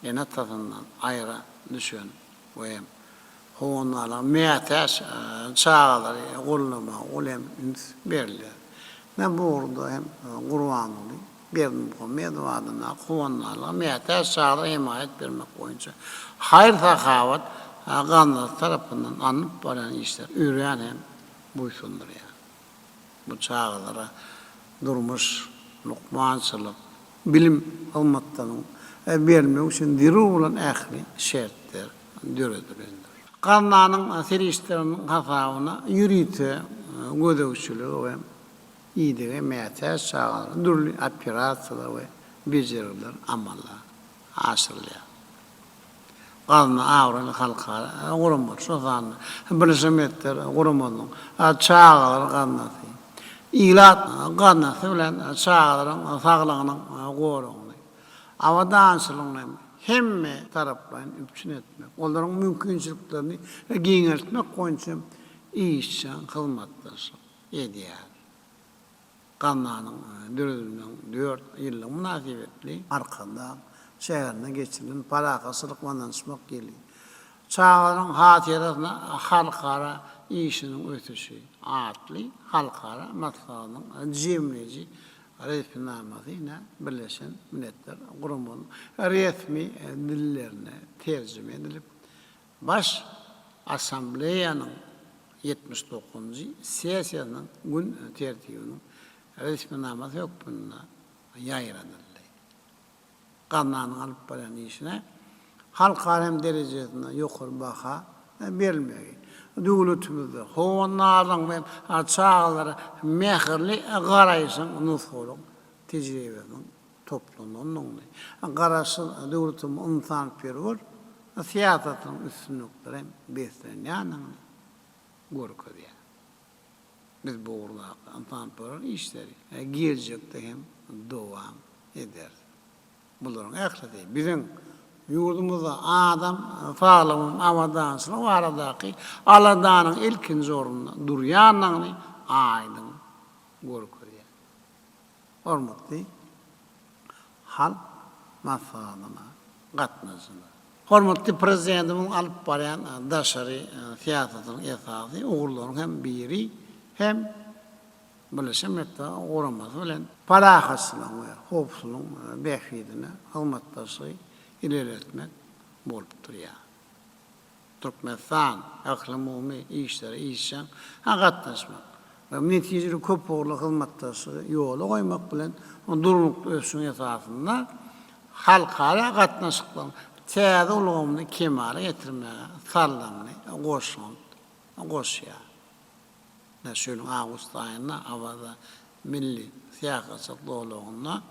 enatadından ayra düşen ve hoğunlarla meyates çağaları kullama ulem berler. Ben bu orada hem Kur'an'ı berdim koymadı adına hoğunlarla meyates çağaları himayet vermek boyunca hayır sakavat ganlar tarafından anıp varan işler üreyen hem buysundur ya. Bu çağalara durmuş nokmançılık bilim almattanın bermek için diri olan ahli şertler döredirilir. Kananın serişlerinin hafavına yürüyte gödevçülüğü ve iyiliğe meyates çağaları, dürlü operasyalar ve beceriler amallar asırlıyor. Kanına avralı halkara kurumlar, sozanlı, birleşimler kurumunun çağaları kanatı. İlat kanatı bilen çağaların sağlığının korunluğu. Avadansılığının hem taraflarını üpçün etmek, onların mümkünçülüklerini geneltmek koyunca iyi işçen hizmetler ediyor. Kananın dürüdüğünün 4 yıllık münasebetli arkada şehrine geçirilen parakasılık vandanışmak geliyor. Çağların hatırasına halkara işinin ötesi adlı halkara matlaının cemleci resminamasıyla Birleşen Milletler Kurumu'nun resmi dillerine tercüme edilip baş asambleyanın 79. sesyanın gün tertibinin resminaması yok bununla yayınlanır. Kananın alıp varan işine halkar hem derecesinde yukarı baka verilmiyor. Devletimizde hoğunlardan ve çağları mehirli garayısın nüfurun tecrübenin toplumunun garası devletim insan perver siyasetin üstünlükleri besleniyanın görküyor. Biz bu uğurda insan perver işleri gelecekte hem devam eder. Bunların ahlakı bizim yurdumuzda adam faalımın avadansına o aradaki Aladanın ilkin zorunda duryanını aydın görküyor. Hormatlı hal mafalına katmasına. Hormatlı prezidentimin alıp barayan daşarı siyasetin esası uğurların hem biri hem Birleşen Milletler uğraması bilen parakasının ve hopsunun behfidine hizmetleri ilerletmek bolup duruyor. Türkmenistan aklı işleri işen katlaşmak ve neticeli köp uğurlu hizmetleri yolu koymak bilen duruluk ölçün esasında halkara katlaşıklar teyze uluğumunu kemale getirmeye sallamını koşuyor. Şöyle Ağustos ayında havada milli siyaset doğuluğunda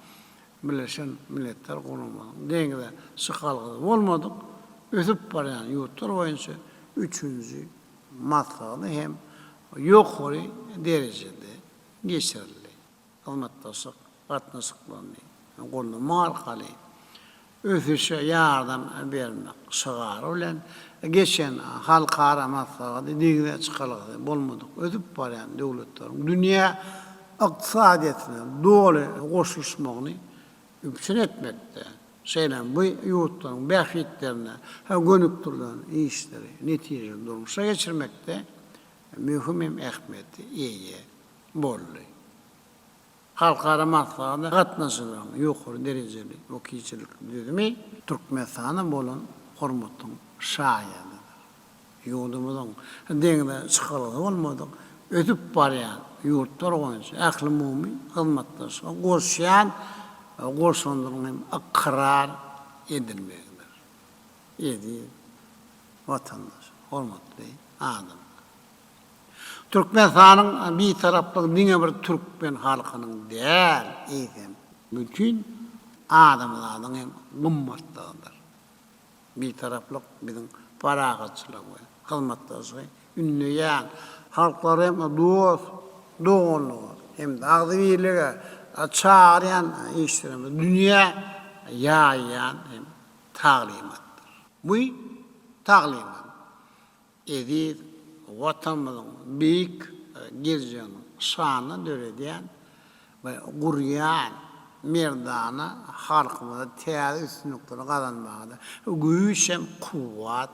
Birleşen Milletler Kurumu'nun dengede sıkalığı olmadık. Ötüp varayan yurtlar boyunca 3. matkalı hem yukarı derecede geçerli. Hizmettasık, katnasıklarını, kolunu markalı, ötüşe yardım vermek, sığar olan geçen halkara matkalı dengede çıkalığı olmadık. Ötüp varayan devletlerin dünya iktisadiyetine doğru koşuluşmağını üpçün etmekte. Bu yurtların behfitlerine, gönüktürlerin işleri, neticeli durmuşa geçirmekte mühim ehmeti iyi, bollu. Halkara matkaada katnasılan yukarı dereceli okuyuculuk düzümü Türkmenistan'ın bolun hormatın şahididir. Yurdumuzun dengede çıkalığı olmadık. Ötüp barayan yurtlar boyunca aklı mümin hizmetler koşuyan koşundurun ikrar edilmektedir. Yedi vatandaş, hormatlı adam. Türkmenistan'ın bir taraflı dine bir Türkmen halkının değil, bütün adamların hem gımmatlığıdır. Bir taraflı bizim parakatçılığı, hizmetleri, ünlüyen halklar hem doğunluğu, hem de ağzıviyeliği çağırayan işlerimiz, dünya yayan hem talimattır. Bu talimat edip vatanımızın büyük gireceğinin şanını dörediyen ve kuruyan merdana halkımıza teyze üstünlükleri kazanmada güç hem kuvvet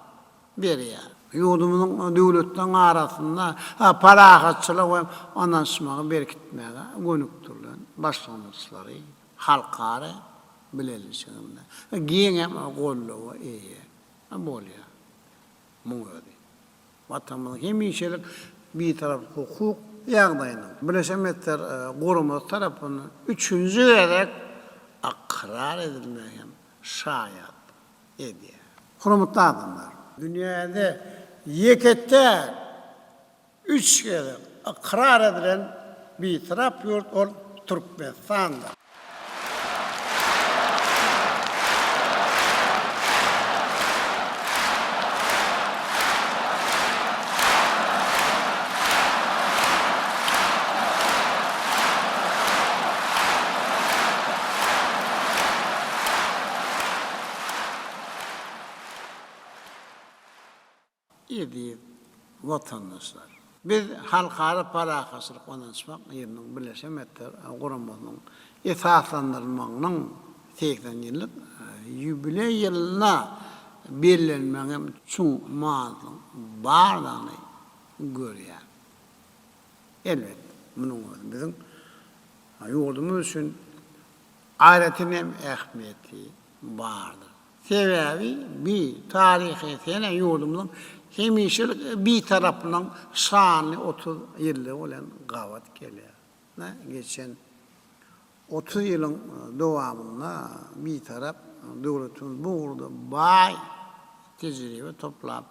veriyor. Yurdumuzun devletten arasında paraqatçılık ve anlaşmağı berkitmeye gönüktürlen başlanmışları halkara bilelisinde. Giyenem golluğu iyi. Bolya. Muğadi. Vatanımızın hemişelik bir taraf hukuk yağdayının. Birleşmiş Milletler Kurumu tarafından üçüncü ederek akrar edilmeyen şayet ediyor. Hürmetli adamlar, dünyada yekette üç kere akrar edilen bir taraf yurt ol Türkmenistan'da. İyi vatandaşlar. Biz halkara paraqatçılık anlaşmak yerinin Birleşmiş Milletler Kurumu'nun esaslandırılmanın 80 yıllık jubiley yılına belirlenmenin çoğun mağazının barlığını görüyor. Elbette bunun bizim yurdumuz için ahiretin hem ehemmiyeti vardır. Sebebi bir tarihi sene yurdumuzun hemişelik bir tarafından şanlı 30 yıllık olan gavat geliyor. Geçen 30 yılın devamında bir taraf devletimiz burada bay tecrübe toplap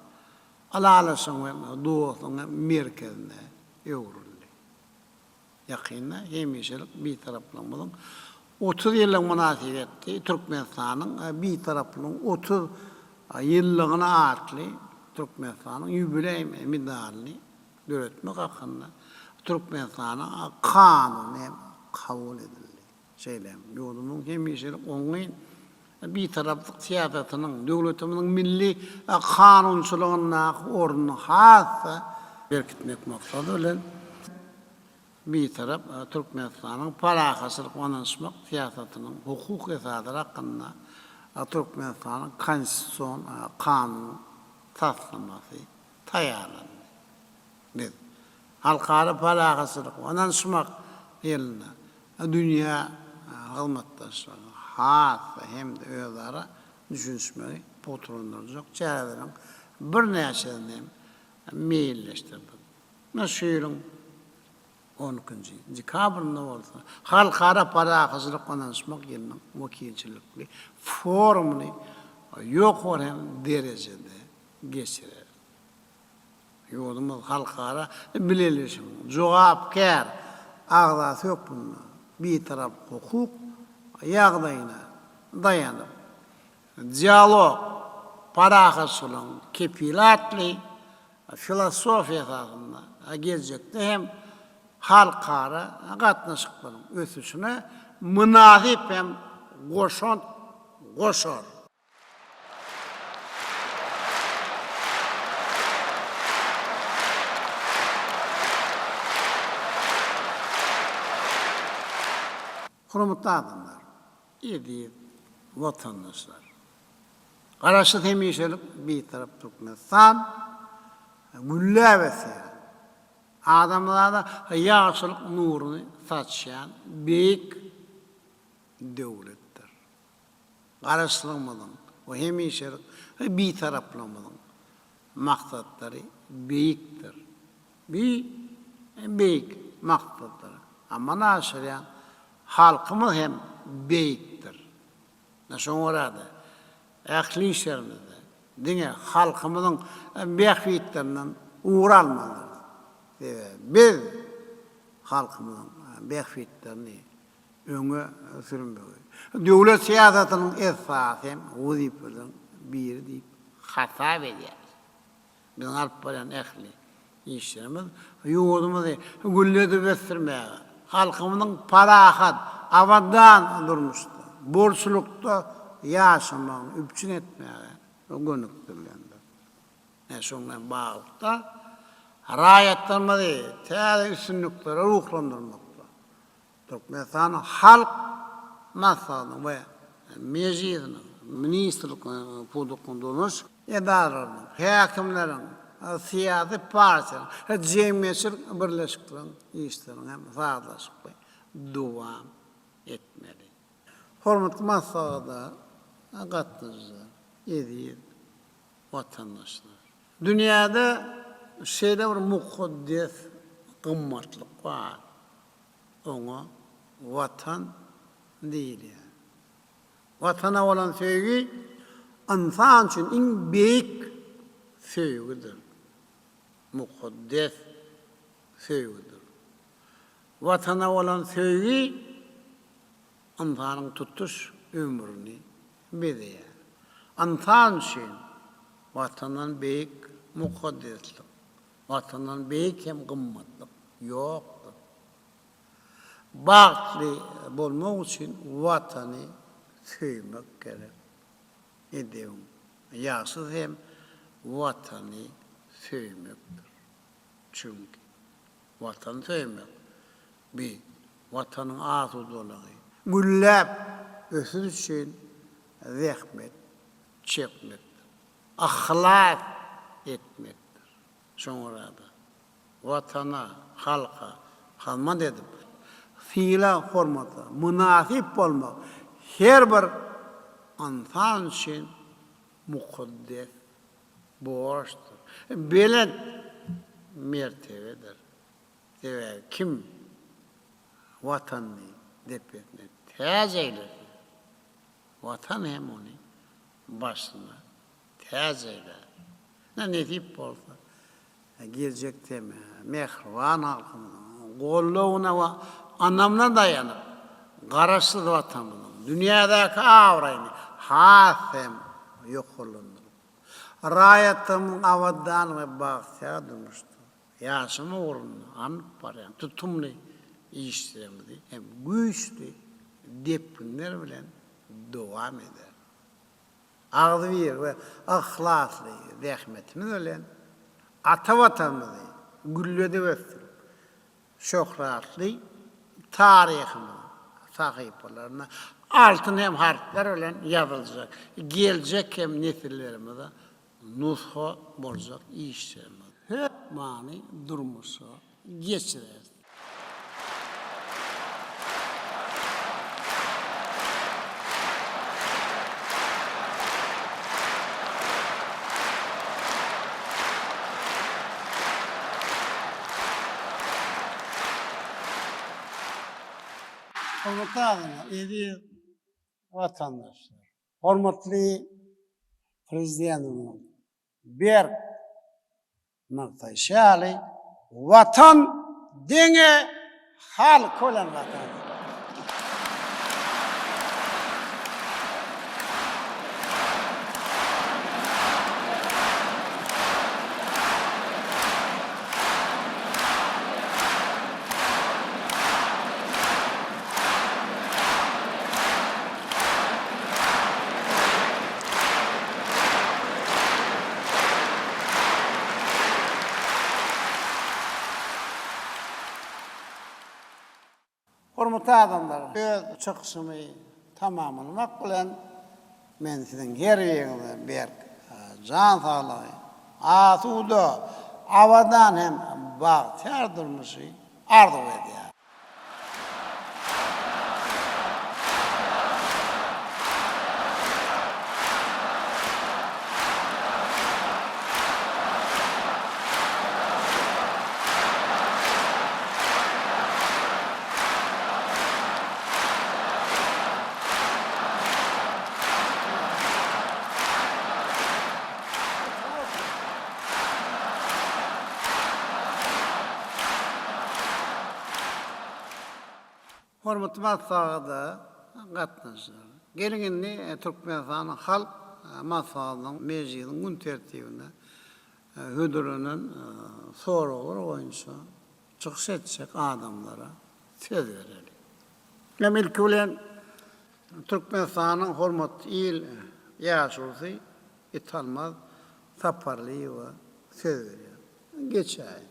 alalasın ve doğusunun merkezine yoğruldu. Yakında hemişelik bir tarafından bulun. 30 yıllık münasebeti Türkmenistan'ın bir tarafının 30 yıllığına atlı Türkmenistan'ın jubiley medalini öğretmek hakkında Türkmenistan'a kanun kabul edildi. Yurdumun hemişelik onun bir taraflık siyasetinin, devletimizin milli kanunçuluğuna orunu hassa berkitmek maksadı ile bir taraf Türkmenistan'ın paraqatçılık anlaşmak siyasetinin hukuk esaları hakkında Türkmenistan'ın konstitusyon kanunu taslaması tayarlandı. Biz halkara paraqatçılık anlaşmak yerine dünya hizmetdaşları hassa hem de özara düşünüşmeyi patronlarcak çarelerin bir neçelerini meyilleştirdi. Nasıl 12. dekabrında olsa halkara paraqatçılık anlaşmak yerinin vakilçilikli formunu yok olan derecede geçirir. Yurdumuz halkara bilelishin, cevapkar ağzası yok bunun. Bir taraf hukuk yağdayına dayanıp diyalog paraqatçılığın kefilatli filosofiya esasında gelecekte hem halkara katnaşıkların ötüsüne münasip hem koşar. Hürmetli adamlar, iyi vatandaşlar. Karşı hemişelik bir taraf Türkmenistan, gülle ve seyahat. Adamlarda yaşlılık nurunu saçan büyük devlettir. Karıştırılmadan, o hemişelik bir taraflamadan maksatları büyüktür. Büyük maksatları. Ama nasıl yani? Halkımız hem büyüktür. Nasıl orada? Akli işlerimizde. Dine halkımızın bekliklerinden uğralmalıdır. Biz halkımızın beklikleririni öne sürünmüyoruz. Devlet siyasetinin esası hem vazifelerin biri deyip hata ediyoruz. Bizim alıp veren akli işlerimiz yurdumuzu gülledi göstermeye. Halkımızın paraqat, avadan durmuştu. Borçlukta yaşamanın üpçün etmeye gönüktürlendi. Şundan bağlıkta rayetlerimizi teyze üstünlükleri ruhlandırmakta. Türkmenistan'ın halk masalın ve meclisin, ministerlik pudukundunuz, edarların, hakimlerin, siyasi partilerin, cemiyetçilik birleşiklerin işlerin hem sağlaşıp devam etmeli. Hormatly masalada katlanıcılar, ediyet, vatandaşlar. Dünyada şeyde bir mukaddes kımmatlık var. Ona vatan değil yani. Vatana olan sevgi insan için en büyük sevgidir. Mukaddes sevgidir. Vatana olan sevgi insanın tutuş ömrünü bedeye. İnsan için vatanın büyük mukaddeslik, vatanın büyük hem kımmatlık yoktur. Bağlı bulmak için vatanı sevmek gerek. Edeyim. Yasız hem vatanı sevmektir. Çünkü vatanı sevmek bir vatanın ağzı dolağı. Güllep ösür için zahmet çekmektir. Ahlak etmektir. Sonra da vatana, halka, halma dedim. Fiile hormata, münasip olmak her bir insan için mukaddes borçtur. Belen mertebedir. Kim vatanını defetine tez eyler. Vatan hem onu başına tez eyler. Ne netip olsa gelecekte mi? Mehriban halkının golluğuna ve anlamına dayanıp karışsız vatanının dünyadaki avrayını hasem yok olundur. Rayatımın avadan ve bahtiyar durmuştu. Yaşama uğruna anıp parayan tutumlu işlerimizi hem güçlü depinler bilen devam eder. Ağzı bir ve ahlaslı rahmetimiz bilen ata vatanımızı gülledi vestir. Şöhratlı tarihimiz sahiplerine altın hem harfler bilen yazılacak. Gelecek hem nesillerimize nusha olacak işlerimiz. Hep mani durmuşu geçirir. Hormatly vatandaşlar, hormatly prezidentimiz Berk Naktaşali vatan denge halk olan vatan. Hormatly adamlar, öz çıkışımı tamamlamak bilen men sizin her ýerinize Berk can sağlığı, asuda, avadan hem bahtiyar durmuşy arzu edýär. Hormatly masada gatnaşylar. Gelginli Türkmenistanyň halk masalynyň mejlisiň gün tertibine hödürünün soragy boýunça çykyş etjek adamlara söz bereli. Hem ilki bilen Türkmenistanyň hormatly il ýaşurysy Italmaz Saparlyýewa söz berýär. Geçäýin.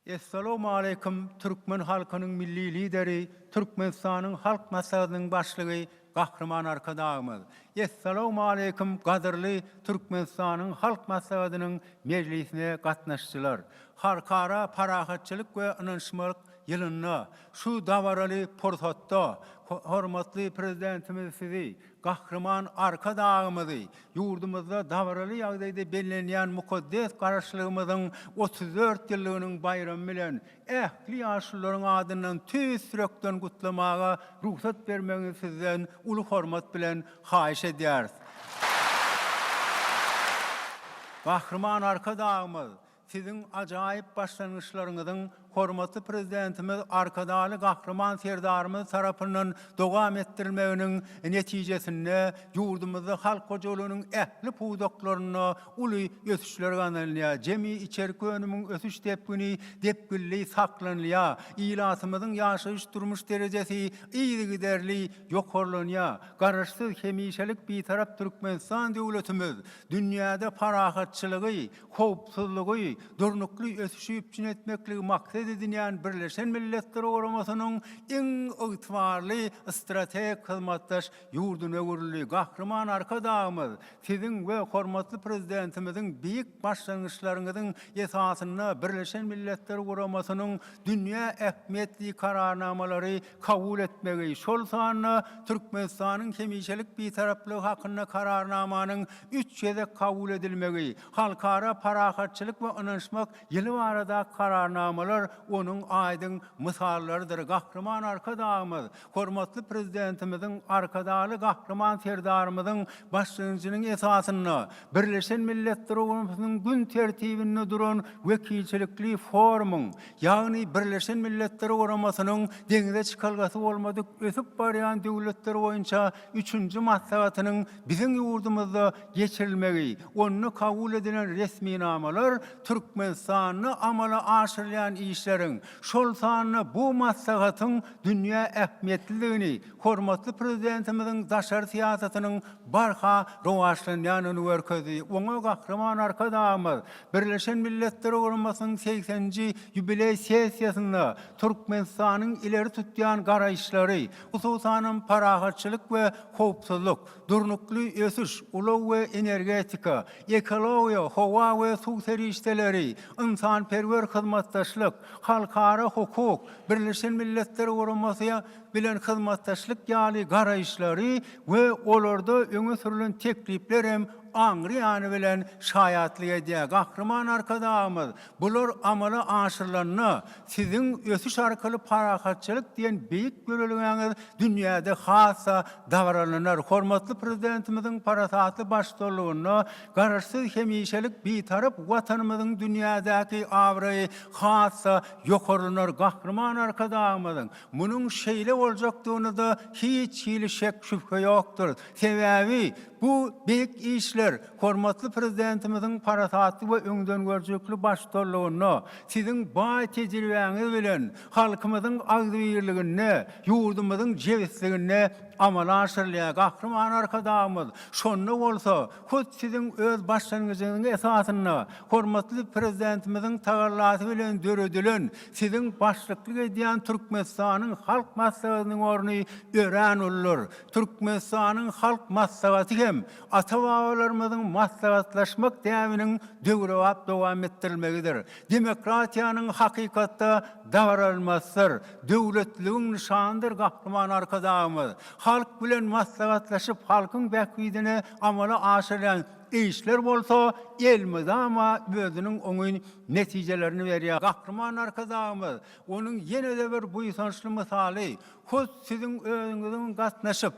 Esselamu aleyküm Türkmen halkının milli lideri, Türkmenistan'ın halk maslahatynyň başlygy Gahrman Arkadağymyz. Esselamu aleyküm gadyrly Türkmenistan'ın halk maslahatynyň mejlisine gatnaşçylar. Harkara parahatçylyk we ynanşmalyk ýylyna şu dawaraly pursatda hormatly prezidentimiz sizi Gahrman Arkadağymyzy ýurdumyzda dawaraly ýagdaýda bellenýän mukaddes garaşlygymyzyň 34 ýyllygynyň bayramy bilen ähli ýaşlaryň adyndan tüýsürekden gutlamaga ruhsat bermeňizi sizden uly hormat bilen haýyş edýäris. Gahrman Arkadağymyz sizin ajaýyp başlangyşlaryňyzyň hormatly prezidentimiz Arkadaly Gahrman serdarymyz tarapyndan dowam etdirilmeginiň netijesinde ýurdumyzda halk hojalygynyň ähli puwdaklaryna uly ösüşler ganalýar. Jemi içerik önümiň ösüş tepkini depgilli saklanýar. Ilatymyzyň ýaşaýyş durmuş derejesi iýdi giderli ýokarlanýar. Garaşsyz hemişelik bir tarap Türkmenistan döwletimiz dünýäde parahatçylygy, howpsuzlygy, durnukly ösüşi üçin etmekligi maksat edilýän Birleşen Milletler Guramasynyň iň ygtybarly strategik hyzmatdaş ýurduny öwürli Gahrman Arkadağymyz siziň we hormatly prezidentimiziň biýik başlangyşlaryňyzyň esasyna Birleşen Milletler Guramasynyň dünýä ähmiýetli kararnamalary kabul etmegi, şol sanyna Türkmenistanyň hemişelik bir taraplygy hakynda kararnamanyň 3 ýerde kabul edilmegi, halkara parahatçylyk we ynanşmak ýyly barada kararnamalar onuň aýdyň mysallarydyr. Gahrman Arkadağymyz hormatly prezidentimiziň Arkadaly Gahrman serdarymyzyň başlangyjynyň esasyna Birleşen Milletler Guramasynyň gün tertibinde duran wekilçilikli forumyň, ýagny Birleşen Milletler Guramasynyň deňize çykalgasy bolmadyk ösüp barýan döwletler boýunça 3-nji maslahatynyň biziň ýurdumyzda geçirilmegi, onu kabul edilen resmi namalar Türkmenistany amala aşyrýan işleriň şol sanyna bu maslahatyň dünýä ähmiýetliligini, hormatly prezidentimiziň daşary siýasatynyň barha rowaşlanýanyny görkezdi. Oňa Gahrman Arkadağymyz Birleşen Milletler Guramasynyň 80-nji ýubiley sessiýasynda Türkmenistanyň ileri tutýan garaýşlary, hususan parahatçylyk we howpsuzlyk, durnukly ösüş, ulaw we energetika, ekologiýa, howa we suw serişdeleri, ynsanperwer hyzmatdaşlyk, halkara hukuk, Birleşen Milletler Guramasy bilen hyzmatdaşlyk ýaly garaýşlary we olarda öňe sürülen teklipler hem aňrýany bilen şaýatlyk edýär. Gahrman Arkadağymyz bular amala aşyrylanyna siziň ösüş arkaly parahatçylyk diýen beýik göreliňiz dünýäde hassa dawaralanar. Hormatly prezidentimiziň parasatly başçylygyna garaşsyz hemişelik bir tarap watanymyzyň dünýädäki awry hassa ýokarlanar. Gahrman Arkadağymyzyň munyň şeýle boljakdygyna da hiç şek şüphe ýokdur. Sebäbi bu beýik işler hormatly prezidentimiziň parasatly we öňden görjekli başçylygyna siziň baý tejribeňiz bilen halkymyzyň agdyrligine, ýurdumyzyň jewsligine amala aşyrylýar. Gahrman Arkadağymyz şonda bolsa hut siziň öz başlangyjynyň esasyna hormatly prezidentimiziň tagarlasy bilen döredilen siziň başlyklyk edýän Türkmenistanyň halk maslahatynyň orny ören bollar. Türkmenistanyň halk maslahaty hem ata-babalarymyzyň maslahatlaşmak däwiniň döwrewap dowam etdirilmegidir. Demokratiýanyň hakykatda dawaralmasdyr. Döwletligiň nişandyr. Gahrman Arkadağymyz halk bilen maslahatlaşyp halkyň bäkbidine amala aşyrýan işler bolsa elmiz ama özüniň oňy netijelerini berýär. Gahrman Arkadağymyz onuň ýene-de bir buýsançly misaly, hut siziň özüňiziň gatnaşyp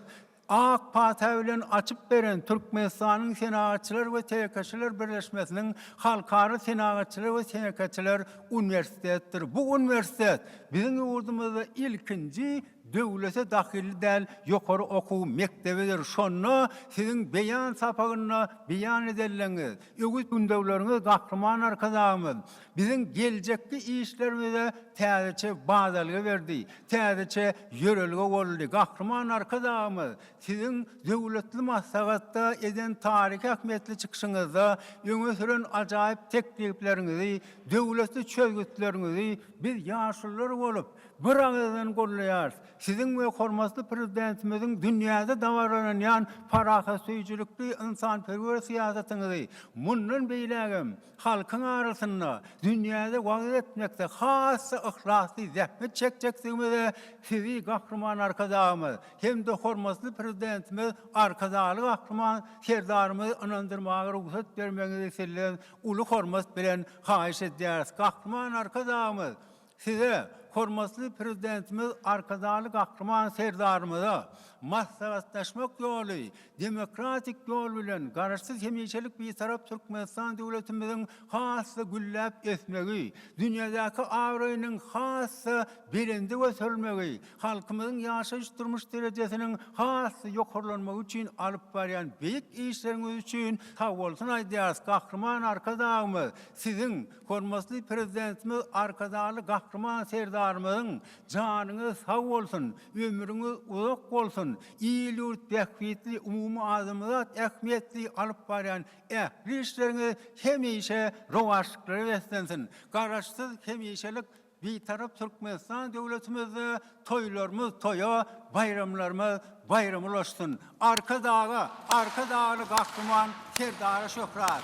AK Parti bilen açyp beren Türkmenistanyň senagatçylar we TK'çylar birleşmesiniň halkara senagatçylar we TK'çylar universitetdir. Bu universitet biziň ýurdumyzda ilkinji döwlete dahil del ýokary okuw mektebidir. Şonu siziň beýan sapagyna beýan edenleňiz. Öňüz gündewleriňiz gahryman arkadaşymyz. Biziň geljekki işlerimize täzeçe bazalga berdi. Täzeçe ýörelge boldy. Gahryman arkadaşymyz. Siziň döwletli maslahatda eden taryhy ähmiýetli çykyşyňyzda öňe süren ajaýyp tekliplerinizi, döwletli çözgütlerinizi biz ýaşylar bolup bir ağızdan gollaýar. Siziň we hormatly prezidentimiziň dünýäde dawaranýan paraha söýjülükli insanperwer siýasatyňyzy mundan beýlegem halkyň arasynda dünýäde wagt etmekde has ihlasly zähmet çekjekdigimize sizi gahryman arkadaşymyz hem de hormatly prezidentimiz arkadaşly gahryman serdarymyz anandyrmagy ruhsat bermeňizi isleýän uly hormat bilen haýyş edýäris. Gahryman arkadaşymyz size hormatly prezidentimiz arkadaşly gahryman serdarymyza maslahatlaşmak ýoly, demokratik ýol bilen garaşsyz hemýeçilik bir tarap Türkmenistan döwletimiziň hasy gülläp esmegi, dünýädäki awraýynyň hasy belindi götürmegi, halkymyzyň ýaşaýyş durmuş derejesiniň hasy ýokarlanmagy üçin alyp barýan beýik işleriňiz üçin sag bolsun aýdýarys. Gahryman arkadaşymyz, siziň hormatly prezidentimiz arkadaşly gahryman serdarymyzyň janyňyz sag bolsun, ömrüňiz uzak bolsun. İýil ýurt bähbitli umumy adamyzat ähmiýetli alyp barýan ähli işleriňiz hemýeşe rowaşlyklara beslensin. Garaşsyz hemýeşelik bir tarap Türkmenistan döwletimizi toýlarymyz toýa, bayramlarymyz bayram ulaşsyn. Arka dagy gahryman serdara şöhrat.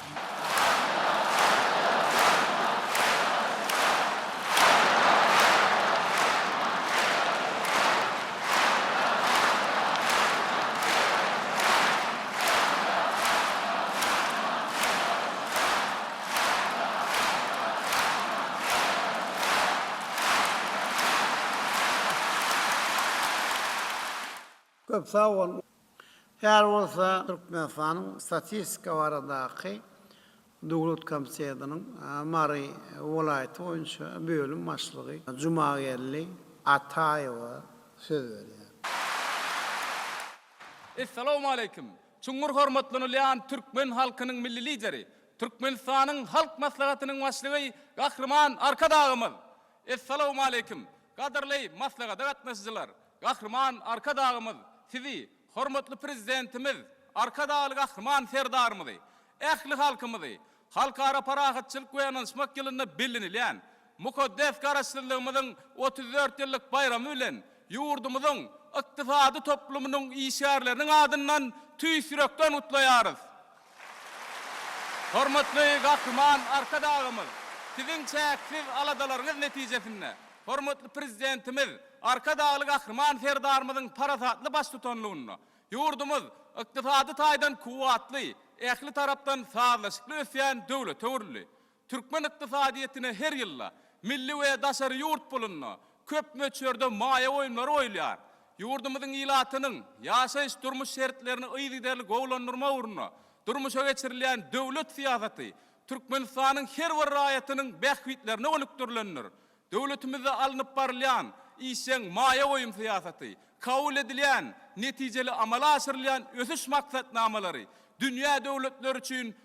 Köp sağ olun. Her olsa Türkmenistan'ın statistika baradaky Dowlat Komissiyasının Mary welaýaty boýunça bölüm başlygy Jumagerli Ataýewa söz berýär. Assalamu alaykum. Çuňur hormatlanylýan Türkmen halkynyň milli lideri, Türkmenistanyň halk maslahatynyň başlygy gahryman arkadaşymyz. Assalamu alaykum. Gaderli maslahata gatnaşjylar, gahryman arkadaşymyz, sizi hormatly prezidentimiz, arkadaşly gahryman serdarymyzy, ähli halkymyzy, halkara parahatçylyk we ýananşmak ýylyna bilinilýän mukaddes garaşdyrlygymyzyň 34 ýyllyk bayramy bilen ýurdumyzyň ykdysady toplumynyň işgärleriniň adyndan tüýsürekden utlaýarys. Hormatly gahryman arkadaşymyz, siziň çäksiz aladalaryňyz netijesinde hormatly prezidentimiz, arkadaşly gahryman serdarymyzyň parasatly baş tutanlygyny, ýurdumyz ykdysady taýdan kuwatly, ähli tarapdan sağlaşykly ösýän döwlet töwerli. Türkmen ykdysadyetine her ýylla milli we daşary ýurt pulunna köp möçerde maýa oýunlary oýlýar. Ýurdumyzyň ilatynyň ýaşaýyş durmuş şertlerini ýygyderli gowlandyrma uruna durmuşa geçirilýän döwlet siýasaty Türkmenistanyň her bir raýatynyň bähbitlerine olukdurlanýar. Döwletimizde alınıp barylýan işeň maýa oýum siýasaty, kabul edilýän, netijeli amala aşyrylýan ösüş maksatnamalary dünýä döwletleri üçin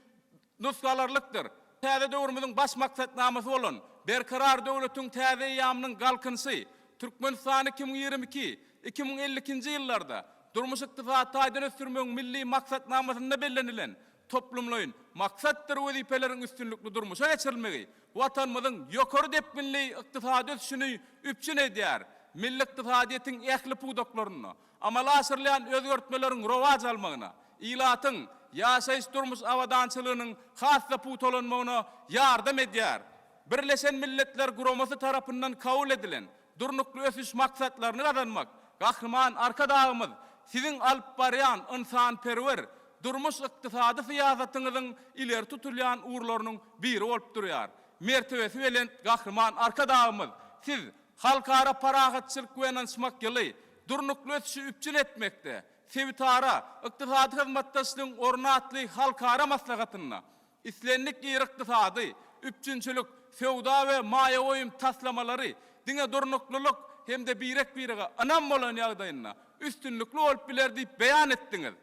nuskalarlykdyr. Täze döwrümizin baş maksatnamasy bolan berkarar döwletiň täze ýamynyň galkynsy Türkmenistany 2022-2052-nji ýyllarda durmuş ykdysady taýdan ösdürmeň milli maksatnamasyna bellenelen toplumlaryň maksatdyr wezifeleriň üstünlikli durmuşa geçirilmegi watanymyzyň ýokary depginli ykdysady ösüşini üpçün edýär. Milli ykdysadyetiň ähli pudaklaryny amala aşyrylýan özgertmeleriň rowaj almagyna, ilatyň ýaşaýyş durmuş awadançylygynyň hassa putolanmagyna ýardam edýär. Birleşen Milletler Guramasy tarapyndan kabul edilen durnukly ösüş maksatlaryny gazanmak gahryman arkadaşymyz, siziň alyp barýan insanperwer durmuş ykdysady siýasatyňyzyň ileri tutulýan uğurlarynyň biri bolup durýar. Mertebesi bilen gahryman arkadaşymyz, siz halkara parahatçylyk we ýananşmak ýyly durnukly ösüşi üpçün etmekde, sevitara, ykdysady hyzmatdaşlygyň ornatly halkara maslahatyna, islenlik ýer-ykdysady, üpçünçilik, fewda we maýa oýum taslamalary, diňe durnukluluk, hem de birege anam bolan ýagdaýynda üstünlükli bolup biler diýip beýan etdiňiz.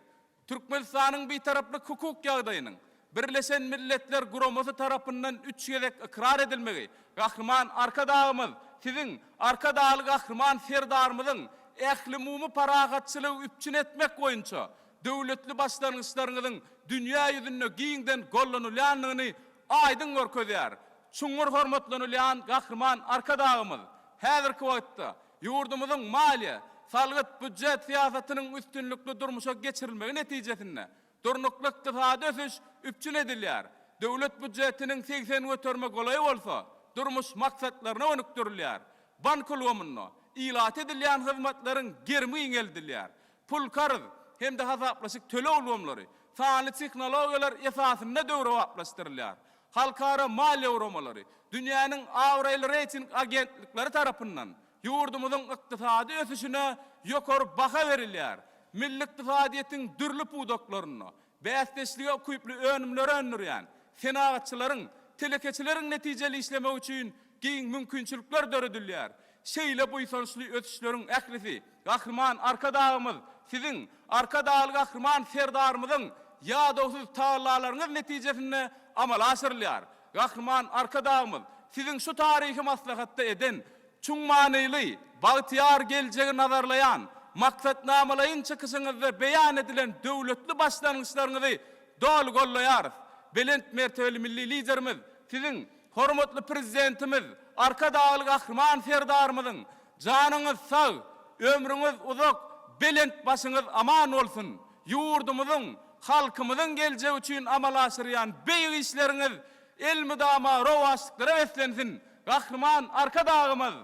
Türkmenistanyň bir taraplyk hukuk ýagdaýynyň Birleşen Milletler Gurumasy tarapyndan 3 gezek ikrar edilmegi, gahryman arka dağımız, sizin arka dağlı gahryman serdarymyzyň ähli mumy paragatçylygy üpçün etmek boýunça döwletli başlangyçlaryňyzyň dünýä ýüzünde giňden gollanylýanlygyny aýdyn görkezýär. Çuňur hormatlanylýan gahryman arka dağımız häzirki wagtda ýurdumyzyň maliýe, salgyt büdjet siýasatynyň üstünlükli durmuşa geçirilmegi netijesinde durnukly iktisady ösüş üpçün edilýär. Döwlet büdjetiniň 80 göterme golaý bolsa, durmuş maksatlaryna önükdirilýär. Bankulygymyny ilat edilýän hyzmatlaryň germi iňeldilýär. Pul karz hem de hasaplaşyk töle ulgamlary, sany tehnologiýalar esasynda döwre wagtlaşdyrylýar. Halkara maliýe uramalary, dünýäniň awraýly rating agentlikleri tarapyndan ýurdumyzyň iktisady ösüşine ýokary baha berilýär. Milli iktisadiýetiň dürli pudoklaryny, bäsdeşlige küýpli önümleri önürýän senagatçylaryň, telekeçileriň netijeli işlemek üçin giň mümkinçilikler döredilýär. Şeýle bu ýysançly ösüşleriň ählisi, gahryman arka dağymyz, sizin arka dağly gahryman serdarymyzyň ýa-dowsuz taýlaryňyz netijesinde amal aşyrylýar. Gahryman arka dağymyz, sizin şu tarihi maslahatda eden, çuň manyly, bagtyar geljegi nazarlayan, maksatnamalaryň çykyşyňyzda beýan edilen döwletli başlangyçlaryňyzy dol gollaýar. Belent mertebeli milli liderimiz, sizin hormatly prezidentimiz, arka dağly gahryman serdarymyzyň janyňyz sag, ömrüňiz uzak, belent başyňyz aman bolsun. Ýurdumyzyň, halkymyzyň geljegi üçin amal aşyrýan beýik işleriňiz el müdama rowaşlyklara beslensin. Gahryman arka dağymyz,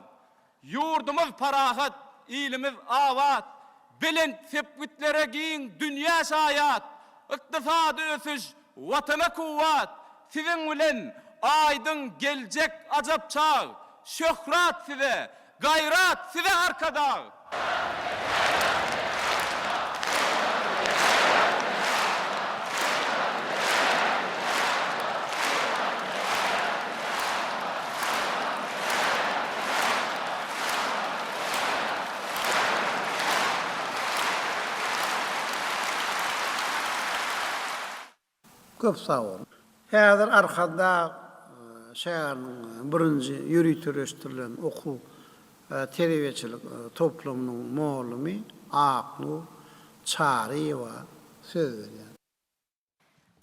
ýurdumyz parahat, ilimiz awat, belent sepgitlere giň dünýä şaýat, iktisady ösüş, watana kuwat, sizin bilen aýdyň geljek ajap çağ, şöhrat size, gayrat size arka dağ. Köp sağ olun. Häzir arkada şäherniň birinji ýürütüreşdirilen okuw terbiýeçilik toplumynyň muallymy Aknu Çaryeva söz berýär.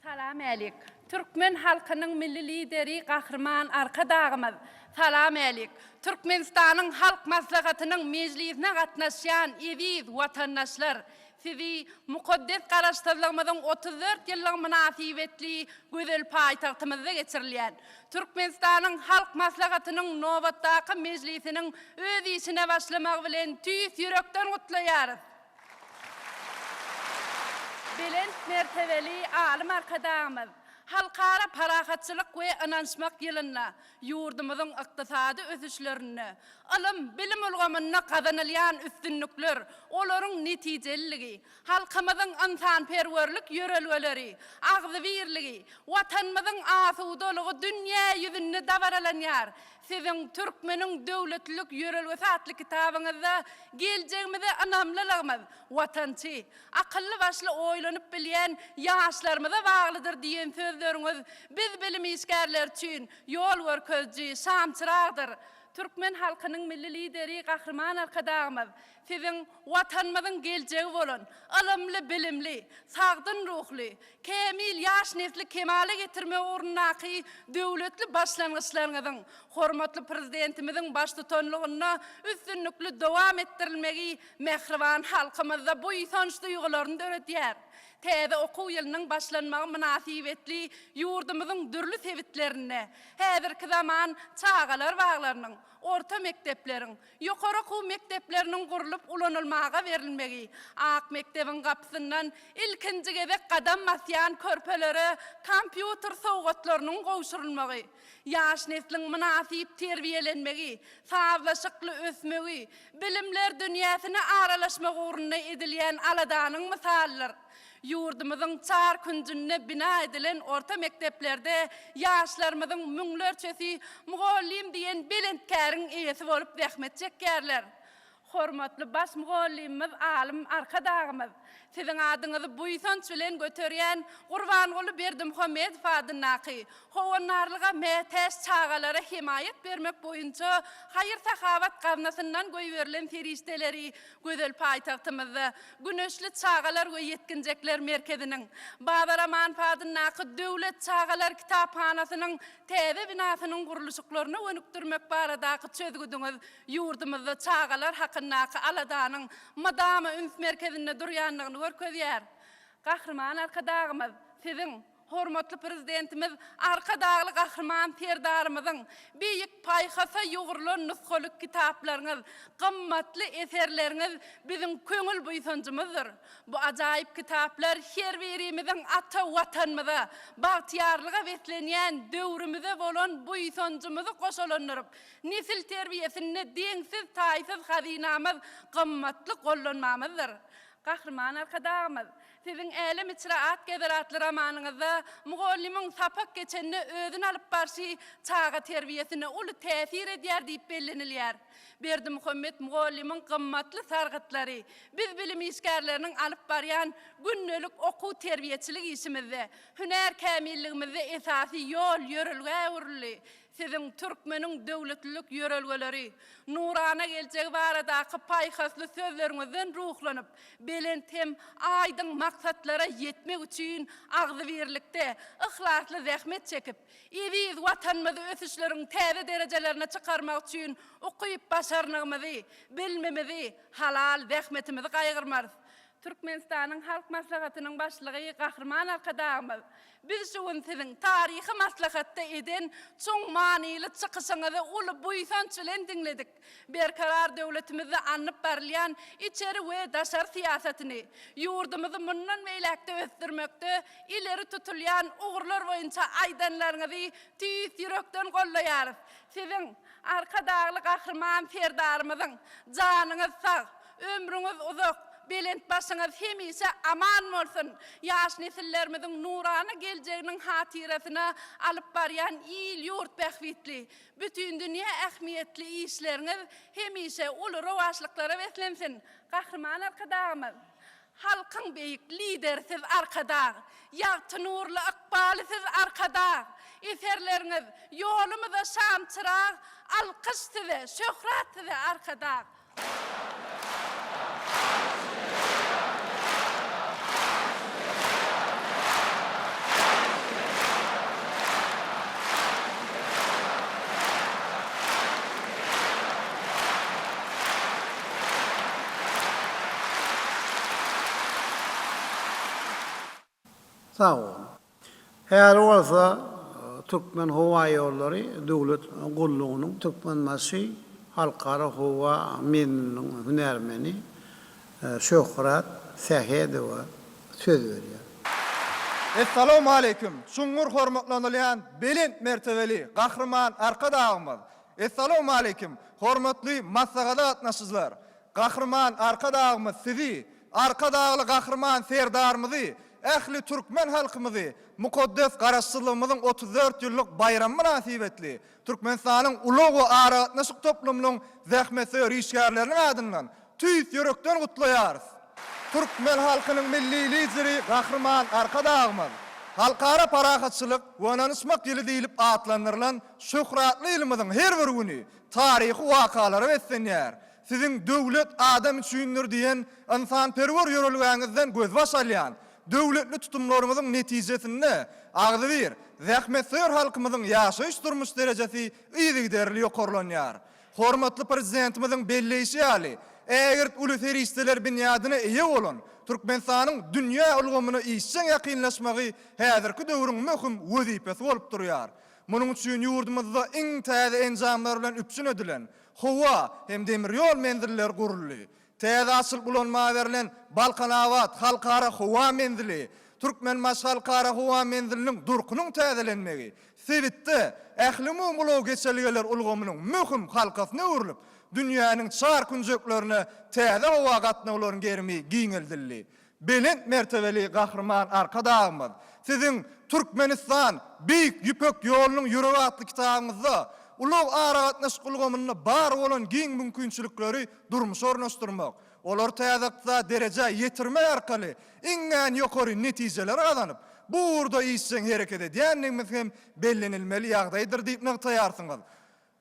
Salam alik. Türkmen halkynyň milli lideri gahryman arka dağymyz. Salam alik. Türkmenistanyň halk maslahatynyň mejlisine gatnaşýan eziz watandaşlar, sizi mukaddes garaşdyrylmyň 34 ýyllyk münasibetli gözel paýtagtymyzda geçirilýän Türkmenistanyň halk maslahatynyň nowatdaky mejlisiniň öz işine başlamak bilen tüýs ýürekden gutlaýarys. Belent mertebeli alim arkadaşymyz, halkara parahatçylyk we ynançmak ýylyna ýurdumyzyň iktisady ösüşlerini, ilim bilim ulgamyna kazanylýan üstünlükler, olaryň netijeliligi, halkymyzyň insanperwerlik ýörelgeleri, agzy birligi, watanymyzyň asudalygy dünýä ýüzünde dabaralanýar. Sizin Türkmeniň döwletlik ýörelgesi atly kitabyňyzda geljegimize anamlylygymyz, watançy, akylly başly oýlanyp bilýän ýaşlarymyza baglydyr diýen sözleriňiz biz bilim işgärler üçin ýol görkezji, şamçyragdyr. Türkmen halkynyň milli lideri gahryman arkadaşymyz, sizin watanymyzyň geljegi bolan, ilmli, bilimli, sagdyn ruhly, kemil ýaş nesli kemale getirme uğrundaky döwletli başlangyçlaryňyzyň hormatly prezidentimiziň baş tutanlygyna üstünlükli dowam etdirilmegi mehriban halkymyzda bu ýysanç duýgularyny döredýär. Täze okuw ýylynyň başlanmagy münasibetli ýurdumyzyň dürli sebitlerine, häzirki zaman çağalar baglarynyň, orta mektepleriň, ýokary okuw mektepleriniň gurulyp ulanylmaga berilmegi, ak mektebiň gapysyndan ilkinji gezek gadam basýan körpelere kompýuter sowgatlarynyň gowşurulmagy, ýaş nesliniň münasip terbiýelenmegi, sazlaşykly ösmegi, bilimler dünýäsine aralaşmak uğruna edilýän aladanyň misallary. Ýurdumyzyň çar kündünde bina edilen orta mekteplerde ýaşlarymyzyň müňlerçesi mugallim diýen belentkäriň eýesi bolup zähmet çekýärler. hormatly baş mugallimimiz, alim arkadağımız. Sizin adyňyzy buýsanç bilen göterýän Gurbanguly Berdimuhammedow adynaky howanarlyga metäs çağalara himayet bermek boýunça hayır sahabat gavnasyndan goýberilen ferişdeleri gözel paýtagtymyzda güneşli çağalar we yetkinjekler merkeziniň Babaraman adynaky döwlet çağalar kitapxanasynyň täze binasynyň guruluşyklaryny önükdirmek baradaky çözgüdüňiz ýurdumyzda çağalar hakyndaky aladanyň madama üns merkezinde durýanlygyny görkezýär. Gahrman arkadağımız, sizin hormatly prezidentimiz arkadağly gahrman terdarymyzyň beýik paýhasa ýugurulan nusgalyk kitaplaryňyz, gymmatly eserleriňiz biziň köňül buýsanjymyzdyr. Bu ajaýyp kitaplar her birimiziň ata watanymyza, bagtyarlyga betlenýän döwrümüze bolan buýsanjymyzy goşalandyryp, nesil terbiýesine deňsiz taýsyz hazinamyz gymmatly gollanmamyzdyr. Gahrman arkadağımız, sizin elem içraat gezeratly romanyňyzda mugallimyň sapak geçenini özüne alyp barşy çağa terbiýesine uly täsir edýär diýip bellenilýär. Berdimuhammed mugallimyň gymmatly sargytlary biz bilim işgärleriniň alyp barýan günnelik okuw terbiýeçilik işimizde hüner kämilligimizde esasy ýol ýörelge uruly. Sizin Türkmeniň döwletlilik ýörelgeleri, nurana geljek baradaky paýhasly sözleriňizden ruhlanyp, belent hem aýdyň maksatlara ýetmek üçin agzy berlikde ihlasly zähmet çekip, eziz watanymyzy ösüşleriň täze derejelerine çykarmak üçin okuyup başarnygymyzy, bilmemizi, halal zähmetimizi gaýgyrmar. Türkmenistanyň halk maslahatynyň başlygy Gahrman arkadağymyz. Biz şu sizin tarihi maslahatda eden çoň manyly çykyşyňyzy uly buýsanç bilen diňledik. Berkarar döwletimizde anyp berilýän içeri we daşar siýasatyny ýurdumyzy mundan meýlekde ösdürmekde ileri tutulýan ugurlar boýunça aýdanlaryňyzy tüýs ýürekden gollaýarys. Sizin arkadağly Gahrman serdarymyzyň janyňyz sag, ömrüňiz uzak, belent başyňyz hemişe aman bolsun. Ýaş nesillerimiziň nurana geljeginiň hatirasyna alyp barýan il ýurt bähwitli, bütün dünýä ähmiýetli işleriňiz hemişe uly rowaşlyklara beslensin. Gahrman arkadağymyz, halkyň beýik lidersiz arkadağ, ýagty nurly ykbalysiz arkadağ, eserleriňiz ýolumyza şam çyrag, alkyş size, şöhrat size arkadağ. Sağ olun. Eğer olsa Türkmen Hova Yolları Döwlet Gullugynyň Türkmenmaşy halkara hova meniniň hünermeni Şöhrat Sähedowa söz berýär. Assalamu alaykum. Şuňgur hormatlanylýan belent mertebeli Gahrman arkadağymyz. Assalamu alaykum. Hormatly maslahata gatnaşyjylar. Gahrman arkadağymyz sizi, arkadağly Gahrman serdarymyzy, ähli Türkmen halkymyzy mukaddes garaşdyrlygymyzyň 34 ýyllyk bayramy münasibetli Türkmenistanyň ulugy aragatnaşyk toplumynyň zähmetli rişgärleriniň adyndan tüýs ýörekden gutlaýarys. Türkmen halkynyň milli lideri Gahrman arkadağymyz halkara parahatçylyk we onanysmak ýyly diýilip atlandyrylan şöhratly ilimiziň her bir güni taryhy wakalary beslenýär. Sizin döwlet adam üçindir diýen insanperwer ýörelgäňizden göz başalýan döwletli tutumlaryňyzyň netijesinde agzy bir zähmetli halkymyzyň ýaşaýyş durmuş derejesi ýygyderli ýokarlanýar. Hormatly prezidentimiziň belleýişi ýaly eger uly ferişdeler binýadyna eýe bolan Türkmenistanyň dünýä ulgamyny işçiň ýakynlaşmagy häzirki döwrüň möhüm wezipesi bolup durýar. Munyň üçin ýurdumyzda iň täze enjamlar bilen üpsün edilen howa hem demir ýol menzilleri guruldy. Täze açyl bulanma berilen Balkanawat halkara howa menzili, Türkmenmaş halkara howa menziliniň durkunyň täzelenmegi, sebitde ähli mumulog geçelgeler ulgamynyň möhüm halkasyna urulyp, dünýäniň çar künjeklerine täze howa gatnawlaryň germi giňeldildi. Belent mertebeli Gahrman arkadağymyz, sizin Türkmenistan Büyük Yüpek Ýolunyň ýüregi atly kitabyňyzda ulug aragatnaş gulgamyny bar bolan giň mümkinçilikleri durmuş ornaşdyrmak, olar täzekde derece ýetirmek arkaly iňňän ýokary netijeler gazanyp, bu urda ýyşsaň hereket edýänligimiz hem bellenilmeli ýagdaýdyr diýip nyktaýarsyňyz.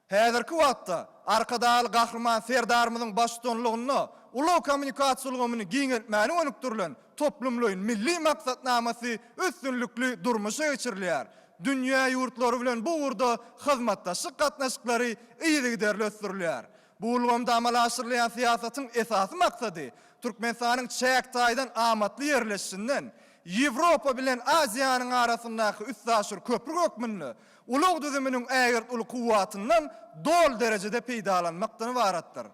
Häzirki wagtda arkadaly gahrman serdarymyzyň başçylygyny ulug kommunikasiýalygyny giňeltmäni önükdirilen toplumlaryň milli maksatnamasy üstünlükli durmuşa geçirilýär. Dünýä ýurtlary bilen bu urda hyzmatdaşyk gatnaşyklary iýiligderli ösdürilýär. Bu ulgamda amalaşdyrılan siýasatyň esasy maksady Türkmenistanyň çäktaýdan amatly ýerleşinden Ýewropa bilen Aziýanyň arasyndaky üstsaşyr köprü hökmünde ulug düzüminiň ägir ulu kuwwatyndan dol derejede peýdalanmakdan ibaratdyr.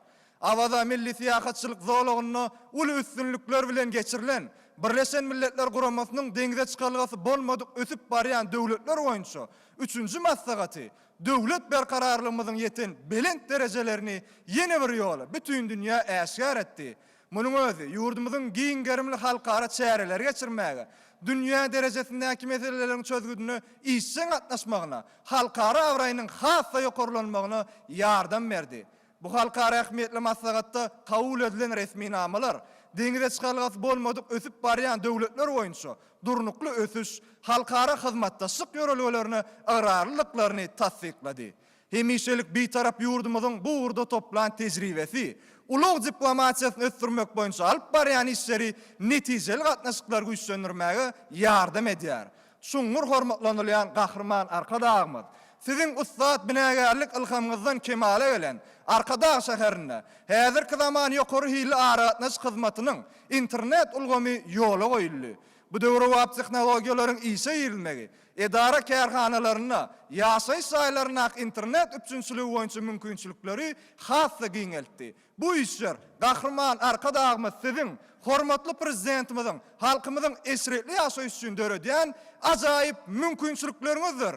Awada milli siýasatçylyk zowlagyny ulu üstünlükler bilen geçirilen Birleşen Milletler Guramasynyň deňize çykalgasy bolmadyk ösüp barýan döwletler boýunça 3-nji maslahaty döwlet berkararlygymyzyň ýeten belent derejelerini ýene bir ýola bütün dünýä äşgär etdi. Munyň özi ýurdumyzyň giň gerimli halkara çäreler geçirmäge, dünýä derejesindäki meseleleriň çözgüdüne işçiň gatnaşmagyna, halkara awraýynyň hassa ýokarlanmagyna ýardam berdi. Bu halkara ähmiýetli maslahatda kabul edilen resmi namalar deňize çykalgasy bolmadyk ösüp barýan döwletler boýunça durnukly ösüş, halkara hyzmatdaşlyk ýörelgelerini agrarlyklaryny tasdiklady. Hemişelik bitarap ýurdumyzyň bu urda toplan tejribesi, ulug diplomatiýasyny ösdürmek boýunça alyp barýan işleri netijeli gatnaşyklar güýçlendirmäge ýardam edýär. Şuňur hormatlanylýan gahrman arkadaşymyz, siziň ustad binägärlik ilhamyňyzdan kemale gelen Arkadaş şäherine häzirki zaman ýokary hili aratnaş hyzmatynyň internet ulgamy ýola goýuldy. Bu döwre wap tehnologiýalaryň işe ýerilmegi, edara kärhanalaryna, ýaşaýyş saýlaryna internet üçinçiligi boýunça mümkinçilikleri hassa giňeltdi. Bu işler gahrman arkadaşymyz siziň hormatly prezidentimiziň halkymyzyň esretli ýaşaýyş üçin döredýän ajaýyp mümkinçilikleriňizdir.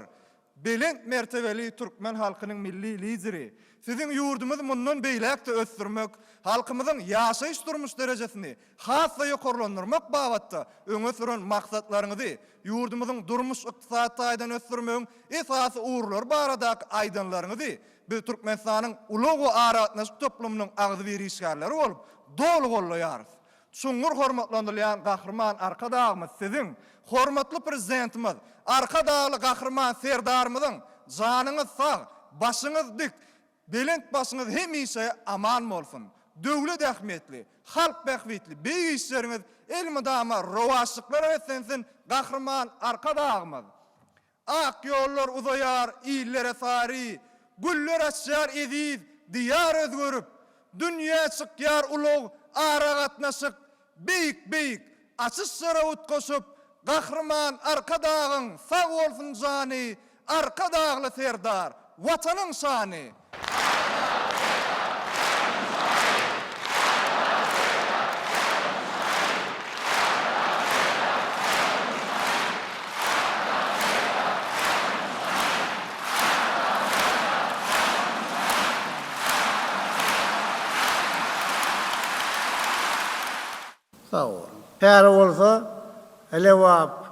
Belent mertebeli Türkmen halkynyň milli lideri, siziň ýurdumyz mundan beýlekde ösdürmek, halkymyzyň ýaşaýyş durmuş derejesini hassa ýokarlandyrmak babatda öňe süren maksatlaryňyzy ýurdumyzyň durmuş ykdysadydan ösdürmegiň esasy uğurlar baradaky aýdanlaryňyzy biz Türkmenistanyň ulug aratnaş toplumynyň agzy berişgärleri bolup dolu gollaýarys. Şuňur hormatlanylýan gahrman arkadaşymyz siziň hormatly prezidentimiz, arkadaşly gahrman serdarymyzyň janyňyz sag, başyňyz dik, belent başyňyz hemişe aman bolsun. Döwlet ähmiýetli, halk bähwitli, beý işleriňiz elmydama rowaşlyklar etsensin gahrman arkadaşymyz. Ak ýollar uzaýar, illere sary, güller açýar ediz, diyar özgörüp, dünýä çykýar ulug aragatnaşyk, beýik, açyşlara utgoşup, gahrman arkadaşyň sag bolsun jany, arkadaşly serdar, watanyň şany. Sağ olun. Her olsa Elewap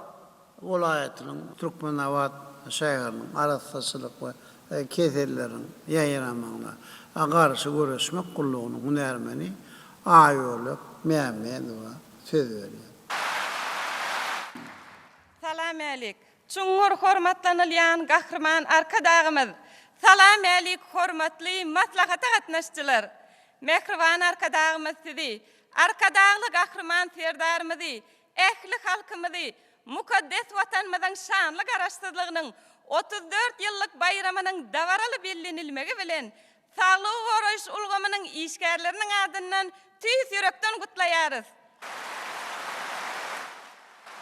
vilayatynyň Türkmenawat şäheriniň arasaçylyk we kesellerin ýaýramagyna garşy görüşmek gullugynyň hünärmeni Aýoly Mämmedowa söz berýär. Salam alyk. Çuňur hormatlanylýan gahrman arkadaşymyz. Salam alyk hormatly maslahata gatnaşçylar. Mehriban arkadaşymyz sizi, arkadaşly gahrman serdarymyzy, ähli halkymyzy, mukaddes watanymyzyň şanly garaşsyzlygynyň 34 ýyllyk bayramynyň dawaraly bellenilmegi bilen saglyk goraýyş ulgamynyň işgärleriniň adyndan tüýs ýürekden gutlaýarys.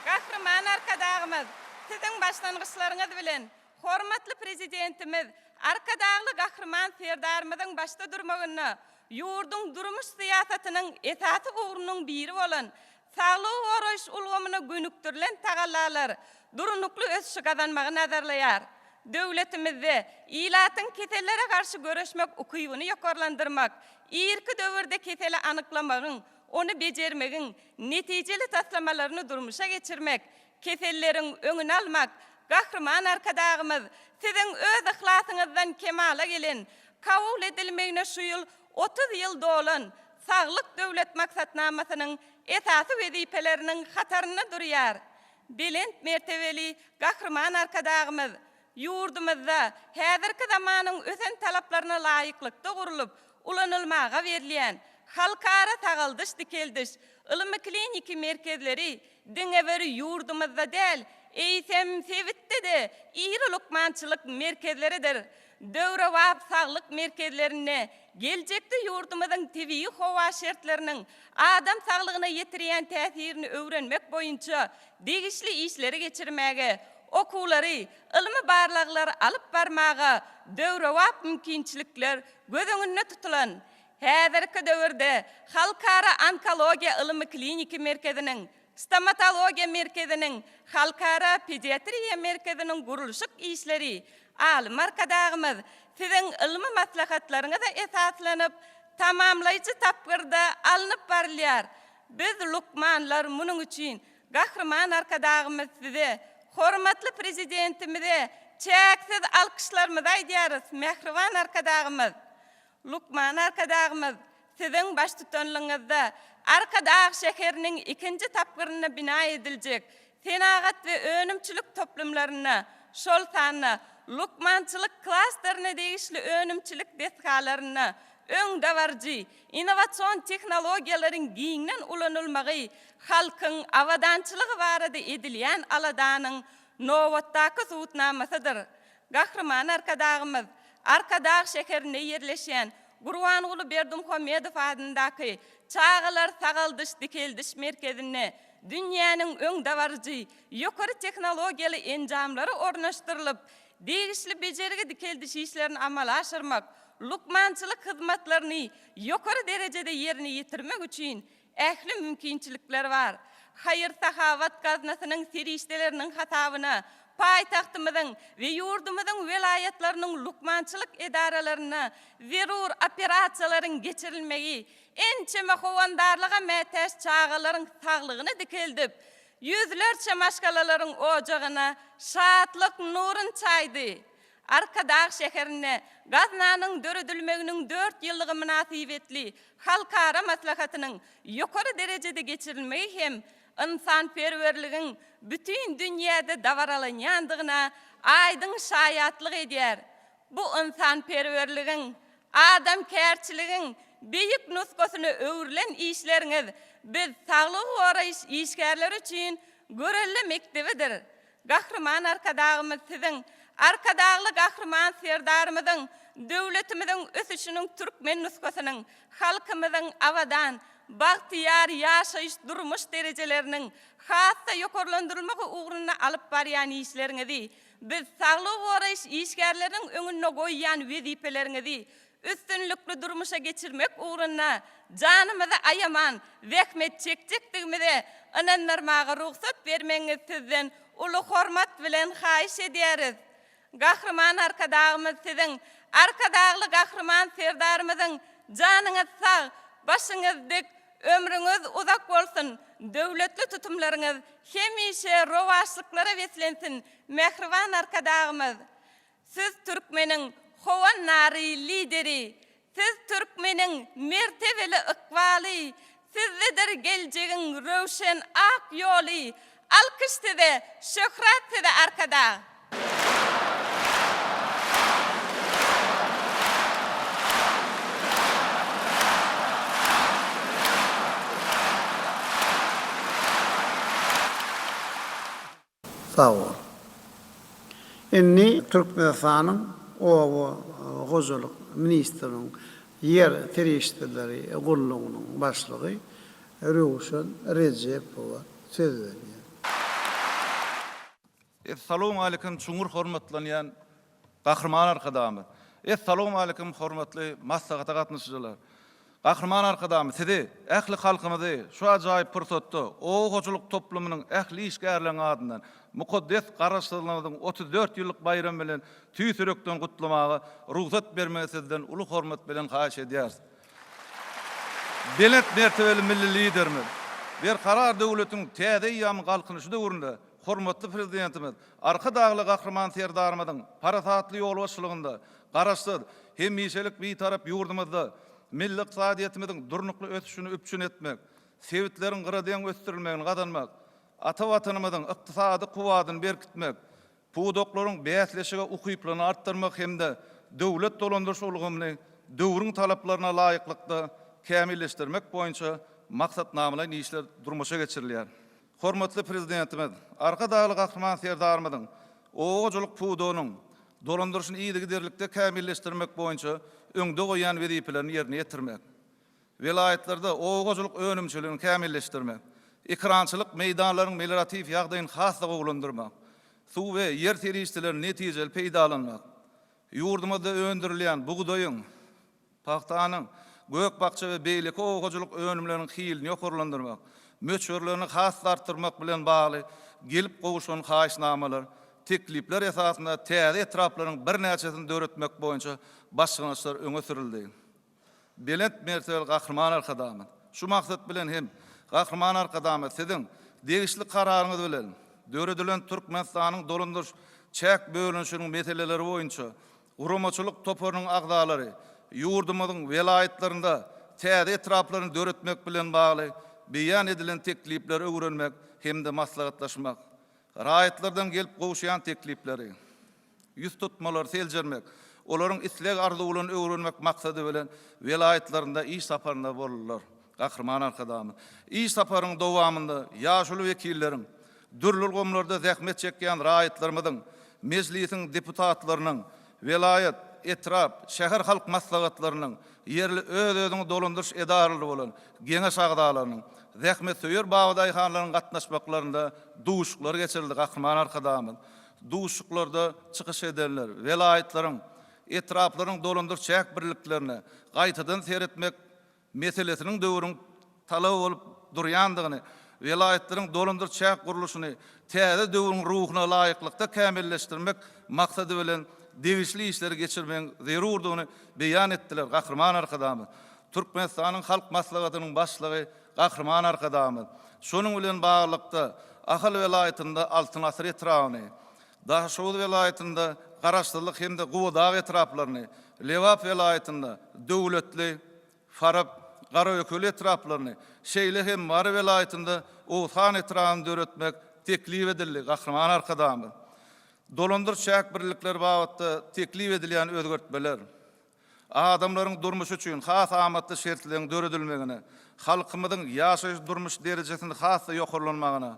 Gahrman arkadaşymyz, siziň başlangyçlaryňyz bilen hormatly prezidentimiz, arkadaşly gahrman serdarymyzyň başda durmagyny, ýurdun durmuş siýasatynyň esasy uğrunyň biri bolan saglyk goraýyş ulgamyna gönüktirilen tagallalar durunukly ösüşi kazanmagy nazarlaýar. Döwletimizde ilatyň keselere garşy görüşmek ukybyny ýokarlandyrmak, irki döwürde keseli anyklamagyň, onu bejermegiň netijeli taslamalaryny durmuşa geçirmek, keselleriň öňüni almak, Gahrman arkadağımız, sizin öz ihlasınızdan kemala gelin, kabul edilmeyine şu yıl 30 yıl dolan, sağlık devlet maksatnamasının esası vezipelerinin hatarına duruyar. Bilent mertebeli Gahrman arkadağımız, yurdumuzda häzirki zamanın ösen talaplarına layıklıkta kurulup, ulanılmağa verilen, halkara tağıldış dikeldiş, ılımı kliniki merkezleri, dineveri yurdumuzda del, eýsem sevitte de iri lukmançılık merkezleridir. Döwrewap sağlık merkezlerine, geljekde yurdumuzun tebii howa şertlerinin adam sağlığına yetiriyen täsirini öwrenmek boyunça degişli işleri geçirmäge, okulary, ılmy barlaglary alyp barmaga döwrewap mümkinçilikler göz öňünde tutulan. Häzirki döwürde halkara onkologiya ılmy kliniki merkezinin, stomatologiya merkezinin, halkara pediatriya merkezinin gurulşyk işleri, alim arkadağımız sizin ılmy maslahatlaryňyza esaslanyp tamamlaýjy tapgyrda alınıp barylýar. Biz lukmanlar munuň üçin Gahrman arkadağımız size, hormatly prezidentimize çäksiz alkışlarymyzy aýdýarys. Mehriban arkadağımız, Lukman arkadağımız, sizin baş tutanlygyňyzda Arkadağ şeheriniň ikinci tapgyryna bina ediljek senagat ve önümçülük toplumlaryna, şol sanyna, lukmançılık klasterine degişli önümçülük deskalaryna, öň dawarjy, innowasion teknologiýalaryň giňden ulanylmagy, halkyň awadançylygy barada edilýän aladanyň nowatdaky suwutnamasydyr. Gahrman arkadağımız, Arkadağ şeherine yerleşen Gurbanguly Berdimuhammedow adyndaky Çağalar Sağaldyş Dikeldiş merkezine dünýäniň öň dawarjy, ýokary teknologiýaly enjamlary ornaşdyrylyp, degişli bejerigi dikeldiş işlerini amala aşyrmak, lukmançylyk hyzmatlaryny ýokary derejede ýerine ýetirmek üçin ähli mümkinçilikler bar. Hayır Sahawat gaznasynyň serişdeleriniň hatabyna paýtagtymyzyň we yurdumyzyň welayatlarynyň lukmançylyk edaralaryna zerur operasiýalaryň geçirilmegi, ençeme howandarlyga mätäş çağalaryň saglygyny dikeldip, yüzlerçe maşgalalaryň ojagyna şatlyk nurun çaýdy. Arkadağ şeherine gaznanyň döredilmeginiň 4 ýyllygy münasibetli halkara maslahatynyň ýokary derejede geçirilmegi hem insanperwerligiň bütün dünýäde dawaralanýandygyna aýdyň şaýatlyk edýär. Bu insanperwerligiň, adamkärçiligiň beýik nuskasyny öwrilen işleriňiz biz saglyk goraýyş işgärleri üçin görelli mektebidir. Gahrman arkadağymyz sizin Arkadağly Gahrman serdarymyzyň, döwletimiziň ösüşiniň türkmen nuskasynyň, halkymyzyň awadan, bagtyýar ýaşaýyş durmuş derejeleriniň hassa ýokarlandyrylmagy ugruny alyp barýan işleriňizi, biz saglyk goraýyş işgärleriniň öňüne goýýan wezipeleriňizi üstünlükli durmuşa geçirmek uğruna canımızı ayaman, zähmet çekjekdigimizi inandirmaga ruhsat bermeňiz sizden uly hormat bilen haýyş edýäris. Gahrman arkadağymyz sizin, Arkadağly Gahrman serdarymyzyň janyňyz sag, başyňyz dik, ömrüňiz uzak bolsun, döwletli tutumlaryňyz hemişe rowaşlyklara weslensin. Mehriban arkadağymyz, siz türkmeniň howan nary lideri, siz türkmeniň mertebeli ykbaly, sizler geljegiň röwşen ak ýoly. Alkyş size, şöhret size Arkadağ. Sağ ol. Inni Türkmenistanyň Gozuluk ministriniň yer terişdeleri gurulugynyň başlygy Röwşen Rejepow söz berýär. Assalamu alaykum çuňur hormatlanýan Gahrman arkadamy. Assalamu alaykum hormatly maslahat gatnaşyjylar. Gahrman arkadamy sizi ähli halkymyzy şu ajaýyp pursatda ogoçuluk toplumynyň ähli işgärleriň adyndan mukaddes garaşdyrylaryň 34 ýyllyk bayram bilen tüýsürekden gutlamagy ruhsat bermeňizden uly hormat bilen haýyş edýäris. Belet mertebeli milli liderimiz bir karar döwletiň täze ýam galkynyşy döwründe hormatly prezidentimiz arka dağlı gahrman serdarymyzyň parasatly ýol başçylygynda garaşsyz hem ýeşelik bir tarap ýurdumyzda milli iqtisadiyetimiziň durnukly ötüşini üpçün etmek, sewitleriň gyradan ösdirilmegini gadanmak, ata watanymyzyň iqtisady kuwadyny berkitmek, puwdoklaryň bäsleşige ukyplygyny artdyrmak hemde döwlet dolandyryş ulgamyny döwrüň talaplaryna laýyklykda kämilleşdirmek boýunça maksatnamalar işler durmuşa geçirilýär. Hormatly prezidentimiz, arka dağlı gahrman serdarymyzyň oğuculuk puwdogynyň dolandyryşyny iyidi giderlikde kämilleşdirmek boýunça öňde goýan wezipelerini ýerine ýetirmek. Vilayatlerde oğuculuk önümçiligini kämilleşdirmek, ekrançylyk meýdanlaryň meliorativ ýagdaýyny haslyga ulandyrmak, suw we ýer terişçilerini netijeli peýdalanmak, ýurdumyzda öndürilýän buğdaýyň, paxtanyň, gök bakça we beýleki oğuculuk önümleriniň hilini ýokurlandyrmak, möçörlerini haslartyrmak bilen bagly gelip gowuşan haýysnamalar, teklipler esasında täze etraplaryň bir näçesini döretmek boýunça başlanýar öňe sürildi. Belet mertebeli gahrman arkadamy. Şu maksat bilen hem gahrman arkadamy siziň degişli kararyňyz bilen döredilen Türkmenistanyň dolandyryş çäk bölünşiniň meseleleri boýunça urumaçylyk toparynyň agdalary ýurdumyzyň vilayatlarynda täze etraplaryny döretmek bilen bagly beýan edilen teklipleri öwrenmek hemde maslahatlaşmak, raýatlardan gelip gowuşýan teklipleri, ýüz tutmalar seljermek, olaryň isleg arzuwlaryny öwrenmek maksady bilen vilayatlarynda iş saparynda bolurlar. Gahrman arkadamy. İş saparynyň dowamynda ýaşuly wekilleriň, dürlü gomlarda zähmet çekýän raýatlarymyzyň, meclisiň deputatlarynyň, vilayat, etrap, şäher halk maslahatlarynyň, yerli öz-özüni dolandyryş edarly bolan geňeş agdalarynyň, zähmet söýür bagdaýhanlaryň gatnaşmaklaryna duşuklar geçirildi. Gahrman arkadamy. Duşuklarda çykyş edenler, vilayatlaryň, etraplaryň dolandyryş çäk birliklerini gaýtadan seretmek meselesiniň döwrüň talap bolup durýandygyny, vilayatlaryň dolandyryş çäk guruluşyny täze döwrüň ruhuna laýyklykda kämilleşdirmek maksady bilen degişli işleri geçirmeň zerurdygyny beýan etdiler. Gahrman arkadamy. Türkmenistanyň halk maslahatynyň başlygy Gahrman arkadamy. Şonuň bilen baglykda Ahal vilayatynda Altyn Asr etrawyny, Daşowut vilayatynda Garaşlyk hemde Gowdag etraplaryny, Lewap vilayatynda döwletli Farab Garaököl etraplaryny, Şeýle hem Mary vilayatynda Owsan etrawyny döretmek teklip edildi. Gahrman arkadamy. Dolandyryş çäk birlikler bagatda teklip edilýän özgertmeler, adamlaryň durmuşy üçin has amatly şertleriň döredilmegine, halkymyzyň ýaşaýyş durmuş derejesini hasy ýokurlanmagyna,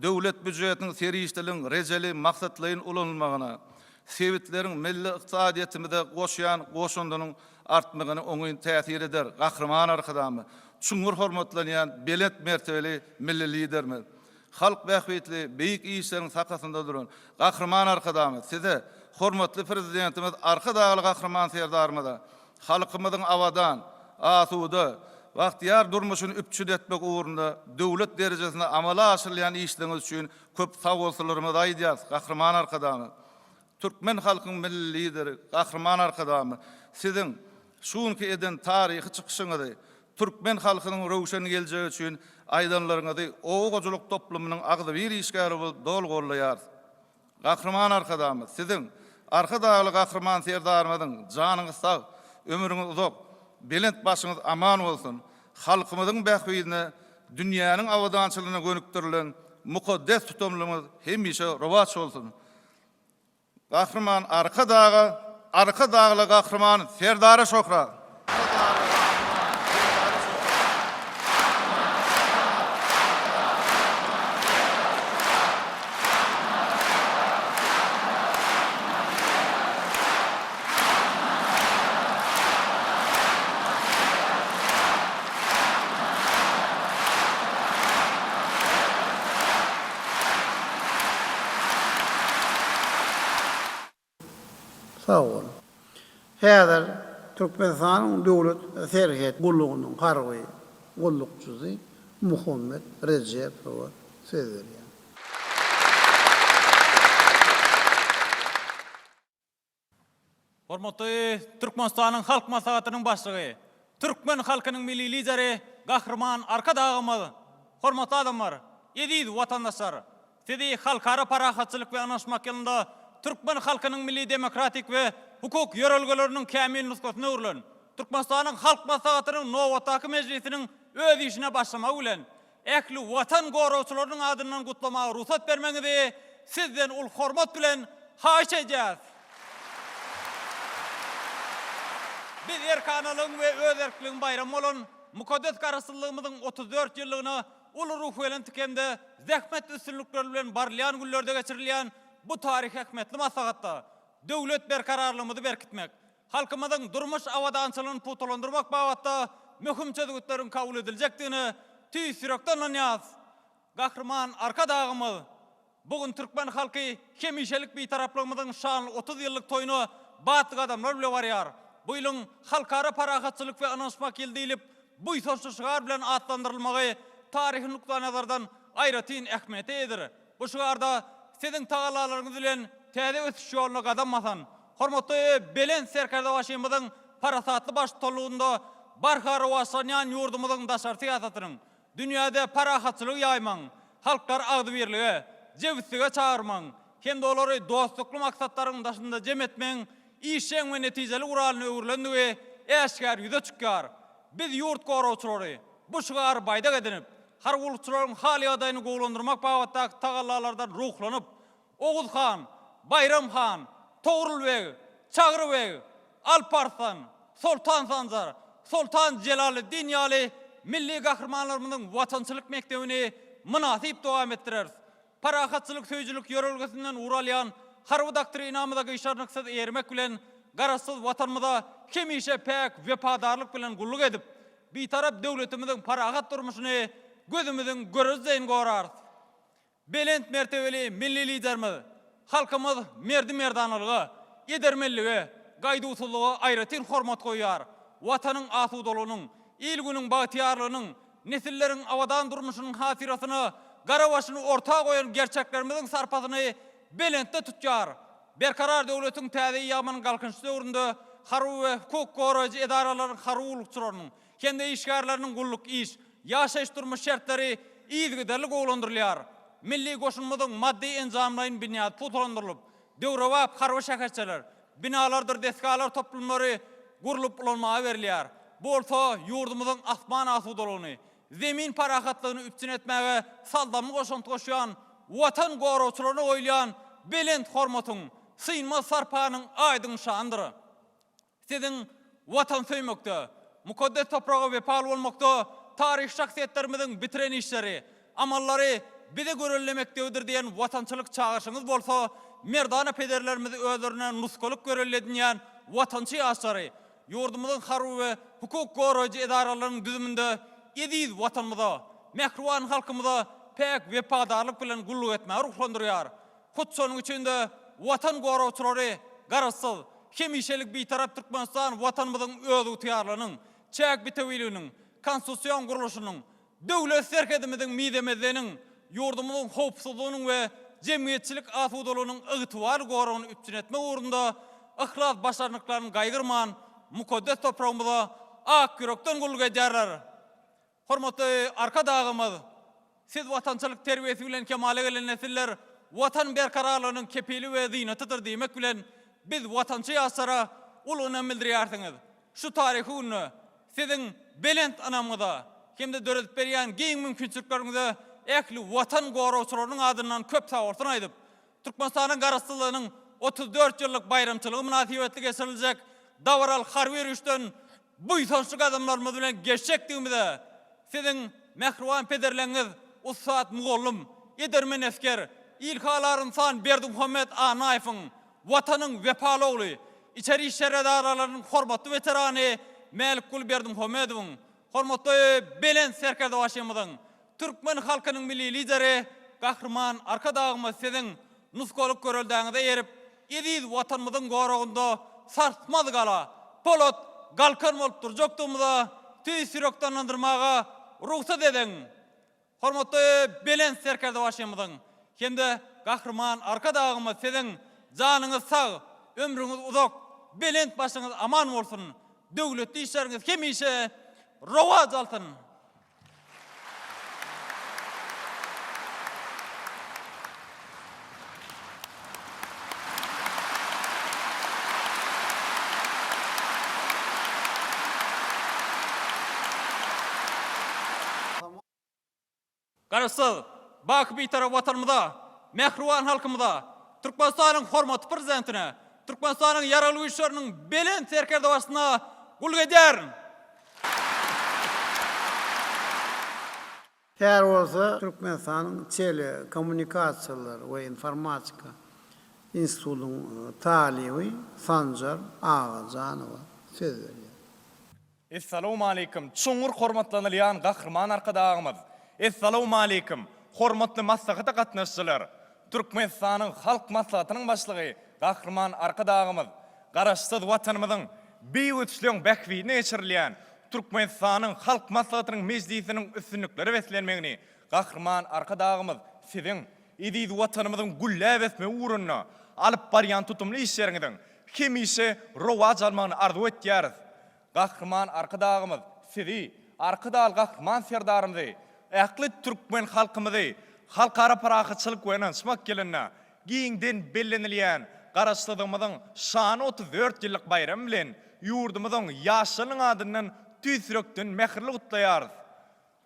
döwlet büdjetiniň serişdiliň rejeli maksatlaryň ulanylmagyna, sewitleriň milli iqtisadiyetimize goşýan goşundynyň artmagyna oňy täsir eder. Gahrman arkadamy. Çuňur hormatlanýan belet mertebeli milli liderimiz. Halk bähwetli beýik işleriň sakasynda duran Gahrman arkadamy. Size hormatly prezidentimiz arka dağlı gahrman serdarymyza halkymyzyň awadan, asuda, wagtyar durmuşyny üpçün etmek uğrunda döwlet derejesinde amala aşyrylýan işleriňiz üçin köp sag bolsalarymyz aýdýar. Gahrman arkadamy. Türkmen halkynyň milli lideri Gahrman arkadamy. Siziň şuňky eden taryhy çykyşyňyzy Türkmen halkynyň rowşan geljegi üçin aýdanlaryňyzy oğuculuk toplumynyň agdy bir işgäri bolup dolgorlaýar. Gahrman arkadamy. Siziň arka dağlı gahrman serdarymyzyň janyňyz sag, ömrüňiz uzak, belent başyňyz aman bolsun. Halkymyzyň bähwidine, dünýäniň awadançylygyna gönüktirilen mukaddes tutumlymyz hemişe rowaç bolsun. Gahrman arka dağlı gahrman serdary şokra. Sağ olun. Häzir Türkmenistanyň döwlet serhet gullugynyň garwy gullukçysy Muhammed Rejepow söz berýär. Hormatly Türkmenistanyň halk maslahatynyň başlygy, Türkmen halkynyň milli lideri Gahrman arkadagymyz, hormatly adamlar, ýediz watandaşlar, Sizi halkara parahatçılık ve anlaşmak yılında Türkmen halkının milli demokratik ve hukuk yörelgelerinin kämil nuskasına uğurlan. Türkmenistan'ın halk maslahatynyň Nowatdaky meclisiniň öz işine başlamak bilen ähli watan gorawçylarynyň adyndan gutlamaga ruhsat bermeňizi sizden ul hormat bilen haýyş edýäs. Biz erkanalyň we öz erkligiň bayramy bolan mukaddes garaşsyzlygymyzyň 34 ýyllygyny ulu ruh bilen tikende zähmet üstünlikleri bilen barlayan günlerde geçirilýän bu tarih häkmetli maslahatda döwlet berkararlygymyzy berkitmek, halkymyzyň durmuş awadançylygyny putulandyrmak babatda möhüm çözgütleriň kabul ediljekdigini tüýsürekden anýas. Gahrman arka dağymyz bugün Türkmen halky hemişelik bitarapligymyzyň şanly 30 ýyllyk toýuny batlyk adamlar bilen barýar. Bu ýylyň halkara parahatçylyk we anlaşmak ýyly diýilip bu ýyşgar bilen atlandyrylmagy tarihi nukta nazardan aýratyn ähmiýeti edir. Bu şugarda siziň tagalalaryňyz bilen täze ötüş ýoluna gadammasan, hormatly Belen Serkerde başymyzyň parasatly başçylygynda barhara wasanýan ýurdumyzyň daşary syýasatynyň dünýäde parahatçylyk ýaýmaň, halklar agdy birligi, jewitsige çağırmaň, hem de olary dostlukly maksatlaryň daşynda jem etmeň, işeň we netijeli uralyny öwürlendigi äşkär ýüze çykýar. Biz ýurt gorawçylary bu şugar baýda edinip, har ulukçylaryň hali adaýyny gowlandyrmak babatdaky tagallalardan ruhlanyp, Oğuz Han, Bayram Han, Toğrulbeg, Çağrıbeg, Alparslan, Sultan Sancar, Sultan Celaleddin ýaly milli gahrmanlarymyzyň watançylyk mektebini münasip dowam etdirer. Parahatçylyk söýjülük ýörelgesinden uralýan harby doktrinamyzyň işarnyksız ermek bilen garaşsyz watanymyza hemişe pek wepadarlyk bilen gulluk edip, bitarap döwletimiziň parahat durmuşyny gözümüzün görüzdeýin gorar. Belent mertebeli milli liderimiz, halkymyz merdi merdanalygy, edermelligi, gaýduwçylygy aýratyn hormat goýýar. Watanyň asudalygynyň, ilgüniň bagtyarlygynyň, nesilleriň awadan durmuşynyň hatirasyny, garawaşyny orta goýan gerçeklerimiziň sarpasyny belentde tutýar. Berkarar döwletiň täze ýamanyň galkynçy döwründe harby we hukuk goraýjy edaralaryň harby ulukçylarynyň, kendi işgärläriniň gulluk iş, ýaşaýyş durmuş şertleri ýygyderli gowlandyrylýar. Milli goşunmyzyň maddi enjamlaryň binýat putulandyrylyp, döwrewap harby şäherçiler, binalardyr deskalar toplumlary gurulyp ulanmaga berilýär. Bu bolsa ýurdumyzyň asman asudalygyny, zemin parahatlygyny üpçün etmäge saldamly goşunty goşýan, watan gorawçylaryna goýulan belent hormatyň, syňma sarpanyň aýdyň şandyry. Siziň watan söýmekde, mukaddes topraga wepal bolmakda tarih şahsiýetlerimiziň bitiren işleri, amallary bize görellemekdedir diýen watançylyk çağırşyňyz bolsa, merdana pederlerimizi özlerine nuskalyk görelledinýän watançy ýaşary, ýurdumyzyň harby we hukuk goraýjy edaralarynyň düzüminde ediz watanymyza, mehruwan halkymyza pek wepadarlyk bilen gulluk etmäge ruhlandyrýar. Hut şonuň üçinde watan gorawçylary garaşsyz, hemişelik bitarap Türkmenistan watanymyzyň öz ýurtýarlygynyň, çäk bitewilliginiň, konstitusiýon guruluşynyň, döwlet serkedimiziň midemezdeniň, ýurdumyzyň howpsuzlygynyň we jemgyýetçilik asudalygynyň ygtybar gorawyny üpçün etme uğrunda ihlas başarnyklaryny gaýgyrman mukaddes toprağymyza ak ýürekden gulluk edýärler. Hormatly arka dağymyz, siz watançylyk terbiýesi bilen kemale gelen nesiller watan berkararlygynyň kepili we zynatydyr diýmek bilen biz watançy ýaşara ulgyna bildirýärsiňiz. Şu tarihi günü siziň belent anamyza hem de döredip berýän giň mümkinçilikleriniňe ähli watan gorawçylarynyň adyndan köp sagyrtyn aýdyp, Türkmenistanyň garaşsyzlygynyň 34 ýyllyk bayramçylygy münasibetli geçiriljek dawral harby ýürüşden bu ýysançlyk adamlarymyz bilen geçekdigimizde siziň mehruwan pederleriniz Ustad Mugallym, Edermen esker, ilhalaryň san Berdimuhammed Anaýewiň watanyň wepaly ogly, içeri işler edaralarynyň hormatly weterany Melikul Berdimuhammedowyň, hormatly Belen Serkerde başymyzyň, Türkmen halkynyň milli lideri, gahrman arka dağymyz siziň nuskalyk göreldiňizde erip, ediz watanymyzyň gorawynda sarsmaz gala, polat galkan bolup durjakdygymyza tüýsürekden andyrmaga ruhsat ediň. Hormatly Belen Serkerde başymyzyň, hem-de gahrman arka dağymyz siziň janyňyz sag, ömrüňiz uzak, belent başyňyz aman bolsun. Döwletli işleriňiz hemişe rowaj alsyn. Garasız, Bakı bir taraf vatanımıza, mehruvan halkımıza, Türkmenistan'ın hormatı prezidentine, Türkmenistan'ın yaralı güçlerinin belin terker davasına kul eder. Her olsa Türkmenistan'ın Çeli Kommunikasiyalar ve İnformatika İnstitutunun talibi Sancar Ağacanova söz veriyor. Assalamu alaikum. Çoğur hormatlanılayan gahırman arkadağımız. Assalamu alaikum. Hormatlı maslahata katnaşçılar. Türkmenistan'ın halk maslahatının başlığı gahırman arkadağımız. Garaşsız vatanımızın bir üçlüğün bekviyini geçirilen Türkmenistan'ın halk maslahatının meclisinin üstünlükleri beslenmegini gahırman arkadağımız sizin İdiz vatanımızın gülle besme uğruna alıp barayan tutumlu işlerinizin kim ise rovac almanı arzu etiyarız. Gahırman arkadağımız sizi arkadağıl gahırman serdarımızı ähli Türkmen halkımızı halkara parakatçılık ve nansmak gelinne giyinden bellenilyen garaşlığımızın şanı 34 yıllık bayram bilen yurdumuzun yaşının adının tüysüröktün mehirli kutlayarız.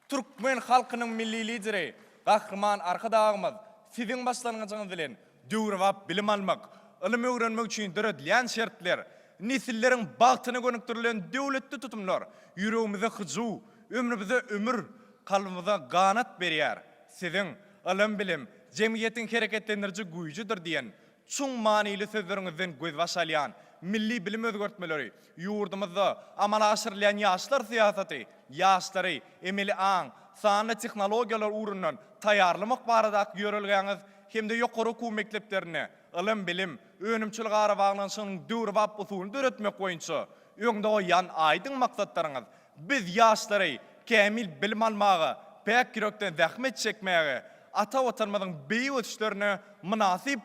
Türkmen halkının milli lideri gahırman arkadağımız sizin başlarınızın bilen döwrüp bilim almak, ilim öğrenmek için döredilen şertler, nesillerin bahtını gönüktürülen devletli tutumlar, yüreğimize hıcu, ömrümüze ömür, kalbimize ganat beriyar. Sizin ilim bilim, cemiyetin hareketlendirici gücüdür diyen, çoğun manili sözlerinizden göz başalayan, milli bilim özgörtmeleri, yurdumuzda amala aşırlayan yaşlar siyaseti, yaşları, emeli an, sanlı teknologiyalar uğrundan tayarlamak baradak yörülgeniz, hem de yukarı oku mekteplerine, ilim bilim, önümçülük arabağlansının döwrüp usulünü öğretmek boyunca, öňde oyan aydın maksatlarınız, biz yaşları, kämil bilim almağı, pek yürekten zahmet çekmeği, ata vatanımızın beyi ötüşlerine münasip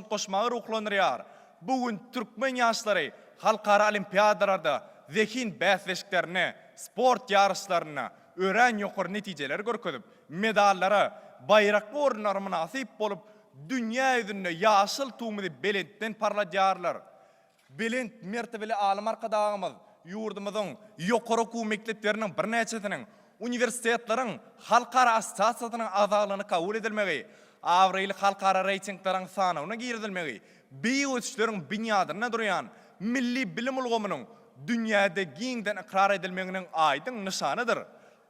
koşmağı ruhlanırıyar. Bugün Türkmen yaşları halkara olimpiyadalarda zekin bäsleşiklerine, sport yarışlarına, ören yukarı neticeler görkezip, medallara, bayraklı orunlara münasip bolup, dünya yüzünde yaşıl tuğumuzu belentten parladyarlar. Belent mertebeli alim arkadağımız, yurdumuzun yukarı oku mekteplerinin bir neçesinin, üniversitetlerin halkara asasatının azalığını kabul edilmegi, avraylı halkara reytinglerin sanavına girdilmegi, beyi ötüşlerin binyadına duruyan milli bilim ulgumunun dünyada giyinden ikrar edilmeginin aydın nişanıdır.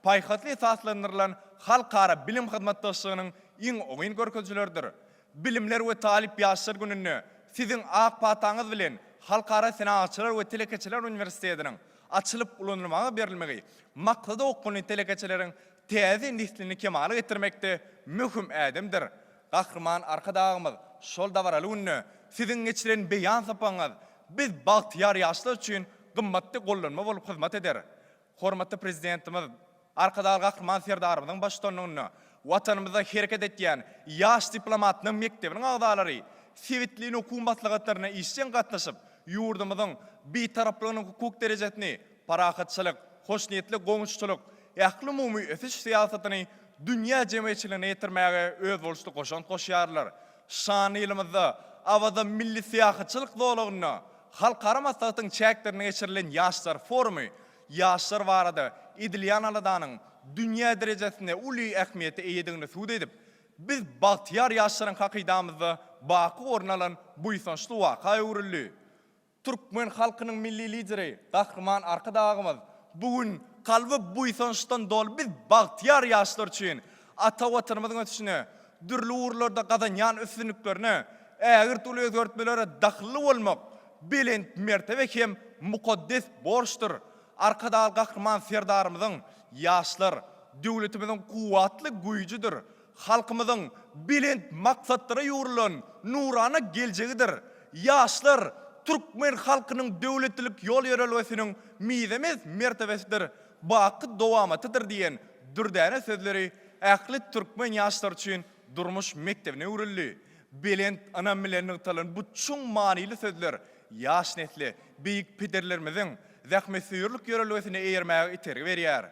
Paykatlı esaslandırılan halkara bilim hizmetdaşlığının iň oňyn görkezçileridir. Bilimler ve talip yaşlar gününü sizin ak patağınız bilen halkara senatçılar ve telekeçiler üniversitetinin açılıp ulanılmağa berilmegi, maksada okunan telekeçilerin tezi neslini kemale getirmekte mühim edimdir. Gahırman arkadağımız şol davaralı gününü sizin geçiren beyan sapanız biz bahtiyar yaşlar için gımmatlı gollanma bolup hizmet eder. Hormatly prezidentimiz arkadağı gahırman serdarımızın baştonluğunu vatanımızda hareket etken yaş diplomatının mektebinin ağdaları sivitliğin hukumatlıqatlarına işten katlaşıp yurdumuzun bir taraplığının hukuk derecesini parakatçılık, hoşniyetli goňuşçuluk, ähli umumy ötüş siyasetini dünya cemiyetçiliğine yetirmeye öz boluşlu koşan koşyarlar. Şan ilimizde avada milli siyasetçilik doluğuna halkara maslahatın çäklerine geçirilen yaşlar forumu, yaşlar varada İdilyan aladanın dünya derecesinde uli ähmiyeti eýediğini suud edip, biz bahtiyar yaşların hakydamızda bakı ornalan bu isonçlu waka öwrüldi. Türkmen halkının milli lideri, gahırman arkadağımız, bugün kalbi bu isonçtan dolu biz bahtiyar yaşlar için ata vatanımızın ötüşüne, dürlü uğurlarda kazanyan üstünlüklerine, ägir tulu özgörtmelere dahlı olmak, bilent mertebe hem mukaddes borçtur. Arkadağ gahırman serdarımızın yaşlar, devletimizin kuvvetli gücüdür. Halkımızın bilent maksatlara yorulan nurana geleceğidir. Yaşlar, Türkmen halkının devletlilik yol yörelmesinin mizemiz mertebesidir. Bakı dowamatydyr diyen dürdäne sözleri ähli Türkmen yaşlar için durmuş mektebine öwrüldi. Belent anammilerinin talan bu çoğun manili sözler yaş nesli, büyük pederlerimizin zahmetsizlik yörelmesine eýermäge itergi berýär.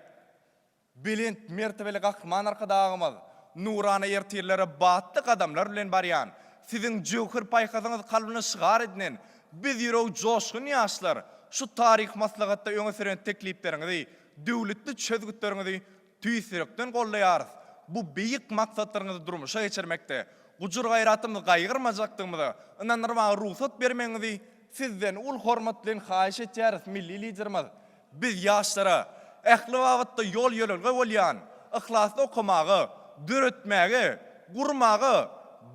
Belent mertebeli gahırman arkadağımız, nurana yertirlere batlyk adamlar bilen barýan, sizin jöwhür paýkasyňyz kalbyny şygar edinen, biz ýüreg joşgun ýaşlar, şu tarih maslahatda öňe süren teklipleriňizi, döwletli çözgütleriňizi tüýsürekden gollaýarys. bu beyik maksatlarınızı durmuşa geçirmekte, gucur gayratımızı gaygırmajaktığımızı ınanırmağa ruhsat bermeňizi sizden ul hormat bilen haýyş etýäris milli liderimiz. Biz ýaşlara ähli wagtda ýol ýörelge bolýan, ihlasly okumagy, döretmägi, gurmagy,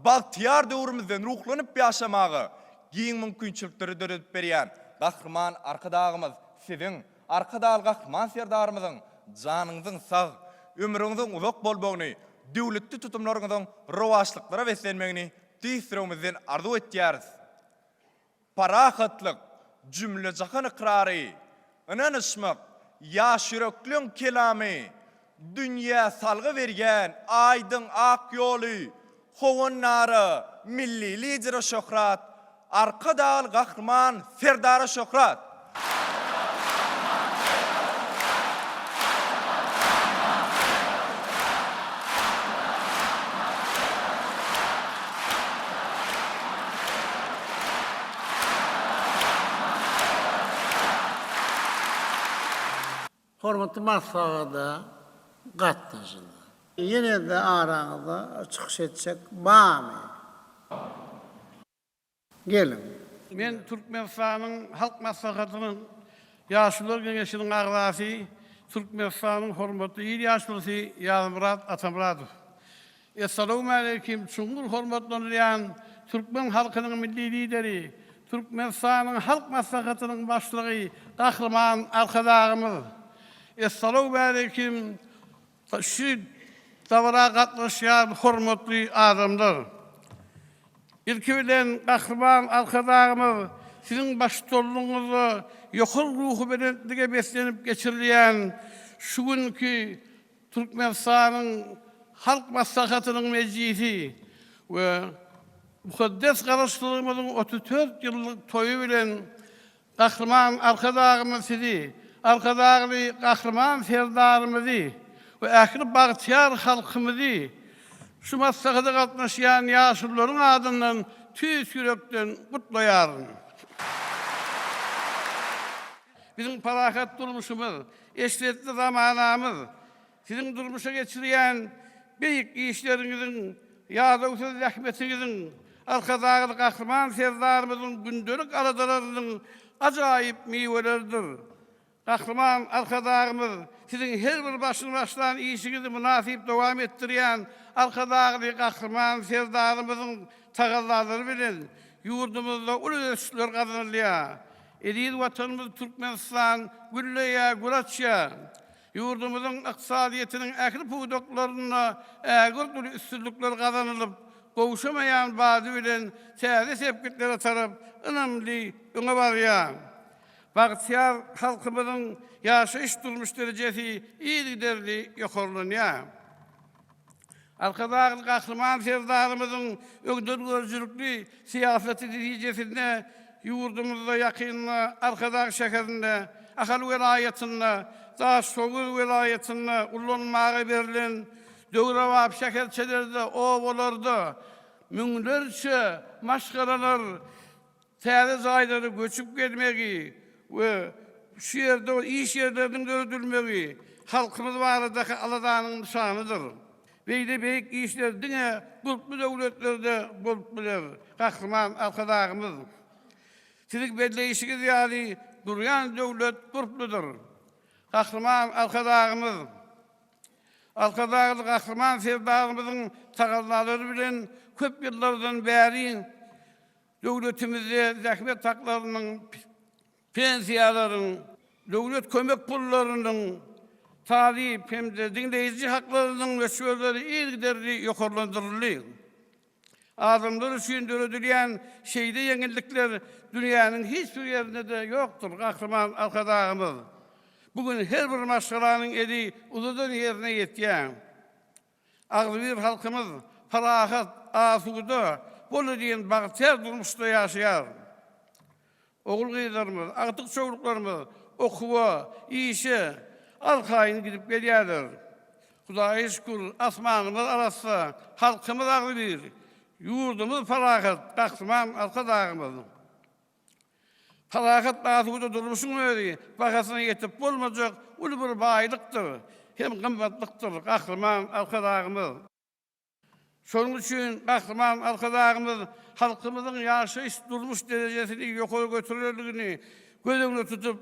bagtyar döwrümizden ruhlanyp ýaşamagy giň mümkinçilikleri döretip berýän gahrman arkadagymyz sizin arkadagy gahrman serdarymyzyň janyňyzyň sag, ömrüňiziň uzak bolmagyny, döwletli tutumlaryňyzyň rowaçlyklara beslenmegini diýsirmizden arzu etýäris. Parahatlyk, cümle jahan ikrary, inanışmak, ýaş yürekliň kelamy, dünýä salgy bergen aýdyň ak ýoly, howan nary, milli lider şöhrat, arkadagy gahrman serdary şöhrat. Hormatly massagada gatnaşylar. Ýene de araňyzda çykyş etsek bamy. Gelin. Men Türkmenistanyň halk maslahatynyň ýaşlylar geňeşiniň agzasy, Türkmenistanyň hormatly ýyl ýaşlysy Ýalmurad Atamuratov. Assalamu alaykum, çuňur hormatlanýan Türkmen halkynyň milli lideri, Türkmenistanyň halk maslahatynyň başlygy gahrman arkadagymyz. Assalamu alaykum, şu dawra gatnaşýan hormatly adamlar. İlki bilen gahrman arkadagymyz sizin başçylygyňyzy ýokul ruhu bilen dige beslenip geçirilýän şu günkü Türkmenistanyň halk maslahatynyň meclisi we mukaddes garaşdyrmanyň 34 ýyllyk toýu bilen gahrman arkadagymyz sizi arkadagy gahrman serdarymyzy we ähli bagtyar halkymyzy şu maslahata gatnaşýan ýaşlylaryň adyndan tüýs ýürekden gutlaýaryn. Bizim parahat durmuşumuz, eşletli zamanamız, sizin durmuşa geçirýän beýik işleriňiziň, ýazysyz rahmetiňiziň, arkadagy gahrman serdarymyzyň gündelik aradalarynyň ajaýyp meýweleridir. Gahrman arkadagymyz sizin her bir başlan işinizi münasip dowam etdirýän arkadagy gahrman serdarymyzyň tagallary bilen ýurdumyzda uly ösler gazanylýar. Edil watanymyz Türkmenistan gülleye guraçya. Yurdumyzyň ykdysadyetiniň ähli puwdoklaryna ägir üstünlikler gazanylyp gowşamaýan bady bilen täze sepkitleri tarap ynamly öňe barýar. Bagtyar halkymyzyň ýaşaýyş durmuş derejesi ýygy ýokarlanýar. Arkadagy gahrman serdarymyzyň öňdürgürjülükli siýasety netijesinde ýurdumyzda ýakynly arkadagy şäherinde, Ahal welaýetinde, Daşogur welaýetinde ullanmagy berilen döwrawap şäherçelerde, owalarda müňlerçe maşgaralar täze zaýlary göçüp gelmegi we şu ýerde iş ýerleriniň döredilmegi halkymyz baradaky aladanyň nişanydyr. Beýle beýik işler diňe gurply döwletlerde bolup biler. Gahrman arkadagymyz. Sizin belleýişiňiz ýaly durýan döwlet gurplydyr. Gahrman arkadagymyz. Arkadagy gahrman serdarymyzyň tagallary bilen köp ýyllardan bäri döwletimizde zähmet haklarynyň, pensiýalaryň, döwlet kömek pullarynyň taýip hem de diňleýici haklarynyň meşgulleri ýerleri ýokarlandyrylýar. Adamlar üçin döredilýän şeýde ýeňillikler dünýäniň hiç bir ýerinde de ýokdur. Gahrman arkadagymyz. Bugün her bir maşgalanyň edi uzadan ýerine ýetýän. Agzybir halkymyz parahat, asuda, bolu diýen bagtyar durmuşda ýaşaýar. Ogul gyzlarymyz, agtyk çoğluklarymyz okuwa, işe, alkaýyn gidip gelýärler. Hudaýa şükür, asmanymyz arasy halkymyz agzybir. Yurdumuz parahat, gahrman arkadagymyz. Parahat asuda durmuşyň özi, bagasyna ýetip bolmajak uly bir baýlykdyr. hem gymmatlyktır gahrman arkadaşymyz. Şonuň üçin gahrman arkadaşymyz halkymyzyň ýaşaýyş durmuş derejesini ýokary götürýärligini gözüňde tutup,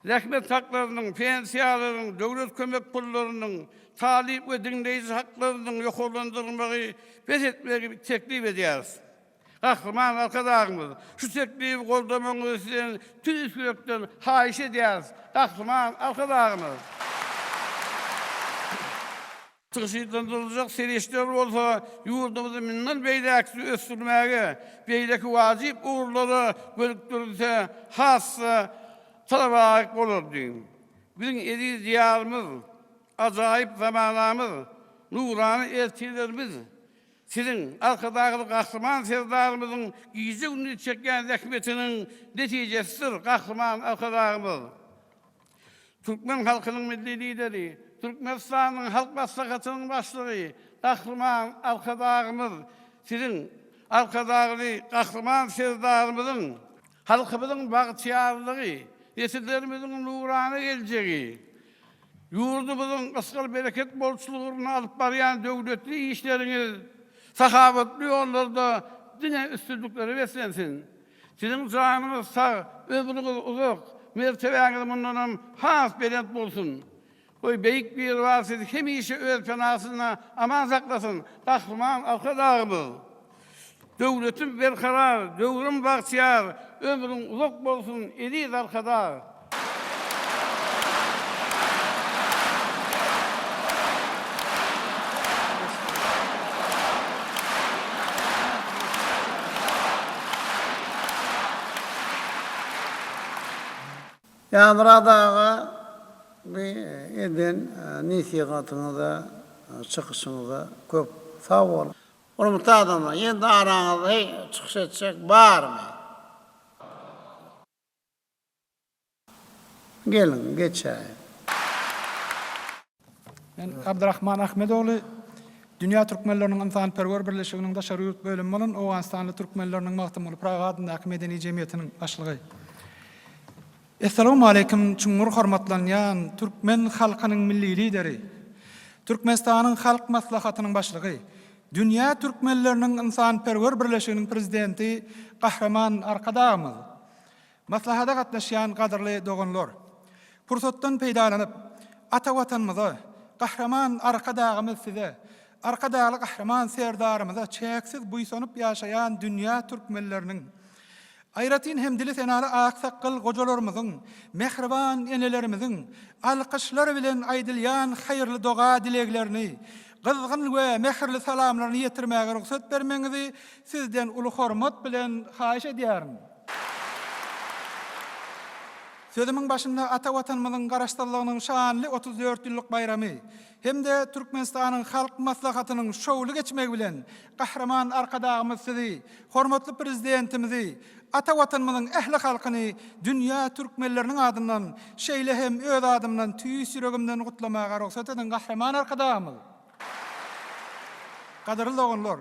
rahmet haklarynyň, pensiýalarynyň, döwlet kömek pullarynyň, talip we dinleýici haklarynyň ýokarlandyrmagy besetmegi teklip edýäris. Gahrman arkadaşymyz, şu teklipi goldamaňyzy sizden tüz yürekden haýyş edýäris. Gahrman arkadaşymyz. Tırşytlandyrylacak serişler bolsa, ýurdumyzy minden beýleki ösürmäge, beýleki wajyp uğurlary bölükdirilse, hassa talabaýyk bolar diýim. Biziň ediz diýarymyz, ajaýyp zamanamyz, nurany elçilerimiz, sizin arkadaşly gahrman serdarymyzyň giýje günü çekýän zähmetiniň netijesidir, gahrman arkadaşymyz. Türkmen halkynyň milli lideri, Türkmenistanyň halk maslahatynyň başlygy, gahrman arkadaşymyz, sizin arkadaşly gahrman serdarymyzyň halkymyzyň bagtýarlygy, nesillerimiziň nurany geljegi, ýurdumyzyň ysgal bereket bolçulugyny alyp barýan döwletli işleriňiz sahabatly ýollarda dine üstünlükleri beslensin. Sizin janyňyz sag, ömrüňiz uzak, mertebeňiz mundan has belent bolsun. Oy beýik bir wasiz hemişe öz penasyna aman saklasın. Gahrman arkadaşymyz. Döwletim berkarar, döwrüm bagtýar, ömrüň uzak bolsun, ediz arkadaş. Ýanradaga eden nisihatyňyza, çykyşyňyza köp sag bolun. Urumly adamlar, endi araňyzda çykyş etjek barmy? Gelin, geçäýin. Ben Abdurrahman Ahmedogly, Dünya Türkmenleriniň Ynsanperwer Birleşiginiň daşary ýurt bölümi bolan Owganstanly türkmenleriniň magtymly Praga adyndaky medeni jemgyýetiniň başlygy. Assalamu alaykum çuňur hormatlanýan türkmen halkynyň milli lideri, Türkmenistanyň halk maslahatynyň başlygy, Dünya Türkmenleriniň Ynsanperwer Birleşiginiň prezidenti Gahrman arkadaşymyz, maslahata gatnaşýan gadyrly doganlar, pursatdan peýdalanyp ata watanymyza, Gahrman arkadaşymyz size, arkadaşly Gahrman serdarymyza çeksiz buýsanyp ýaşaýan dünýä türkmenleriniň ayratin hem dili senaly aksakal gojalarymyzyň, mehriban enelerimiziň alkyşlar bilen aýdylýan haýyrly doga dileklerini, gyzgyn we mehirli salamlaryny ýetirmäge ruhsat bermeňizi sizden uly hormat bilen haýyş edýärim. Sözümiň başynda ata watanymyzyň garaşdyrlygynyň şanly 34 ýyllyk bayramy hem-de Türkmenistanyň halk maslahatynyň şowly geçmegi bilen Gahrman arkadaşymyz sizi, hormatly prezidentimizi, ata watanymyzyň ähli halkyny dünýä türkmenleriniň adyndan şeýle hem öz adymdan tüýs ýüregimden gutlamaga ruhsat edin Gahrman arkadaşymyz. Gaderly doganlar,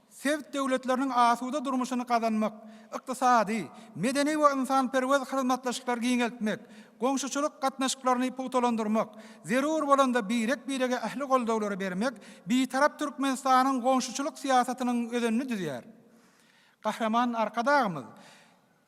sevt döwletleriniň asuda durmuşyny kazanmak, ykdysady, medeni we ynsanperwer hyzmatlaşyklar giňeltmek, goňşuçuluk gatnaşyklaryny puwtalandyrmak, zerur bolanda birek-birege ähli goldawlary bermek, bitarap Türkmenistanyň goňşuçuluk siýasatynyň özenini düzýär. Gahrman arkadaşymyz,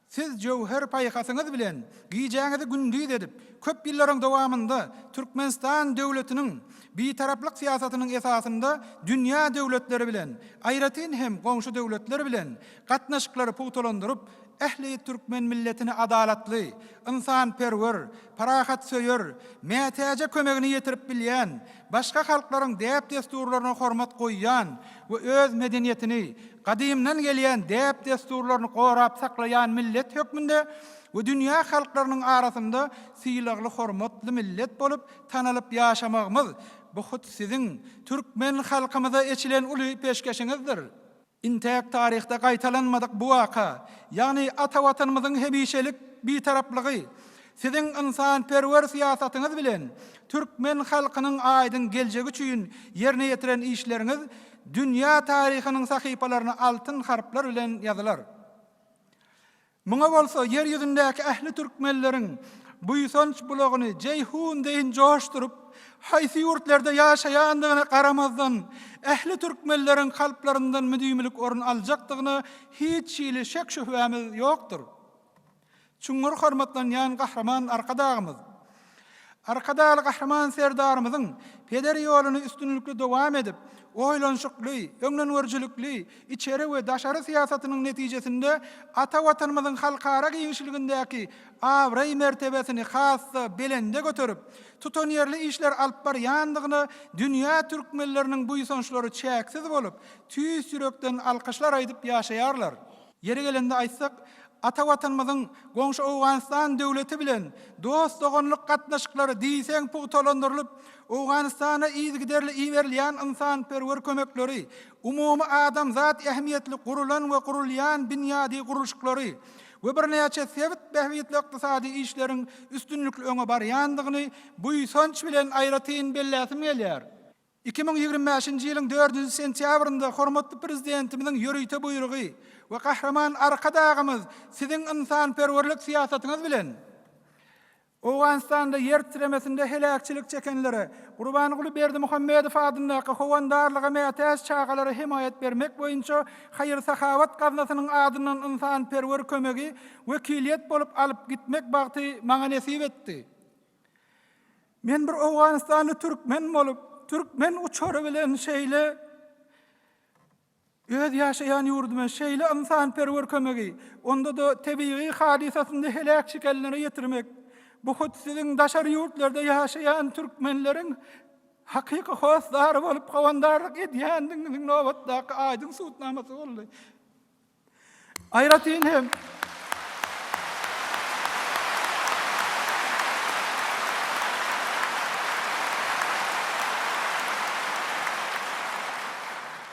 siz jowher paýhasyňyz bilen giýjäňizi gündüz edip, köp ýyllaryň dowamında Türkmenistan döwletiniň bitaraplyk siýasatynyň esasynda dünýä döwletleri bilen, aýratyn hem goňşy döwletleri bilen gatnaşyklary puwtalandyryp, ähli türkmen milletini adalatly, ynsanperwer, parahat söýür, mätäje kömegini ýetirip bilýän, başga halklaryň däp desturlaryna hormat goýýan we öz medeniýetini, gadymdan gelýän däp desturlaryny gorap saklaýan millet hökmünde we dünýä halklarynyň arasynda syýlagly hormatly millet bolup tanalyp ýaşamagymyz bu hut siziň türkmen halkymyza eçilen uly peşkeşiňizdir. İntek tarihte gaýtalanmadyk bu waka, ýagny ata watanymyzyň hemişelik bitaraplygy, siziň ynsanperwer siýasatyňyz bilen türkmen halkynyň aýdyn geljegi üçin ýerine ýetiren işleriňiz dünýä taryhynyň sahypalaryna altyn harplar bilen ýazylar. Muňa bolsa ýer ýüzündäki ähli türkmenleriň bu ýysonç bulagyny jeyhun deýin joşdurup, haysi yurtlarda yaşayandygyna garamazdan ähli türkmenleriň kalplaryndan müdümlik orun aljakdygyny hiç şeýle şek şüphemiz ýokdur. Çuňur hormatlanýan gahraman arkadagymyz. Arkadaly gahraman serdarymyzyň peder ýoluny üstünlikli dowam edip, oýlanşykly, öňlenwerjilikli, içeri we daşary siýasatynyň netijesinde ata watanymyzyň halkara giňişligindäki awray mertebesini hassa belende götürüp, tutan yerli işler alyp barýandygyny dünýä türkmenleriniň bu ýysonçlary çäksiz bolup, tüýs ýürekden alkyşlar aýdyp ýaşaýarlar. Yeri gelende aýtsak, ata watanymyzyň goňşy Awganistan döwleti bilen dost dogonluk gatnaşyklary diýseň putolandyrylyp, Awganistana ýygyderli iýerleýän insan-perwer kömekleri, umumy adamzat ähmiýetli gurulan we gurulýan binýady gurulşyklary we bir näçe sewit behwitli ykdysady işleriň üstünlikli öňe barýandygyny bu ýysonç bilen aýratyn belläsim gelýär. 2025-nji ýylyň 4-nji sentýabrynda hormatly prezidentimiziň ýörüýte buýrugy we gahraman arkadagymyz siziň insan-perwerlik siýasatyňyz bilen Awganistanda yer tiremesinde helakçilik çekenlere Gurbanyguly Berdimuhammedow adynyky howandarlyga mätäs çağalary himayet bermek boýunça haýyr sahawat gaznasynyň adynyň insan-perwer kömegi wekiliýet bolup alyp gitmek bagty maňa nesip etdi. Men bir Awganistanly türkmen bolup, türkmen uçary bilen şeýle öz ýaşaýan ýurduma şeýle insan-perwer kömegi, onda da tebii hadisasynda helakçikelleri ýetirmek, bu hudsiziň daşary ýurtlarda ýaşaýan türkmenleriň hakyky hosdary bolup hawandarlyk edýändigiň nobatdaky aýdyň suwtnamasy boldy.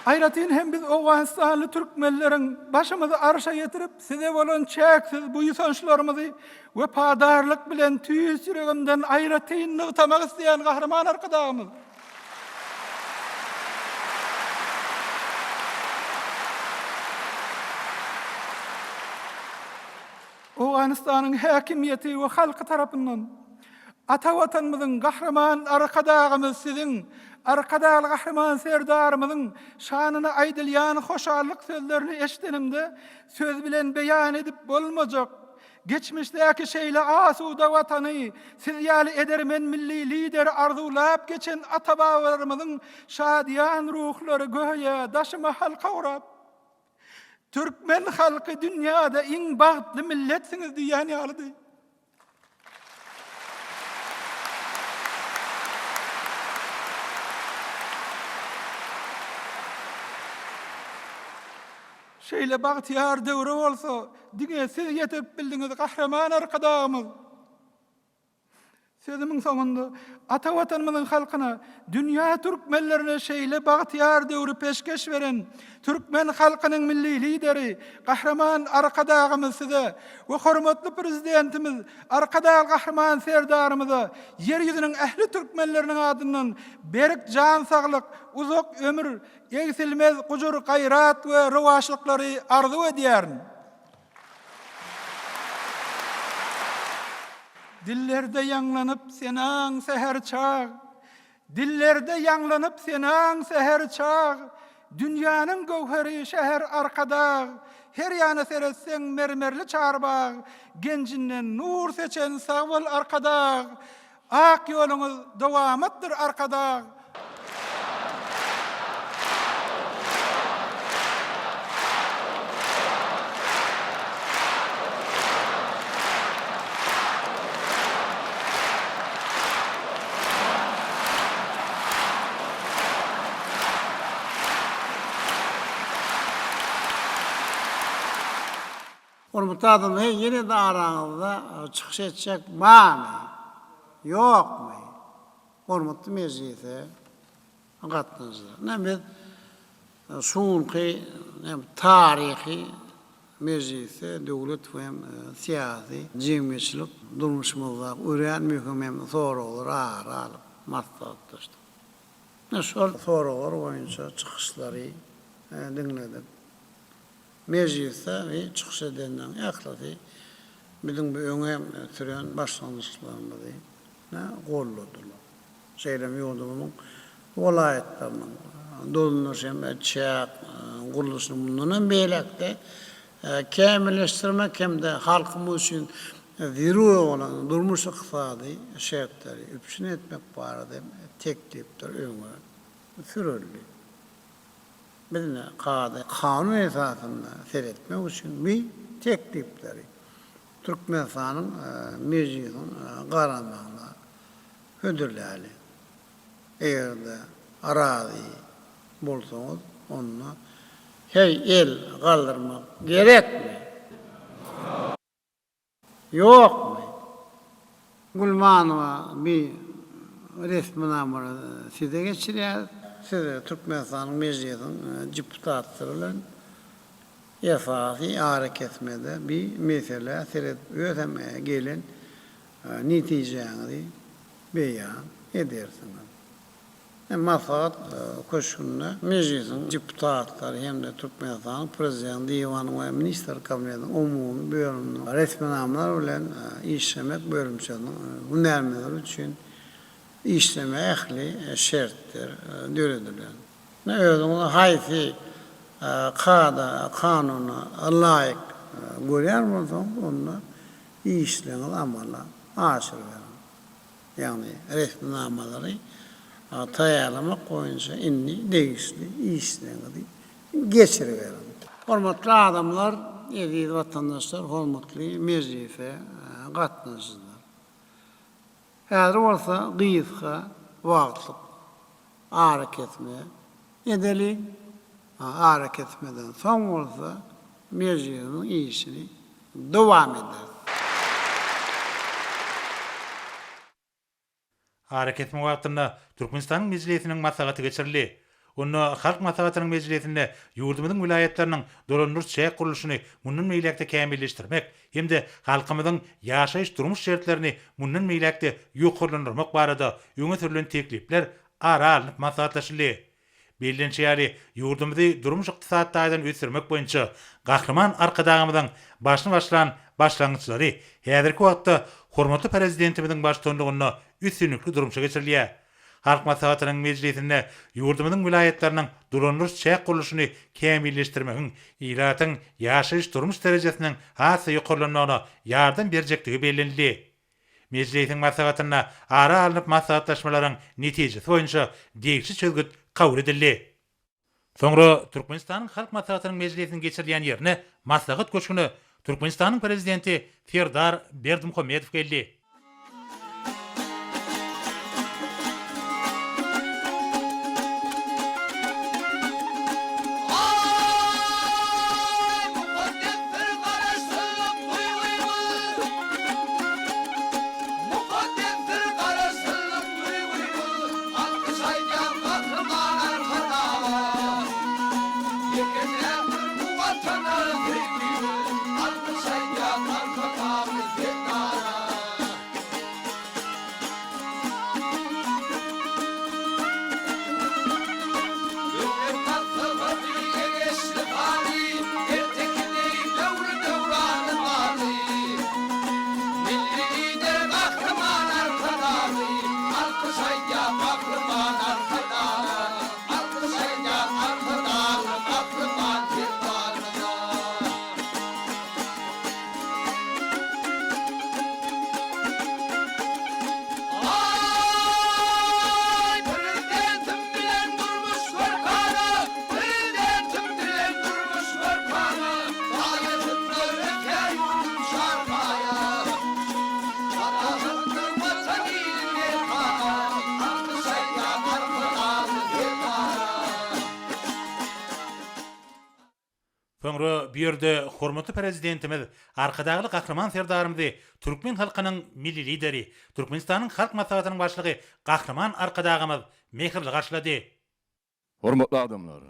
Aýratyn hem biz Awganistanly türkmenleriň başymyzy arşa ýetirip, size bolan çäksiz bu ýysonçlarymyzy we padarlyk bilen tüýs ýüregimden aýratyn nygtamak isleýän gahraman arkadagymyz. Awganistanyň häkimiýeti we halky tarapyndan ata watanymyzyň gahraman arkadagymyz siziň arkadaly gahraman serdarymyzyň şanyny aýdylýan hoşallyk sözlerini eşdenimde söz bilen beýan edip bolmajak. Geçmişdäki şeýle asuda watany siýaly edermen milli lider arzulap geçen ata-babalarymyzyň şadýan ruhlary göýe daşyma halka urap, türkmen halky dünýäde iň bagtly milletsiňiz diýen ýalydy. Şeýle bagtyar döwre bolsa, diňe siz ýetip bildiňiz gahraman arkadagymyz. Sözümiň soňunda ata watanymyzyň halkyna, dünýä türkmenlerine şeýle bagtyar döwri peşkeş beren türkmen halkynyň milli lideri, gahraman arkadagymyz size we hormatly prezidentimiz arkadagy gahraman serdarymyza yer ýüzüniň ähli türkmenleriniň adyndan berik jan saglyk, uzak ömür, egsilmez gujur gaýrat we rowaşlyklary arzu edýärin. Dillerde ýanglanyp senaň seher çağ, dillerde ýanglanyp senaň seher çağ, dünýäniň gowheri şäher arkada, her ýana seretseň mermerli çarbag, gencinden nur seçen sagwal arkada, ak ýoluňyz dowamydyr arkada. Hormatly adamlar, ýene de araňyzda çykyş etjek barmy? Ýokmy? Hormatly mejlise gatnaşdylar. Näme şunky, näme taryhy mejlise, döwlet we siýasy jemgyýetçilik durmuşymyzda ören möhüm soralar alyp maslahatlaşdy. Şol soralar boýunça çykyşlary dinledik. Mecliste ve çıkış edenden akladi bizim bu öňe süren başlanýyşlarymyzy golladylar. Şeýlem ýurdumyň welaýetleriniň dolunuşym etçäk guruluşyny bundan beýlekde kämilleşdirmek hem de halkymyz üçin zirwe bolan durmuş ykysady şertleri üpsün etmek barada teklipler öňe sürüldi. Bizne kanun esasında seyretmek üçün bir teklipleri Türkmenistan'ın meclisin qaramağına ödülleri. Eğer de arazi bulsanız onunla hey el kaldırmak gerek mi? Yok mu? Gülmanova bir resminamını size geçiriyor. Size Türkmenistan'ın meclisin deputatlarıyla esası hareketmede bir mesele ötemeye gelen neticeni beyan edersiniz. Maslahat koşulunda meclisin deputatları hem de Türkmenistan'ın prezident divanı ve minister kabinetinin umumi bölümünün resminamlar ile işlemek bölümçenin hünermeler için işleme ehli şerttir, döredilir. Ne özünü hayfi kanuna layık görüyor musun? Onunla işleyen amala aşır verin. Yani resminamaları tayarlamak boyunca inni değişli işleyen geçiriverin. Hormatly adamlar, aziz vatandaşlar, hormatly meclise gatnaşyjylar. Häzir bolsa gyýyska wagtlyk hareketme edeli. Hareketmeden soň bolsa meclisiň işini dowam eder. Hareketme wagtynda Türkmenistanyň meclisiniň maslahaty geçirildi. Onu halk maslahatynyň meclisinde ýurdumyzyň vilayetleriniň dolandyryş şäher guruluşyny mundan meýlekde kämilleşdirmek hemde halkymyzyň ýaşaýyş durmuş şertlerini mundan meýlekde ýokarlandyrmak barada öňe sürülen teklipler ara alınıp maslahatlaşyldy. Bellençäli ýurdumyzy durmuş ykdysadydan ösürmek boýunça gahrman arkadagymyzyň başyny başlan başlangyçlary häzirki wagtda hormatly prezidentimiziň başçylygyna üstünlikli durmuşa geçirilýär. Halk maslahatynyň meclisinde ýurdumyzyň vilayetleriniň dolandyryş şäher guruluşyny kämilleşdirmegiň ýylatyň ýaşaýyş durmuş derejesiniň hasy ýokarlanmagyna ýardam berjektigi bellenildi. Meclisiň maslahatyna ara alınıp maslahatlaşmalaryň netijesi boýunça degişli çözgüt kabul edildi. Soňra Türkmenistanyň halk maslahatynyň meclisine geçirilýän ýerine maslahat köşküni Türkmenistanyň prezidenti Serdar Berdimuhammedow geldi. Soňra bir ýerde hormatly prezidentimiz arkadagy gahrman serdarymyzy Türkmen halkynyň milli lideri, Türkmenistanyň halk maslahatynyň başlygy gahrman arkadagymyz mehirli garşylady. Hormatly adamlar,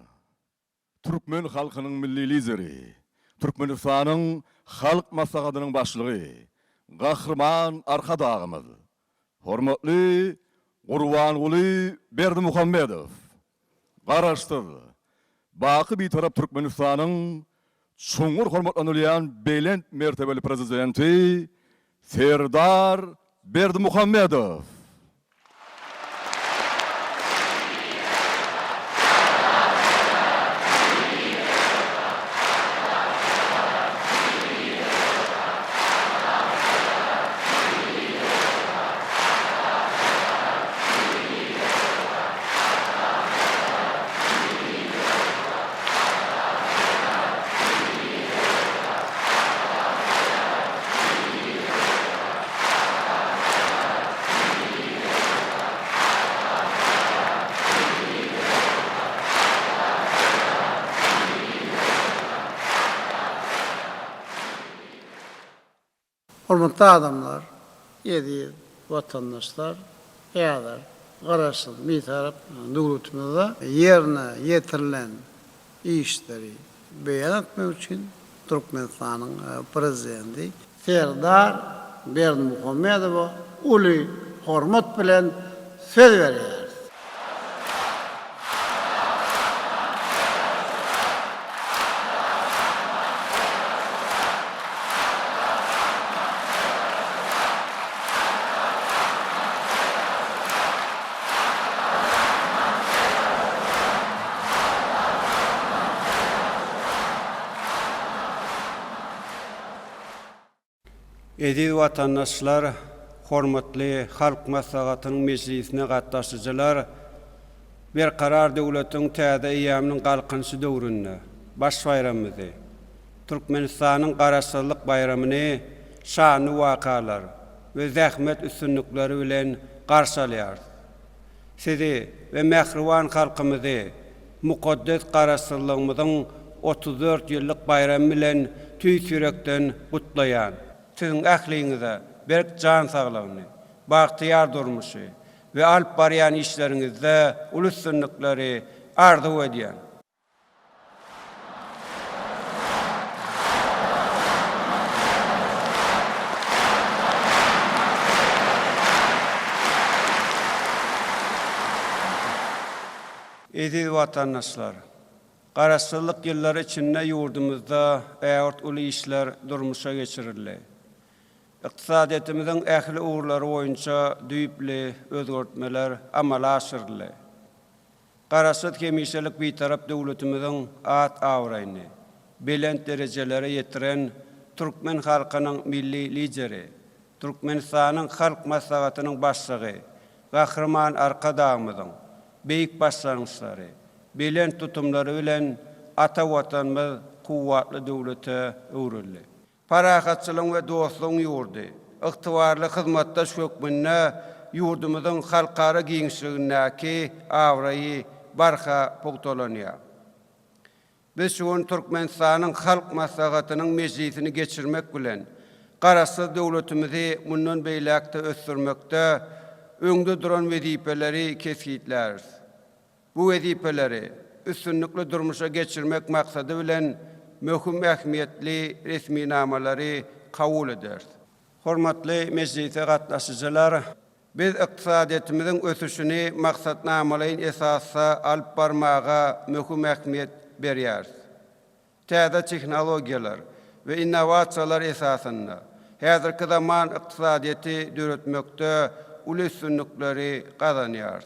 Türkmen halkynyň milli lideri, Türkmenistanyň halk maslahatynyň başlygy gahrman arkadagymyz, hormatly Gurbanguly Berdimuhammedow, garaşdyr. Baky bir tarap Türkmenistanyň çoňur hormatlanylýan beýlent mertebeli prezidenti Serdar Berdimuhammedow. Hormatly adamlar, edi vatandaşlar, ýa-da garaşsyl bir-tarap döwletimizde yerine yetirilen işleri beýan etmek üçin Türkmenistanyň prezidenti Serdar Berdimuhammedow uly hormat bilen söz berýär. Ediz vatandaşlar, hormatly halk maslahatynyň meclisine gatnaşyjylar, bir karar döwletiň täze eýamynyň galkynçy döwründe baş bayramyny, Türkmenistanyň garaşsyzlyk bayramyny şanly wakalar we zähmet üstünlikleri bilen garşalýar. Sizi we mehriban halkymyzy mukaddes garaşsyzlygymyzyň 34 ýyllyk bayramy bilen tüýs ýürekden gutlaýan. Sizin ähliňize berk can saglygyny, bagtyar durmuşy we alp barýan işleriňizde ulussunlukları arzu edýän. Ediz vatandaşlar, garaşsyzlyk ýyllary içinde ýurdumyzda ähort uly işler durmuşa geçirildi. Iqtisadiyetimiziň ähli uğurları boýunça düýpli özgertmeler amala aşyryldy. Garaşsyz hemişelik bir-tarap döwletimiziň at awraýny, belent derejelere ýetiren Türkmen halkynyň milli lideri, Türkmenistanyň halk maslahatynyň başlygy, Gahrman Arkadağymyzyň beýik başlanýşlary, belent tutumlary bilen ata watanymyz kuwwatly döwlete öwrüldi. Parahatçylyň we dostlugyň ýurdy, ygtybarly hyzmatda şökmünne ýurdumyzyň halkara giňişligindäki awraýy barha pogtolanýar. Biz şuň Türkmenistanyň halk maslahatynyň meclisini geçirmek bilen garaşsyz döwletimizi mundan beýlekde ösdürmekde öňde duran wezipeleri kesgitler. Bu wezipeleri üstünlikli durmuşa geçirmek maksady bilen möhüm ähmiýetli resmi namalary kabul eder. Hormatly meclise gatnaşyjylar, biz ykdysadiyetimiziň ösüşini maksatnamalaryň esasy alyp barmaga möhüm ähmiýet berýär. Täze tehnologiýalar we innovasiýalar esasynda häzirki zaman ykdysadiyeti döretmekde ulussunlukları kazanýar.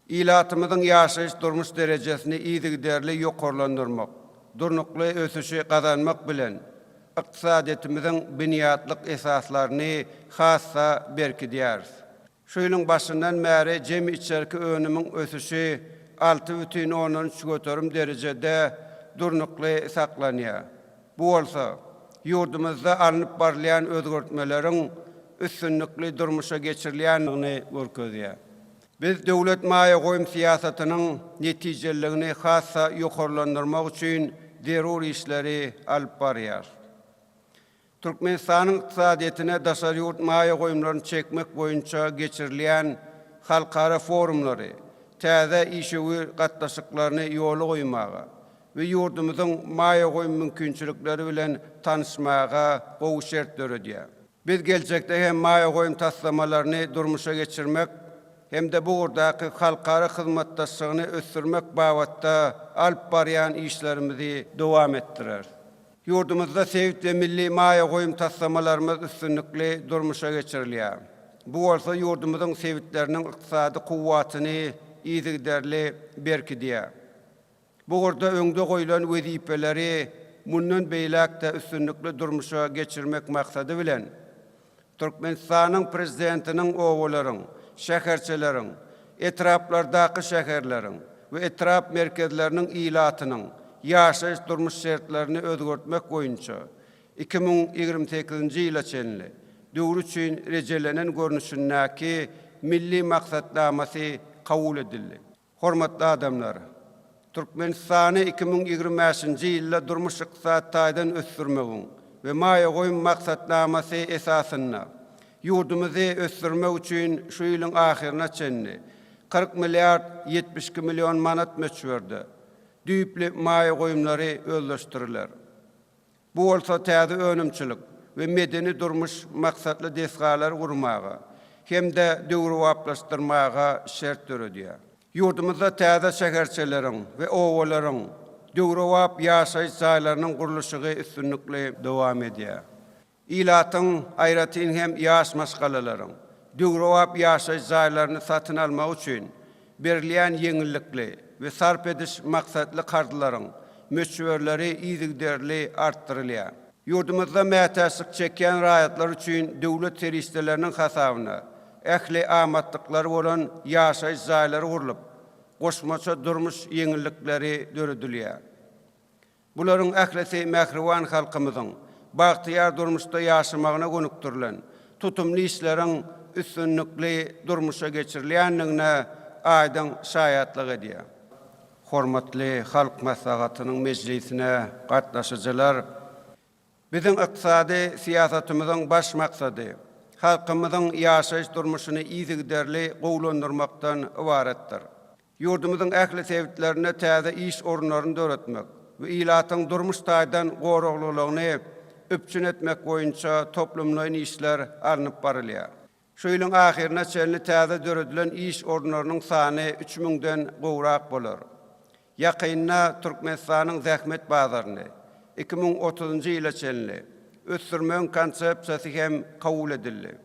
İlatymyzyň ýaşaýyş durmuş derejesini iýdigderli ýokarlandyrmak, durnukly ösüşi kazanmak bilen ykdysadiyetimiziň büniýatlyk esaslaryny hassa berkidýär. Şu ýylyň başyndan bäri jemi içerki önümiň ösüşi 6,13 göterim derejede durnukly saklanýar. Bu bolsa ýurdumyzda alınıp barlayan özgertmeleriň üstünlikli durmuşa geçirilýändigini görkezýär. Biz döwlet maýa goýum siýasatynyň netijeligini hassa ýokarlandyrmak üçin zeruri işleri alyp barýar. Türkmenistanyň ykdysadiyetine daşary ýurt maýa goýumlaryny çekmek boýunça geçirilýän halkara forumlary, täze işewi gatnaşyklaryny ýoly goýmaga we ýurdumyzyň maýa goýum mümkinçilikleri bilen tanışmaga gowy şert döredýär. Biz gelecekde hem maýa goýum taslamalaryny durmuşa geçirmek hem de bu urdaky halkara hyzmatdaşlygyny ösdürmek babatda alyp barýan işlerimizi dowam etdirer. Ýurdumyzda sewit we milli maýa goýum taslamalarymyz üstünlikli durmuşa geçirilýär. Bu bolsa ýurdumyzyň sewitleriniň ykdysady kuwwatyny iýdigderli berkidýär. Bu urda öňde goýulan wezipeleri mundan beýlekde üstünlikli durmuşa geçirmek maksady bilen Türkmenistanyň prezidentiniň owularyň, şäherçileriň, etraplardaky şäherleriň we etrap merkezleriniň ilatynyň ýaşaýyş durmuş şertlerini özgertmek boýunça 2028-nji ýyla çenli döwür üçin rejelenen görnüşindäki milli maksatnamasy kabul edildi. Hormatly adamlar, Türkmenistany 2025-nji ýylda durmuş ykdysadydan ösdürmegiň ve maya goýum maksatnamasy esasynda yurdumuzy ösdürmek üçin şu ýylyň ahirine çenni 40 milyard 72 milyon manat möçberdi. Düýpli maya goýumlary öldürýärler. Bu bolsa täze önümçilik ve medeni durmuş maksatly desgalar gurmaga hem-de döwrewaplaşdyrmaga şert törediýär. Yurdumuzda täze şäherçeleriň we owalaryň döwrewap ýaşaýyş jaýlarynyň gurulşygy üstünlikli dowam edýär. İlatyň, aýratyn hem ýaş maşgalalaryň döwrewap ýaşaýyş jaýlaryny satyn almak üçin berilýän ýeňillikli we sarp ediş maksatly kardylaryň möçberleri ýygyderli artdyrylýar. Yurdumuzda mätäslik çeken raýatlar üçin döwlet seriýetleriniň hasabyna ähli amatlyklary bolan ýaşaýyş jaýlary gurulyp, goşmaça durmuş ýeňillikleri döredilýär. Bularyň ählisi mähriwan halkymyzyň bagtyýar durmuşda ýaşamagyna gönükdirilen tutumly işleriň üstünlikli durmuşa geçirilýändigine aýdan şaýatlyk edýär. Hormatly halk maslahatynyň mejlisine gatnaşyjylar, biziň ykdysady siýasatymyzyň baş maksady halkymyzyň ýaşaýyş durmuşyny ýygyderli gowlandyrmakdan ibaretdir. Yurdumyzyň ähli sebitlerine täze iş orunlaryny döretmek we ilatyň durmuş taýdan goruglygyny öpçün etmek boýunça toplumlaryň işler alınıp barylýar. Şu ýylyň ahirine çenli täze döredilen iş orunlarynyň sany 3000-den gowrak bolar. Ýakynda Türkmenistanyň zähmet bazaryny 2030-njy ýyla çenli ösdürmeň konsepsiýasy hem kabul edildi.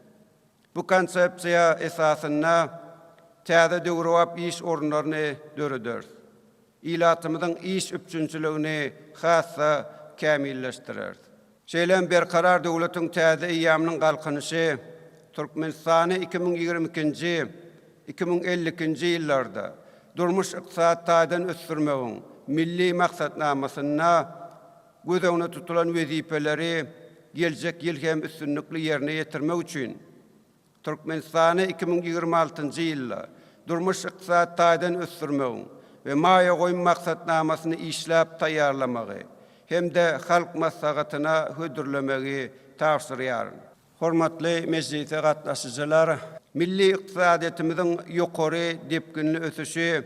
Bu konsepsiýa esasynda täze döwrewap iş orunlaryny döredýär. İlatymyzyň iş üpçünçiligini hassa kämilleşdirer. Şeýlen berkarar döwletiň täze ýamynyň galkynysy Türkmenistany 2022-nji 2050-nji ýyllarda durmuş ykdysat taýdan ösdürmegiň milli maksatnamasyna gözüňe tutulan wezipeleri geljek ýyl hem üstünlikli ýerine ýetirmek üçin Türkmenistany 2026-njy ýylda durmuş ykdysat taýdan ösdürmegiň we maýa goýum maksatnamasyny işläp taýýarlamagy hem-de halk maslahatyna hödürlemegi tapşyrýar. Hormatly mejlise gatnaşyjylar, milli ykdysadyetimiziň ýokary depkinli ösüşi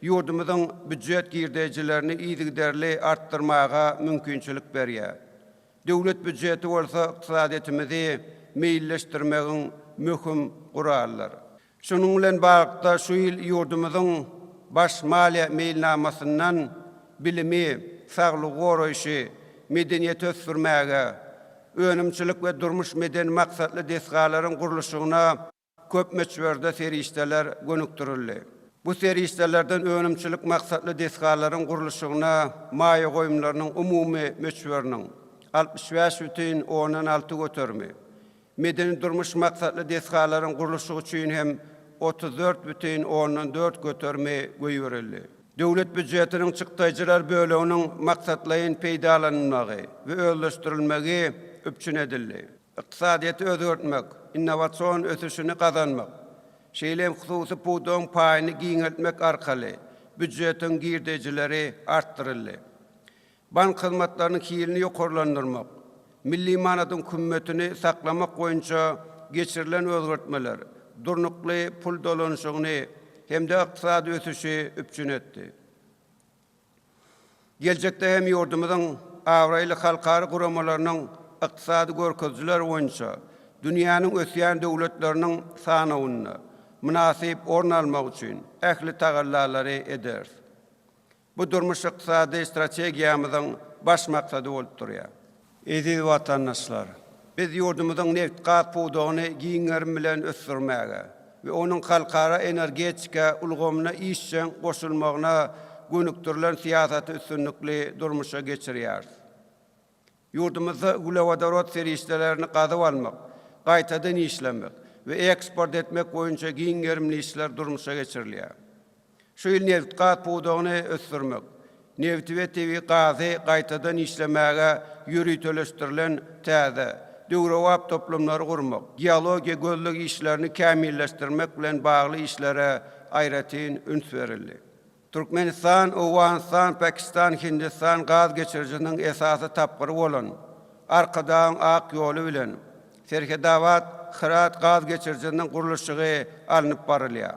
yurdumyzyň büdjet girdejilerini ýygyderli artdyrmaga mümkinçilik berýär. Döwlet büdjeti bolsa ykdysadyetimizi meýilleşdirmegiň möhüm gurallar. Şunuň bilen bagda şu ýyl yurdumyzyň baş maliýe meýilnamasyndan bilimi, saglyk goraýşy, medeniýet ösdürmäge, önümçilik we durmuş meden maksatly desgalaryň gurulşygyna köp möçberde seriýetler gönükdirildi. Bu seriýetlerden önümçilik maksatly desgalaryň gurulşygyna maýa goýumlarynyň umumy möçberiniň 65,6 göterme, medeni durmuş maksatly desgalaryň gurulşygy üçin hem 34,4 göterme goýurildi. Döwlet büdjetiniň çykdyjylar böleginiň maksatlaryň peýdalanmagy we özleşdirilmegi öpçün edildi. Ykdysadyety özgörtmek, innowasion ösüşini kazanmak, şeýlem hususy pudoň paýyny giňeltmek arkaly büdjetiň girdejileri artdyryldy. Bank hyzmatlarynyň hilini ýokarlandyrmak, milli manatyň kümmetini saklamak boýunça geçirilen özgörtmeler, durnukly pul dolanşygyny hem-de ykdysady ösüşi öpçün etdi. Geljekde hem yurdumyzyň awraýly halkary guramalarynyň ykdysady görkezjiler boýunça dünýäniň ösýän döwletleriniň sanawyna münasip orun almak üçin ähli tagallalary eder. Bu durmuş ykdysady strategiýamyzyň baş maksady bolup durýar. Eziz watandaşlar, biz yurdumyzyň neft gaz pudogyny giňerim bilen ösdürmäge we onuň halkara energetika ulgamyna işçen goşulmagyna gönükdirilen siýasaty üstünlikli durmuşa geçirýär. Yurdumyzda gulawadarat seriýetlerini gazyp almak, gaýtadan işlemek we eksport etmek boýunça giňerimli işler durmuşa geçirilýär. Şu ýyl neft gaz pudogyny ösdürmek, neft we tebi gazy gaýtadan işlemäge ýürüteleşdirilen täze döwrewap toplumlary gurmak, geologiýa gözlük işlerini kämilleşdirmek bilen bagly işlere aýratyn üns berildi. Türkmenistan, Awganistan, Pakistan, Hindistan gaz geçirjiniň esasy tapgyry bolan Arkadaň ak ýolu bilen Serkedawat Hırat gaz geçirjiniň gurulşygy alınıp barylýar.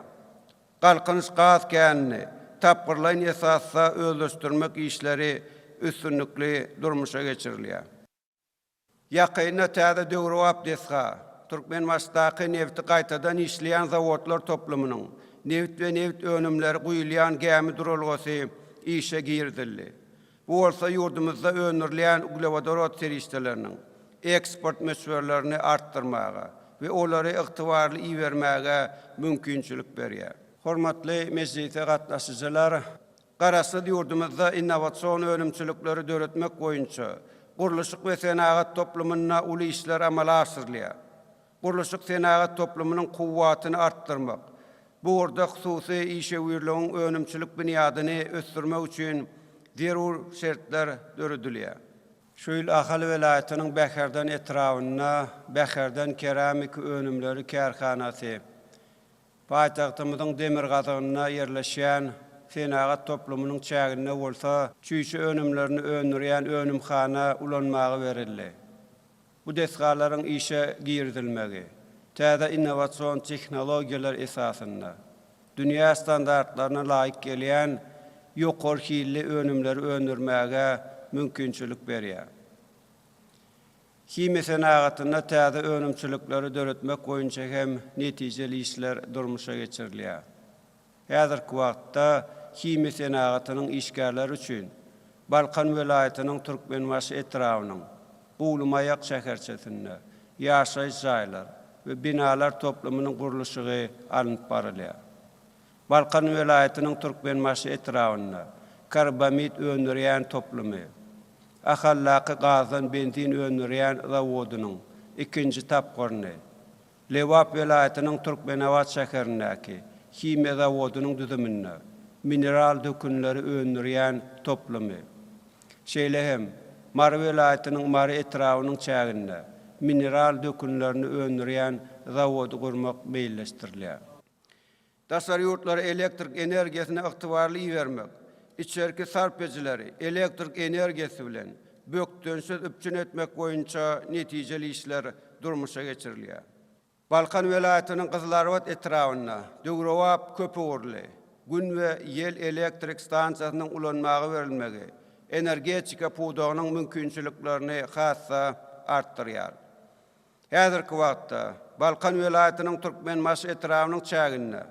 Galkynyş gaz känini tapgyrlaýan esasda özleşdirmek işleri üstünlikli durmuşa geçirilýär. Ýakyna täze döwrewap desga Türkmenbaşdaky nefti gaýtadan işleýän zawodlar toplumynyň neft we neft önümleri guýulýan gämi durulgasy işe girdildi. Bu bolsa ýurdumyzda önürleýän uglevodorod serişdeleriniň eksport meşwerlerini artdyrmaga we olary ygtybarly iýermäge mümkinçilik berýär. Hormatly mejlise gatnaşyjylar, garasy ýurdumyzda innowasion önümçilikleri döretmek boýunça gurulşyk we senagat toplumyna uly işler amala asyrlýar. Gurulşyk senagat toplumynyň kuwwatyny artdyrmak, bu orda hususy işewirligiň önümçilik büniadyny ösdürmek üçin zerur şertler döredilýär. Şöýl ahal welaýatynyň Bäherden etrawyna, Bäherden keramik önümleri kärhanasy, paýtagtymyzyň demir gazygyna ýerleşýän senagat toplumynyň çägine bolsa, çüýçe önümlerini önürýän önümhana ulanmagy berildi. Bu desgalaryň işe girdilmegi, täze innowasion tehnologiýalar esasynda, dünýä standartlaryna laýyk gelýän ýokary hilli önümleri önürmäge mümkinçilik berýär. Hime senagatyna täze önümçilikleri döretmek boýunça hem netijeli işler durmuşa geçirilýär. Häzirki wagtda hime senagatynyň işgärleri üçin Balkan welaýatynyň Türkmenbaşy etrawynyň Buğlumayak şäherçesinde ýaşaýyş jaýlar we binalar toplumynyň gurulşygy alınıp barylýar. Balkan welaýatynyň Türkmenbaşy etrawyna karbamid önürýän toplumy, ahallaqy gazdan benzin önürýän zawodynyň ikinji tapgyrny, Lewap welaýatynyň Türkmenawat şäherindäki hime zawodynyň düzümine mineral dökünleri önürýän toplumy, şeýle hem Mar welaýatynyň Mar etrawynyň çäginde mineral dökünlerini önürýän zawody gurmak meýilleşdirilýär. Daşary ýurtlary elektrik energiýasyna ygtybarly iýermek, içerki sarp ejileri elektrik energiýasy bilen bökdönsiz üpçün etmek boýunça netijeli işler durmuşa geçirilýär. Balkan welaýatynyň Gyzlarwat etrawyna döwrewap köpügürli gün we ýel elektrik stansiýasynyň ulanmagy berilmegi energetika puwdagynyň mümkinçiliklerini hassa artdyrýar. Häzirki wagtda Balkan welaýatynyň Türkmenbaşy etrawynyň çäginde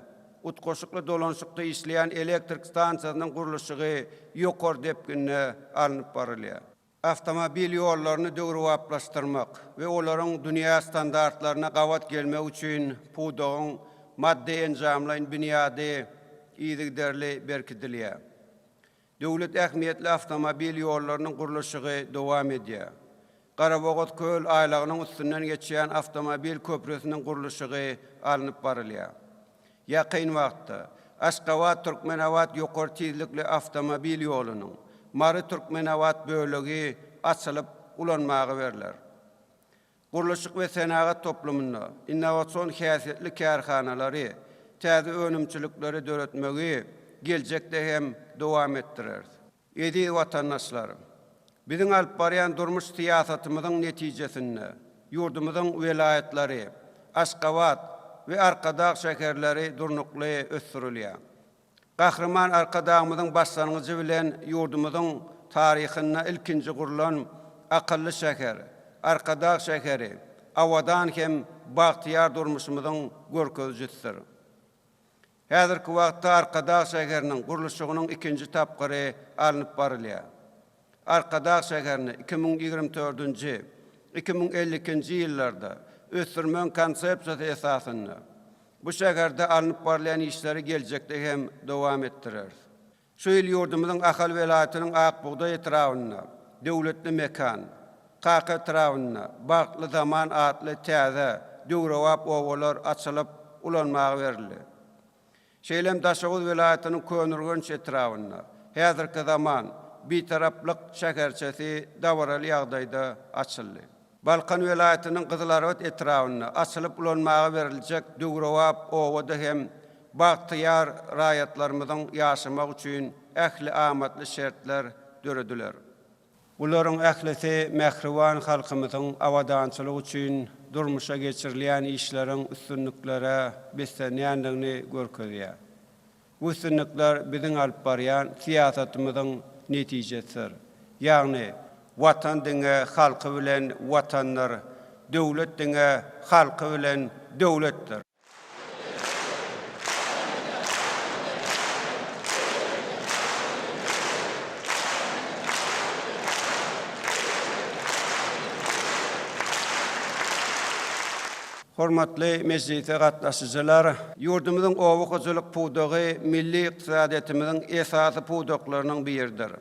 utgoşukly dolanşykda işleýän elektrik stansiýasynyň gurulşygy ýokary depgine alınıp barylýar. Avtomobil ýollaryny döwrewaplaşdyrmak we olaryň dünýä standartlaryna gawat gelmek üçin puwdagyň madde enjamlaryň büniady ýygyderli berkidilýär. Döwlet ähmiýetli avtomobil ýollarynyň gurulşygy dowam edýär. Garabogod köl aýlagynyň üstünden geçýän avtomobil köprüsiniň gurulşygy alınıp barylýar. Ýakyn wagtda Aşgabat Türkmenawat ýokary tezlikli avtomobil ýolunyň Mary Türkmenawat bölegi açylyp ulanmagy berilýär. Gurulşyk we senagat toplumyna innowasion häsiýetli kärhanalary täze önümçilikleri döretmegi geljekde hem dowam etdirer. Edi watandaşlar, biziň alyp barýan durmuş siýasatymyzyň netijesinde ýurdumyzyň welaýatlary, Aşgabat ve Arkadağ şäherleri durnukly ösdürilýär. Gahrman Arkadağymyzyň başlangyjy bilen ýurdumyzyň taryhyna ilkinji gurulan akylly şäher, Arkadağ şäheri, awadan hem bagtyar durmuşymyzyň görkezjisidir. Häzirki wagtda Arkadağ şäheriniň gurulşygynyň ikinji tapgyry alınıp barylýar. Arkadağ şäherini 2024-nji, 2052-nji ýyllarda ösdürmen konsepsiýasy esasynda bu şäherde alınıp barylýan işleri geljekde hem dowam etdirer. Şu ýyl ýurdumyzyň ahal welaýatynyň Akbuğda etrawyna döwletli mekan, Kaka etrawyna bagtly zaman atly täze döwrewap owalar açylyp ulanmagy berildi. Şeýlem Daşagul welaýatynyň Könürgenç etrawyna häzirki zaman bitaraplyk şäherçesi dawraly ýagdaýda açyldy. Balkan welaýatynyň Gyzlarwat etrawyna açylyp ulanmagy beriljek döwrewap owada hem bagtyar raýatlarymyzyň ýaşamak üçin ähli amatly şertler dörediler. Uların ählisi mehriban halkymyzyň awadançylygy üçin durmuşa geçirilen işlerin üstünlüklere beslenýändigini görkezýär. Bu üstünlükler biziň alyp barýan siýasatymyzyň netijesidir. Ýagny watan diňe halky bilen watanlar, döwlet diňe halky bilen döwletdir. Hormatly meclise gatnaşyjylar, ýurdumyzyň owakyjylyk puwdagy milli ykdysadiyetimiziň esasy puwdaklarynyň biridir.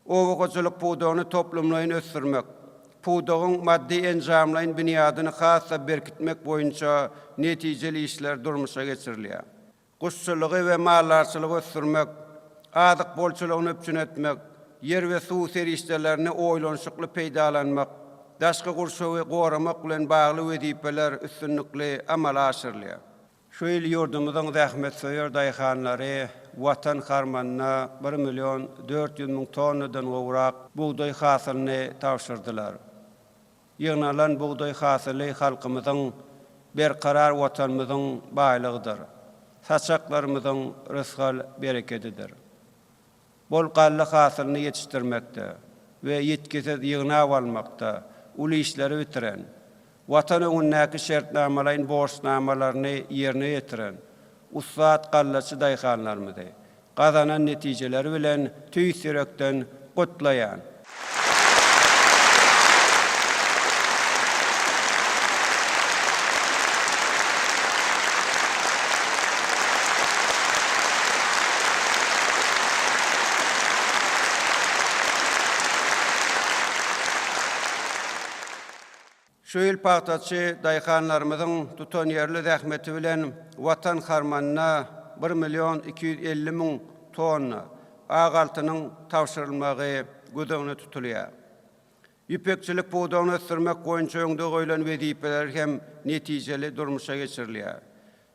Owakyjylyk puwdagyny toplumlaryň ösdürmek, puwdagyň maddi enjamlaryň bünýadyny hassa berkitmek boýunça netijeli işler durmuşa geçirilýär. Guşçylygy we mallarçylygy ösdürmek, azyk bolçylygyny öpçün etmek, yer we suw serişdelerini oýlanşykly peýdalanmak, daşky gurşawy goramak bilen bagly wezipeler üstünlikli amal aşyrylýar. Şu ýyl ýurdumyzyň zähmetseýär daýhanlary watan harmanyna 1.400.000 tonnadan gowrak buğday hasylyny tapşyrdylar. Ýygnalan buğday hasyly halkymyzyň berkarar watanymyzyň baýlygydyr. Saçaklarymyzyň rızgal bereketidir. Bol gally hasylyny ýetişdirmekde we ýetkisiz ýygnap almakda uly işleri bitiren, watan öňündäki şertnamalaryň borçnamalaryny ýerine ýetiren, ussat gallaçy daýhanlarymyzy gazanan netijeleri bilen tüýsürekden gutlaýan. Şu ýyl paxtaçy daýhanlarymyzyň tutan ýerli zähmeti bilen watan harmanyna 1.250.000 tonna agaltynyň tapşyrylmagy gödegine tutulýar. Ýüpekçilik puwdagyny ösdürmek boýunça öňde goýulan wezipeler hem netijeli durmuşa geçirilýär.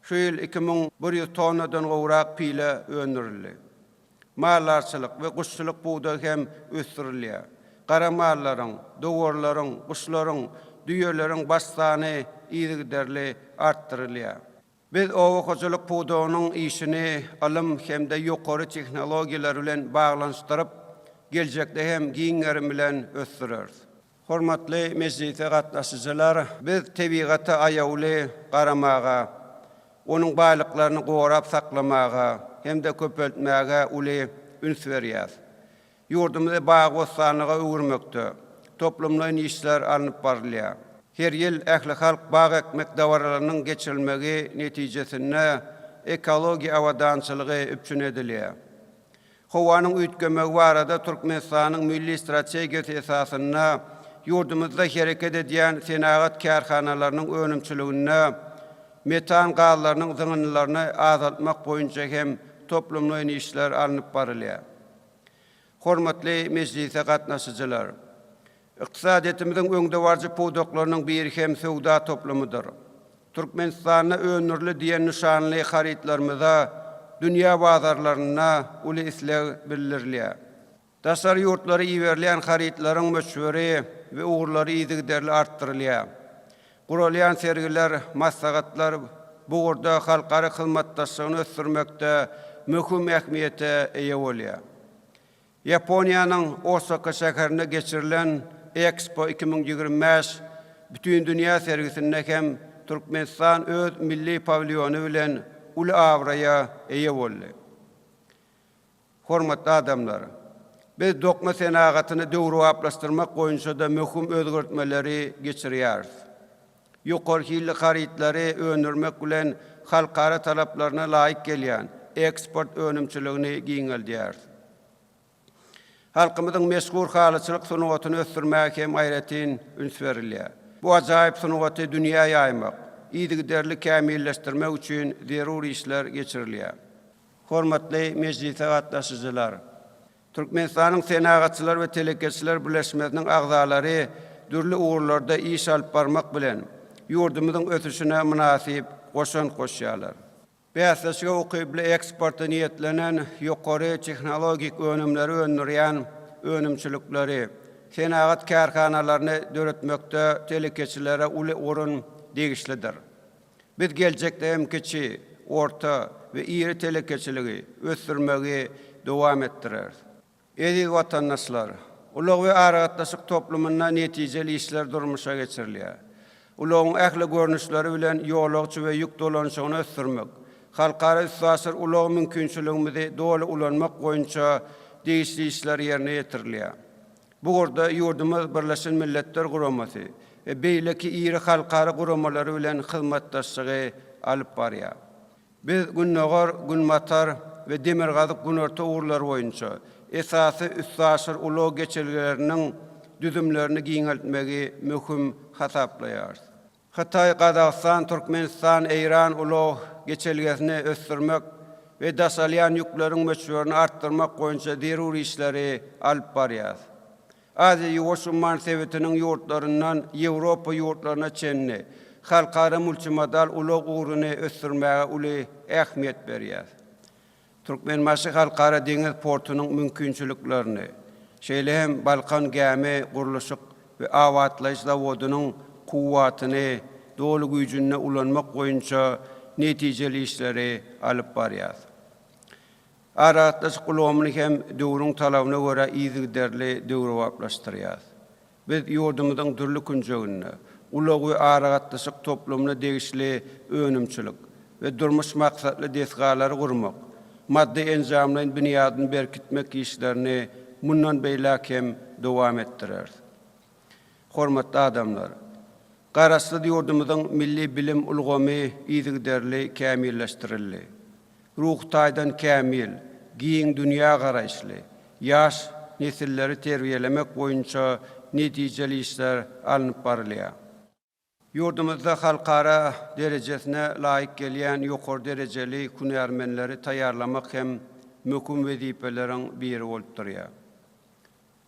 Şu ýyl 2100 tonnadan gowrak pile öndürildi. Mallarçylyk we guşçylyk puwdagy hem ösdürilýär. Gara mallaryň, dowarlaryň, guşlaryň, düýeleriň başsany ýygyderli artdyrylýar. Biz owakyjylyk puwdagynyň işini alym hemde ýokary tehnologiýalar bilen baglanşdyryp, geljekde hem giňerim bilen ösdüreriz. Hormatly meclise gatnaşyjylar, biz tebigaty aýawly garamaga, onuň baýlyklaryny gorap saklamaga hemde köpeltmäge uly üns berýär. Ýurdumyzda baý gostanlyga öwürmekde toplumlaryň işler alınıp barylýar. Her ýyl ähli halk baý ekmek dawarlarynyň geçirilmegi netijesinde ekologiýa awadançylygy üpçün edilýär. Howanyň üýtgemegi barada Türkmenistanyň milli strategiýasy esasyna ýurdumyzda hereket edýän senagat karhanalarynyň önümçiligine metan gallarynyň zyňynlaryny azaltmak boýunça hem toplumlaryň işler alınıp barylýar. Hormatly meclise gatnaşyjylar, iqtisadiyetimiziň öňde barjy puwdaklarynyň biri hem sowda toplumydyr. Türkmenistanyň önürli diýen nişanly haritlarymyza dünýä bazarlaryna uly isleg bildirilýär. Daşary ýurtlary iýerleýän haritlaryň möçberi we uğurlary ýygyderli artdyrylýar. Guralýan sergiler, maslahatlar buğurda halkary hyzmatdaşlygyny ösdürmekde möhüm ähmiýete eýe bolýar. Yaponiýanyň Osaka şäherine geçirilen Expo 2025 bütün dünya sergisinde hem Türkmenistan öz milli pavilyonu bilen uly awraýa eýe boldy. Hormatly adamlar, biz dokma senagatyny döwraplaşdyrmak boýunça da möhüm özgertmeleri geçirýäris. Ýokarky haritlary öňürmek bilen halkara talaplaryna laýyk gelýän eksport önümçiligini giňeldýär. Halkymyzyň meşhur halaçylyk sunugatyny ösdürmäge hem gaýratin üns berilýär. Bu ajaýyp sunugaty dünýäge ýaymak, ýygyderli kämilleşdirmek üçin zeruri işler geçirilýär. Hormatly meclise gatnaşyjylar, Türkmenistanyň senagatçylar we telekeçiler birleşmesiniň agzalary dürli uğurlarda iş alyp barmak bilen ýurdumyzyň ötüşine münasip goşan goşýarlar. Beýaslaşyga okyply eksporta niýetlenen ýokary tehnologik önümleri öndürýän önümçilikleri senagat kärhanalarını döretmekde telekeçilere ulu orun degişlidir. Biz gelecekde hem kiçi, orta ve iri telekeçiligi ösürmegi devam ettirer. Edi vatandaşlar, ulug ve aragatlaşık toplumuna neticeli işler durmuşa geçirilýär. Uluğun ähli görnüşleri bilen ýolagçy ve yük dolanşygyny ösürmek, halkara üssasır uluğ mümkinçiligimizi dolu ulanmak boýunça değişli işler yerine yetirilýär. Bu orada yurdumuz Birleşen Milletler Guramasy ve beýleki iri halkara guramalary bilen hyzmatdaşlygy alyp barýar. Biz Günnogor, Günmatar ve Demirgazyk Günorta uğurlar boýunça esasy üssasır uluğ geçirgilerinin düzümlerini giňeltmegi möhüm hasaplaýar. Hatay, Kazakistan, Türkmenistan, Eýran uluğ geçirgisini ösürmek ve daşalýan ýükleriň möçberini artdyrmak boýunça deruri işleri alyp barýar. Aziz Ýugoslaw Sowetiniň ýurtlaryndan Ýewropa ýurtlaryna çenni, halkara multimodal uluğ uğruny ösürmäge uly ähmiýet berýär. Türkmenmaşy halkara deňiz portunyň mümkinçiliklerini, şeýle hem Balkan gämi gurulşyk we awatlaýyş zawodynyň kuwwatyny, dolu güýjüne ulanmak boýunça netijeli işleri alyp barýar. Aragatlaşyk ulgamyny hem döwrüň talabyna görä ýygyderli döwrewaplaşdyrýar. Biz ýurdumyzyň türlü künjegine, ulug we aragatlaşyk toplumyna degişli önümçilik we durmuş maksatly desgalary gurmak, maddi enzamlaryň büniýadyny berkitmek işlerini mundan beýlek hem dowam etdirer. Hormatly adamlar, garaşly ýurdumyzyň milli bilim ulgamy ýygyderli kämilleşdirildi. Ruhtaýdan kämil, giň dünýä garaşly, ýaş nesilleri terbiýelemek boýunça netijeli işler alınıp barylýar. Ýurdumyzda halkara derejesine laýyk gelýän ýokary derejeli hünärmenleri taýýarlamak hem möhüm wezipeleriň biri bolup durýar.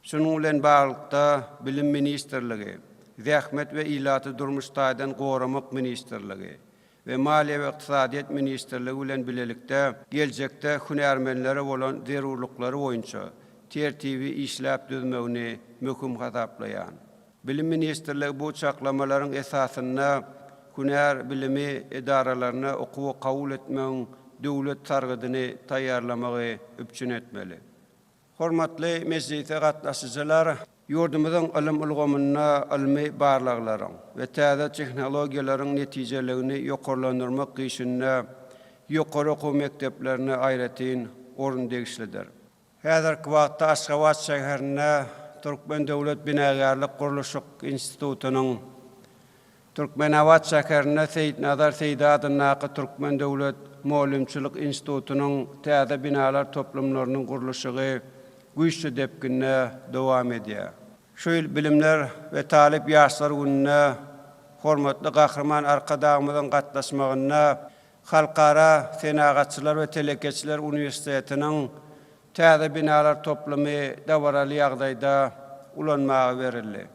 Şunuň bilen baglykda Bilim Ministrligi, Zähmet we ilaty durmuşdaýdan goramak ministrligi ve Maliýe we Iqtisadiýet Ministrligi bilen bilelikde geljekde hünärmenlere bolan zerurlyklary boýunça tertibi işläp düzmegini möhüm hasaplaýan. Bilim Ministrligi bu çaklamalaryň esasyna hünär bilimi edaralaryna okuwy kabul etmegiň döwlet targydyny taýýarlamagy üpçün etmeli. Hormatly meclise gatnaşyjylar, ýurdumyzyň ilim ulgamyna ilmi barlaklaryň we täze tehnologiýalaryň netijelegini ýokarlandyrmak gyşyna ýokary okuw mekdeplerine aýratyn orun degişlidir. Häzirki wagtda Aşgabat şäherine Türkmen Döwlet Binagarlyk Gurulşyk Institutunyň, Türkmenawat şäherine Seýid Nazar Seýdadyň Türkmen Döwlet Molimçilik Institutunyň täze binalar toplumlarynyň gurulşygy güýçli depkinne dowam edýär. Şu ýyl bilimler we talip ýaşlar gününe hormatly gahrman arkadagymyzyň gatnaşmagyna halkara senagatçylar we telekeçiler universitetiniň täze binalar toplumy dawaraly ýagdaýda ulanmagy berildi.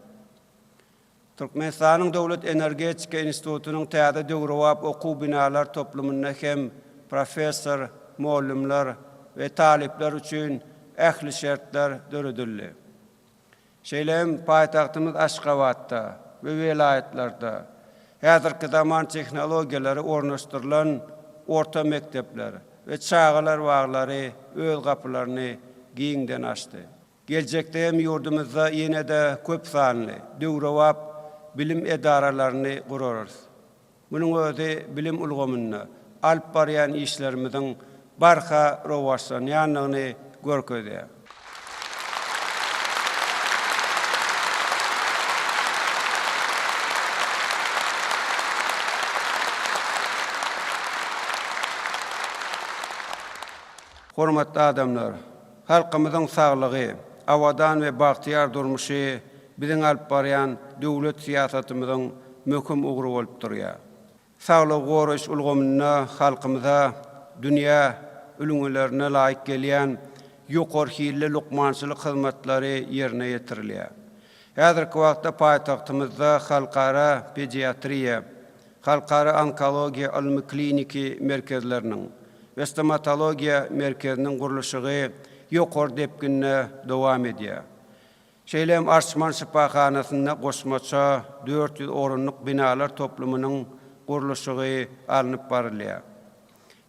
Türkmenistanyň Döwlet Energetika Institutunyň täze döwrewap okuw binalar toplumyna hem professor, molimler we talipler üçin ähli şertler döredildi. Şeýlem paýtagtymyz Aşgabatda we welaýatlarda häzirki zaman tehnologiýalary ornaşdyrylan orta mektepler we çağalar waglary öz gapylaryny giňden açdy. Geljekde hem ýurdumyzda ýene-de köp sanly döwrewap bilim edaralaryny gurarys. Munyň özi bilim ulgamyna alyp barýan işlerimiziň barha rowşanýanlygyny görkezýär. Hormatly adamlar, halkymyzyň saglygy, awadan we bagtyar durmuşy biziň alyp barýan döwlet siýasatymyzyň möhüm ugry bolup durýar. Saglyk goraş ulgamyna halkymyza dünýä ülüňlerine laýyk gelýän ýokary hilli lukmançylyk hyzmatlary ýerine ýetirilýär. Häzirki wagtda paýtagtymyzda halkara pediatriýa, halkara onkologiýa ilmi kliniki merkezleriniň we stomatologiýa merkeziniň gurulşygy ýokary depkinne dowam edýär. Şeýlem Arçman Şipaxanasyna goşmaça 400 orunluk binalar toplumynyň gurulşygy alınıp barylýar.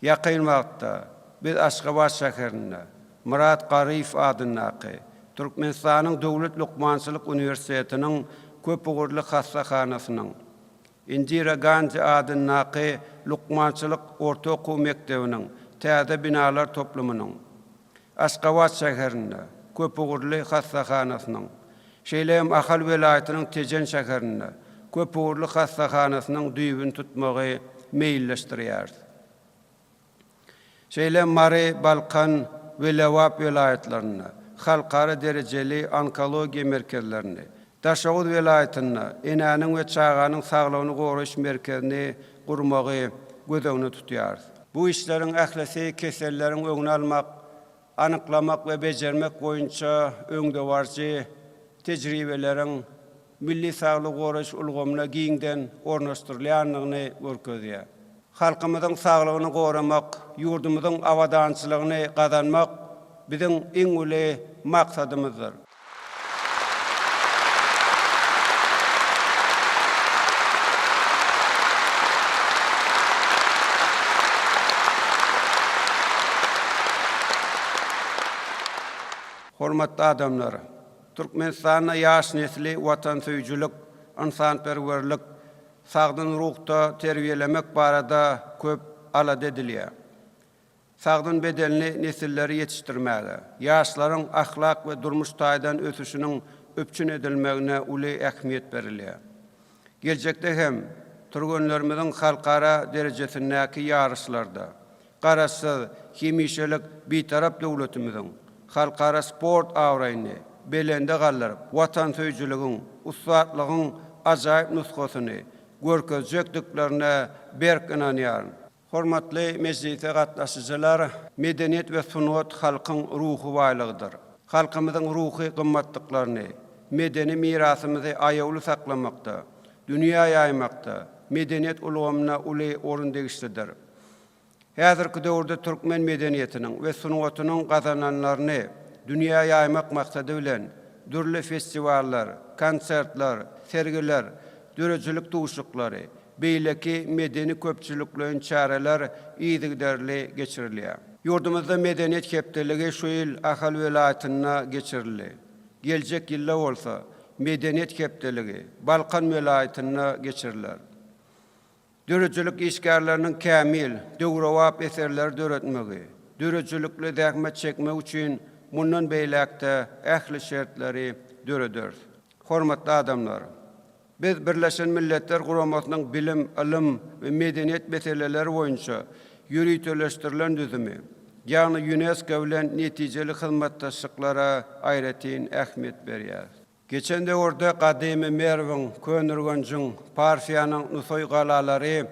Ýakyn wagtda biz Aşgabat şäherinde Murat Garif adynaky Türkmenistanyň Döwlet Lukmançylyk Uniwersitetiniň köp ugurly hassahanasynyň Indira Gandhi adynaky Lukmançylyk orta okuw mektebiniň täze binalar toplumynyň Aşgabat şäherinde köp ugurly hassahanasynyň Şeýlem Ahal welaýatynyň Tejen şäherinde köp ugurly hassahanasynyň düýbüni tutmagy meýilleşdirýär. Şeýlem Mare, Balkan we Lewap welaýatlaryna halkara derejeli onkologiya merkezlerini, Daşawud welaýatyna enäniň we çağanyň saglygyny goraş merkezini gurmagy gözegine tutýar. Bu işleriň ählisi keselleriň öňüne almak, anyklamak we bejermek boýunça öňde barjy tejribeleriň milli saglyk goraş ulgamyna giňden ornaşdyrylýanlygyny görkezýär. Halkymyzyň saglygyny goramak, ýurdumyzyň awadançylygyny gazanmak biziň iň uly maksadymyzdyr. Hormatly adamlar, Türkmenistanyň ýaş nesli watansöýçülük, insanperwerlik, sagdyn ruhda terbiyelemek barada köp alad edilýär. Sagdyn bedelini nesilleri yetiştirmäge, ýaşlaryň ahlak we durmuş taýdan ösüşiniň öpçün edilmegine uly ähmiýet berilýär. Geljekde hem turgunlarymyzyň halkara derejesindäki ýarışlarda, garaşsyz, hemişelik bitarap döwletimiziň halkara sport awraýyny belende gallaryp, watansöýçüligiň, ustatlygyň ajaýyp nusgasyny görkezjekdiklerine berk inanýar. Hormatly meclise gatnaşyjylar, medeniýet we sunat halkyň ruhy baýlygydyr. Halkymyzyň ruhy gymmatlyklaryny, medeni mirasymyzy aýawly saklamakda, dünýä ýaymakda, medeniýet ulgamyna uly orun degişlidir. Häzirki döwürde türkmen medeniýetiniň we sunatynyň gazananlaryny dünýä ýaymak maksady bilen dürli festivallar, konsertler, sergiler, dörejülük tuşuklary, beýleki medeni köpçüliklerin çareler iýdigderli geçirilýär. Ýurdumyzda medeniýet hepdeligi şu ýyl Ahal welaýatyna geçirildi. Geljek ýylda bolsa medeniýet hepdeligi Balkan welaýatyna geçirilýär. Dörejülük işgärleriniň kämil, döwrewap eserleri döretmegi, dörejülükli zähmet çekmek üçin mundan beýlekde ähli şertleri döreder. Hormatly adamlar, biz Birleşen Milletler Guramasynyň bilim, ilim we medeniýet meseleleri boýunça ýürüteleşdirilen düzümi, ýagny UNESCO bilen netijeli hyzmatdaşlyklara aýratyn ähmiýet berýär. Geçen döwürde gadymy Merwin, Könürgenjiň, Parsiýanyň Nusoy galalary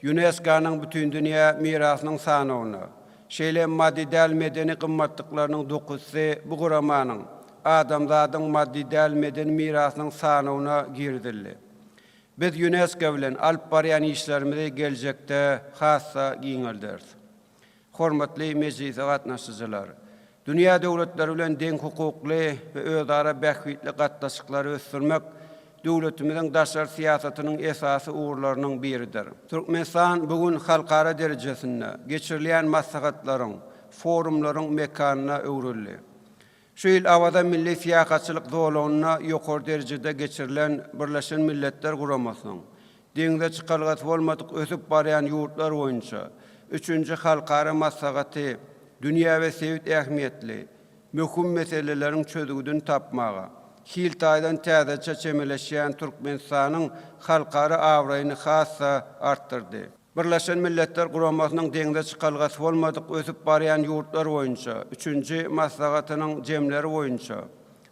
UNESCO-nyň bütün dünýä mirasynyň sanawyna, şeýle maddi-däl medeni gymmatlyklarynyň dokussy bu guramanyň adamzadyň maddi-däl medeni mirasynyň sanawyna girdildi. Biz UNESCO bilen alyp barýan işlerimizi geljekde hassa giňeldir. Hormatly meclise gatnaşyjylar, dünýä döwletleri bilen deň hukukly we özara bähwitli gatnaşyklary ösdürmek döwletimiziň daşar siýasatynyň esasy uğurlarynyň biridir. Türkmenistan bugün halkara derejesinde geçirilýän maslahatlaryň, forumlaryň mekanyna öwrüldi. Şu ýyl awada milli siýasatçylyk zolagyna ýokary derejede geçirilen Birleşen Milletler Guramasynyň deňde çykalgat bolmadyk ösüp barýan ýurtlar boýunça 3-nji halkara maslahaty dünýä we sewit ähmiýetli möhüm meseleleriň çözügini tapmaga, hiltaýdan täzeçe çemeleşýän Türkmenistanyň halkara awraýyny hassa artdyrdy. Birleşen Milletler Guramasynyň deňde çykalgat bolmadyk ösüp barýan ýurtlar boýunça 3-nji maslahatynyň jemleri boýunça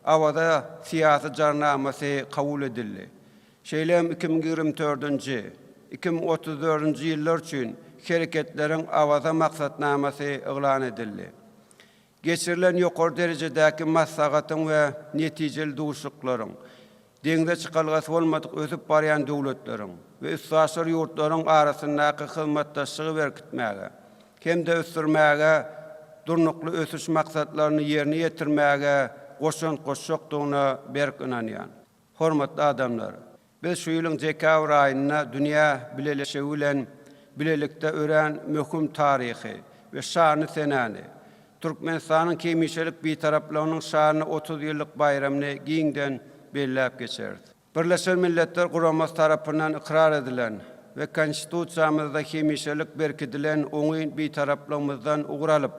awada siýasy jarnamasy kabul edildi. Şeýlem 2024-nji 2034-nji ýyllar üçin hereketleriň awada maksatnamasy eglan edildi. Geçirilen ýokary derejedäki maslahatyň we netijeli duşuklaryň deňde çykalgat bolmadyk ösüp barýan döwletleriň we üstsaşar ýurtlaryň arasyndaky hyzmatdaşlygy berkitmäge, hem de ösdürmäge, durnukly ösüş maksatlaryny ýerine ýetirmäge goşan goşşokduğuna berk inanýan. Hormatly adamlar, biz şu ýylyň dekabr aýyna dünýä bileleşe bilen bilelikde ören möhüm taryhy we şany senany Türkmenistanyň kemişelik bitaraplygynyň şany 30 ýyllyk bayramyny giňden belläp geçerdi. Birleşen Milletler Guramasy tarapyndan ikrar edilen ve konstitusiýamyzda kemişelik berkidilen oňy bitaraplygymyzdan uguralyp,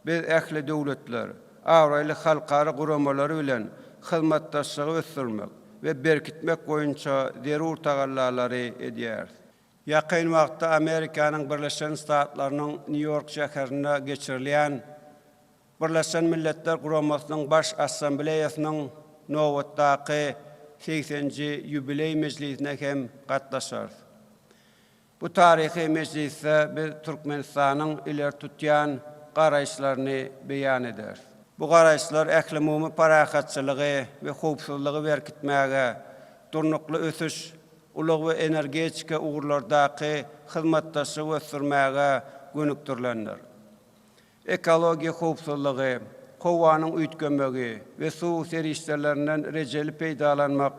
biz ähli döwletler, awraly halkara guramalary bilen hyzmatdaşlygy ösdürmek ve berkitmek boýunça zerur tagallalary edýär. Ýakyn wagtda Amerikanyň Birleşen Ştatlarynyň New York şäherinde geçirilen Birleşen Milletler Guramasynyň baş assambleýasynyň nowatdaky 80-nji ýubiley mejlisine hem gatnaşar. Bu tarihi meclisde biz Türkmenistanyň iler tutýan garaýşlaryny beýan eder. Bu garaýşlar ähli umumy parahatçylygy we howpsuzlygy berkitmäge, durnukly ösüş, ulug we energetika ugurlardaky hyzmatdaşlygy ösdürmäge gönükdirlenler. Ekologiýa howpsuzlygy, howanyň üýtgenmegi we suw serişlerlerinden rejeli peýdalanmak,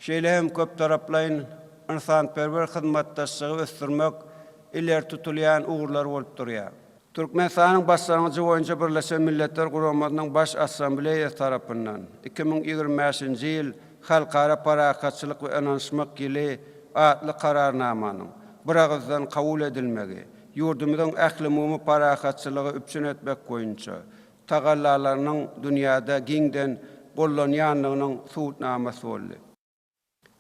şeýle hem köp taraplaýyn insanperwer hyzmatdaşlygy ösdürmek iler tutulýan ugurlar bolup durýar. Türkmenistanyň başlangyjy boýunça Birleşen Milletler Guramasynyň baş assambleýasy tarapyndan 2025-nji ýyl halkara parahatçylyk we anaşmak ýyly adly kararnamanyň bir agızdan kabul edilmegi, ýurdumyzyň ähli umumy parahatçylygy üpçün etmek boýunça tagallalarynyň dünýäde giňden bollanýanlygynyň suwutnamasy boldy.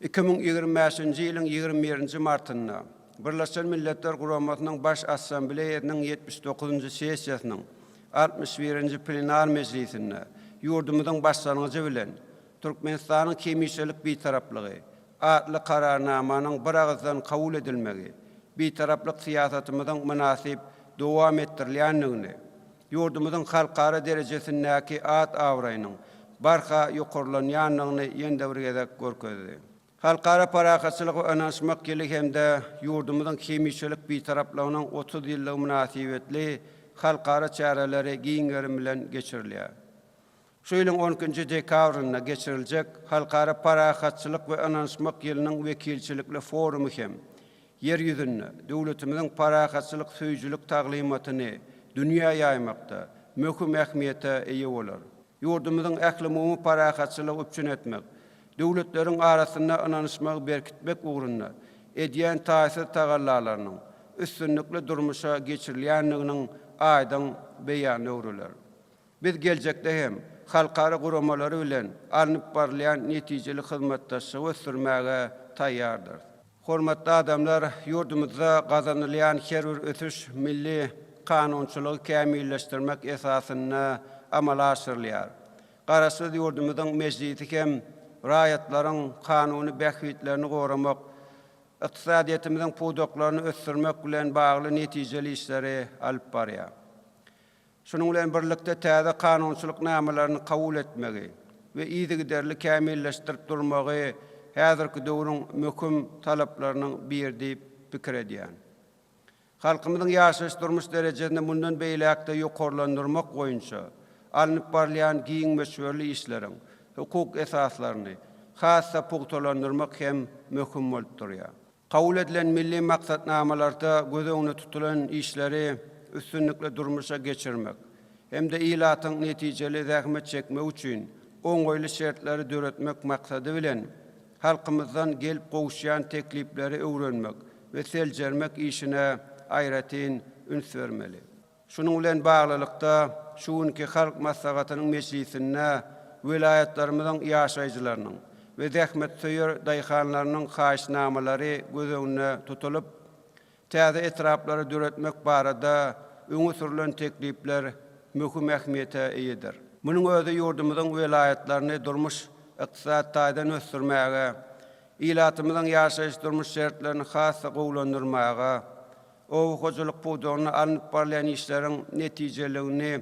2025-nji ýylyň 21-nji martynda Birleşen Milletler Guramasynyň baş assambleýasynyň 79-njy sessiýasynyň 61-nji plenar mejlisinde ýurdumyzyň başlangyjy bilen Türkmenistanyň kemişelik bitaraplygy adly kararnamanyň bir agızdan kabul edilmegi, bitaraplyk siýasatymyzyň münasip dowam etdirilýänligini, ýurdumyzyň halkara derejesindäki at awraýynyň barha ýokurlanýanlygyny ýende bir gezek görkezdi. Halkara parahatçylyk we anaşmak ýyly hemde ýurdumyzyň kemişelik bitaraplygynyň 30 ýyllyk münasibetli halkara çäreleri giňgerim bilen geçirilýär. Şu ýylyň 12-nji dekabryna geçiriljek halkara parahatçylyk we anaşmak ýylynyň wekilçilikli forumy hem yer ýüzünde döwletimiziň parahatçylyk söýjülük taglimatyny dünýä ýaymakda möhüm ähmiýete eýe bolar. Ýurdumyzyň ähli umumy parahatçylygy üpçün etmek, döwletleriň arasynda anaşmagy berkitmek ugrunda edýän taýsir tagallalarynyň üstünlikli durmuşa geçirilýänliginiň aýdyn beýany öwrüler. Biz geljekde hem halkara guramalary bilen alınıp barlayan netijeli hyzmatdaşlygy ösdürmäge taýýardyr. Hormatly adamlar, ýurdumyzda gazanylýan her bir ötüş milli kanunçylygy kämilleşdirmek esasyna amala aşyrylýar. Garaşsyz ýurdumyzyň mejlisi hem raýatlaryň kanuny bähwitlerini goramak, ykdysadiyetimiziň pudoklaryny ösdürmek bilen bagly netijeli işleri alyp barýar. Şunun bilen birlikde täze kanunçylyk namalaryny kabul etmegi we ýygyderli kämilleşdirip durmagy häzirki döwrüň möhüm talaplarynyň biri diýip pikir edýän. Halkymyzyň ýaşaş durmuş derejesini mundan beýlekde ýokurlandyrmak boýunça alınıp barlayan giňmeşwerli işleriň hukuk esaslaryny hassa pugtalandyrmak hem möhüm bolup durýar. Kabul edilen milli maksatnamalarda göz tutulan işleri üstünlikle durmuşa geçirmek hem de ilatyň netijeli zähmet çekmek üçin oňgoýly şertleri döretmek maksady bilen halkymyzdan gelip gowuşýan teklipleri öwrenmek we seljermek işine aýratyn üns bermeli. Şunun bilen baglylykda şuňky halk maslahatynyň meclisinde vilayetlerimizin ýaşaýjylarynyň we zähmet söýer daýhanlarynyň haýşnamalary göz öňüne tutulup täze etraplary döretmek barada öňe sürülen teklipler möhüm ähmiýete eýedir. Munyň özi ýurdumyzyň vilayetlerini durmuş ykdysat taýdan ösdürmäge, ilatymyzyň ýaşaýyş durmuş şertlerini hassa gowlandyrmaga, owakyjylyk pudogyny alınıp barlayan işleriň netijeligini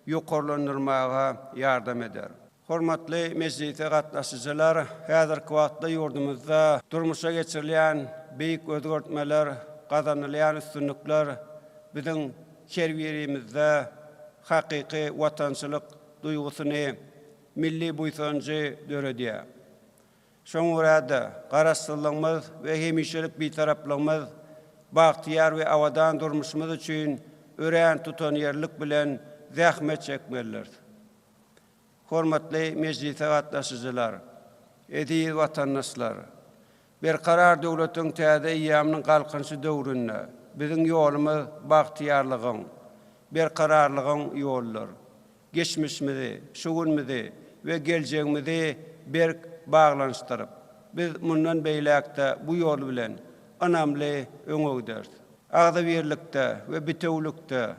ýokurlandyrmaga ýardam eder. Hormatly mejlise gatnaşyjylar, häzirki wagtda ýurdumyzda durmuşa geçirilýän beýik özgertmeler, gazanylýan üstünlikler biziň her birimizde hakyky watançylyk duýgusyny milli buýsancı dörediýär. Şoň urada garaşsyzlygymyz we hemişelik bitaraplygymyz bagtyar we awadan durmuşymyz üçin örän tutan yerlik bilen zähmet çekmelidir. Hormatly meclise gatnaşyjylar, ediz watandaşlar, bir karar döwletiň täze ýamynyň galkynçy döwründe biziň ýolumyz bagtyarlygyň, bir kararlygyň ýollar. Geçmişimizi, şugunmizi we geljegimizi bir bağlanıştırıp, biz mundan beýlekde bu ýol bilen anamly öňegdäriz. Agda birlikde we bitewlikde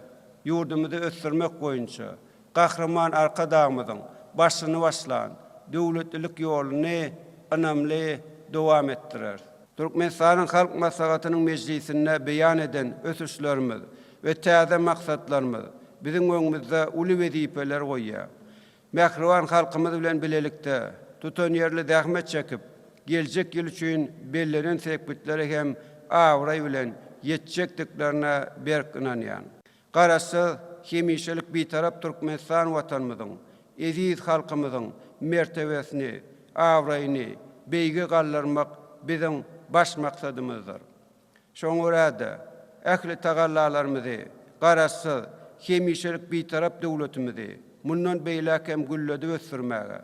ýurdumuzy ösürmek boýunça gahrman arka dağımyzyň başyny başlan döwletlik ýoluny anamly dowam etdirer. Türkmenistanyň halk maslahatynyň meclisinde beýan eden ösüşlerimiz we täze maksatlarymyz biziň öňümizde uly wezipeler goýýar. Mähriwan halkymyz bilen bilelikde tutan yerli zähmet çekip, geljek ýyl üçin bellenen sebäpleri hem awray bilen ýetjekdiklerine berk inanýan. Garaşy hemişelik bitarap Türkmenistan watanymyzyň, eziz halkymyzyň mertebesini, awraýyny beýge gallarmak biziň baş maksadymyzdyr. Şoň urada ähli tagallalarymyzy garaşy hemişelik bitarap döwletimizi mundan beýlek hem gülledi ösürmäge,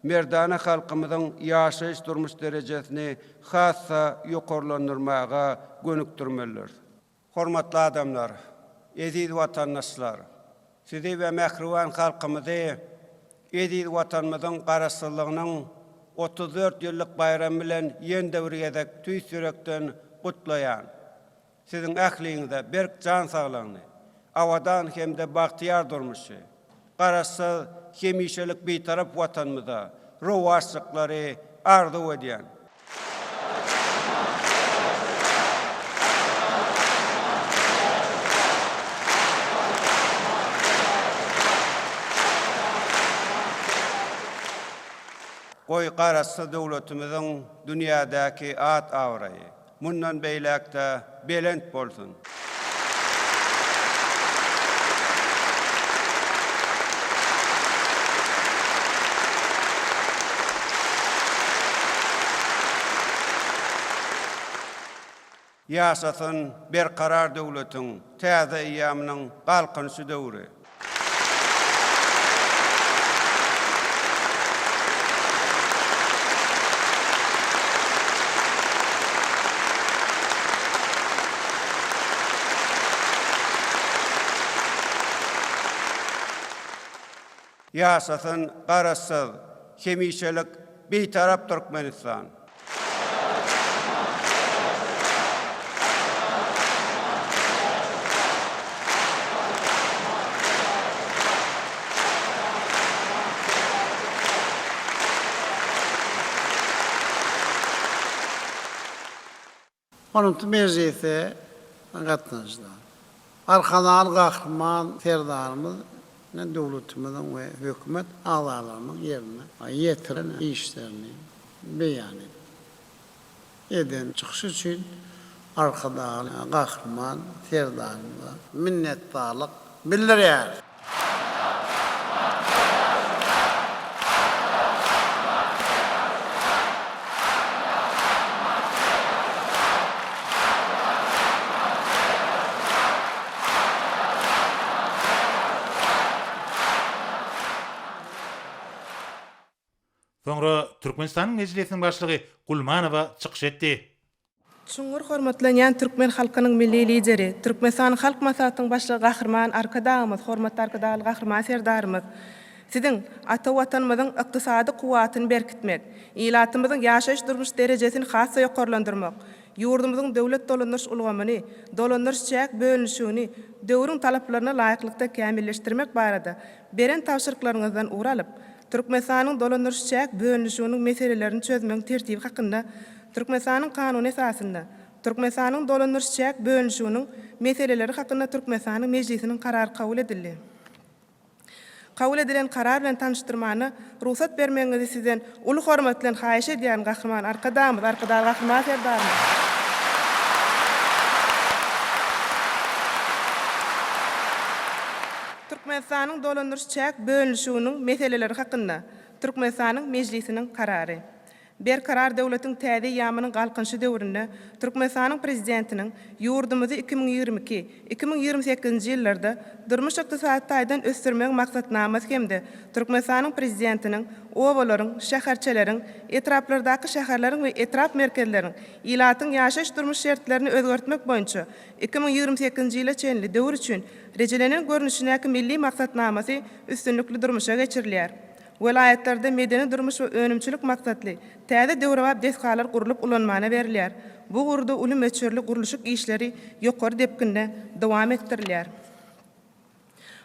merdana halkymyzyň ýaşaýyş durmuş derejesini hassa ýokarlandyrmaga gönükdirmelidir. Hormatly adamlar, eziz watandaşlar, sizi we mähriwan halkymyzy eziz watanymyzyň garaşsyzlygynyň 34 ýyllyk bayramy bilen ýen döwrüýedek tüýs ýürekden gutlaýan. Siziň ähliňizde berk jan saglygyny, awadan hemde bagtyar durmuşy, garaşsyz hemişelik bitarap watanymyza rowaşlyklary arzu edýän. Goý garaşsyz döwletimiziň dünýädäki at awraýy mundan beýlekde belent bolsun. Ýaşasyn bir karar döwletiň täze ýamynyň galkynçy döwri. Ýaşasyn garaşsyz, hemişelik beýtarap Türkmenistan. Onun meclise gatnaşdylar. Arkadan gahrman ferdarymyz ne döwletimiziň we hökümet agzalarynyň ýerine ýetiren işlerini beýan eden çykyş üçin arkadan gahrman ferdarymyza minnetdarlyk bildirýär. Soňra Türkmenistanyň mejlisiniň başlygy Gulmanowa çykyş etdi. Şuňur hormatlanýan türkmen halkynyň milli lideri, Türkmenistan halk maslahatynyň başlygy Gahrman Arkadağymyz, hormatly Arkadaýly Gahrman serdarymyz. Siziň ata watanymyzyň ykdysady kuwatyny berkitmek, ilatymyzyň ýaşaýyş durmuş derejesini hassa ýokarlandyrmak, ýurdumyzyň döwlet dolandyryş ulgamyny, dolandyryş çäk bölünşüni, döwrüň talaplaryna laýyklykda kämilleşdirmek barada beren tawşyryklaryňyzdan uralyp, Türkmenistanyň dolandyryş çäk bölünşüniň meselelerini çözmek tertibi hakynda Türkmenistanyň kanuny esasynda Türkmenistanyň dolandyryş çäk bölünşüniň meseleleri hakynda Türkmenistanyň mejlisiniň karary kabul edildi. Kabul edilen karar bilen tanıştyrmany ruhsat bermeňizi sizden uly hormat bilen haýyş edýän Gahrman Arkadağymyz, Arkadaýly Gahrman serdarymyz. Türkmenistanyň dolandyryş çäk bölünşüniň meseleleri hakynda Türkmenistanyň mejlisiniň karary. Bir karar döwletiň täze ýamynyň galkynşy döwründe Türkmenistanyň prezidentiniň ýurdumuzy 2022-2028 ýyllarda durmuş ykdysaty taýdan ösdürmek maksatnamasy hemde Türkmenistanyň prezidentiniň owalaryň, şäherçeleriň, etraplardaky şäherleriň we etrap merkezleriň ilatyň ýaşaş durmuş şertlerini özgertmek boýunça 2028 ýyla çenli döwür üçin rejelenen görnüşinäki milli maksatnamasy üstünlükli durmuşa geçirilýär. Welaýetlarda medeni durmuş we önümçilik maksatly täze döwrewap desgalar gurulyp ulanmana berilýär. Bu gurda uly meçhurly guruluşyk işleri ýokary depkinde dowam etdirilýär.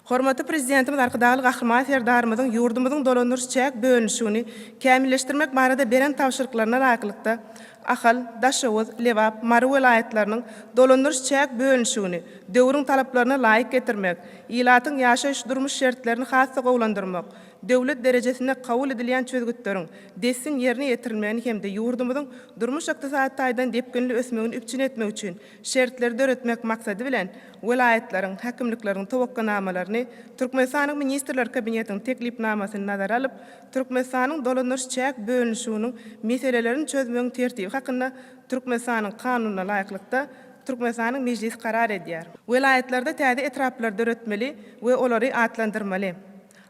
Hormatly prezidentimiz arkadaşly Gahryman Serdarymyzyň ýurdumyzyň dolandyryş çäk bölünşigini kämilleşdirmek barada beren tawşyryklarına laýyklykda Ahal, Daşowuz, Lewap, Mary welaýetleriniň dolandyryş çäk bölünşigini döwrüň talaplaryna laýyk getirmek, ilatyň ýaşaş durmuş şertlerini hassa gowlandyrmak, döwlet derejesinde kabul edilýän çözgütleriň desin ýerine ýetirilmegini hemde ýurdumyzyň durmuş ykdysaty taýdan depkinli ösmegini üpçün etmek üçin şertleri döretmek maksady bilen welaýetleriň, häkimlikleriň tawakkalnamalaryny Türkmenistanyň ministrler kabinetiniň teklipnamasyny nazara alyp, Türkmenistanyň dolandyryş çäk bölünşiginiň meselelerini çözmegiň tertibi hakynda Türkmenistanyň kanunyna laýyklykda Türkmenistanyň mejlisi karar edýär. Welaýetlarda täze etraplar döretmeli we olary atlandyrmaly.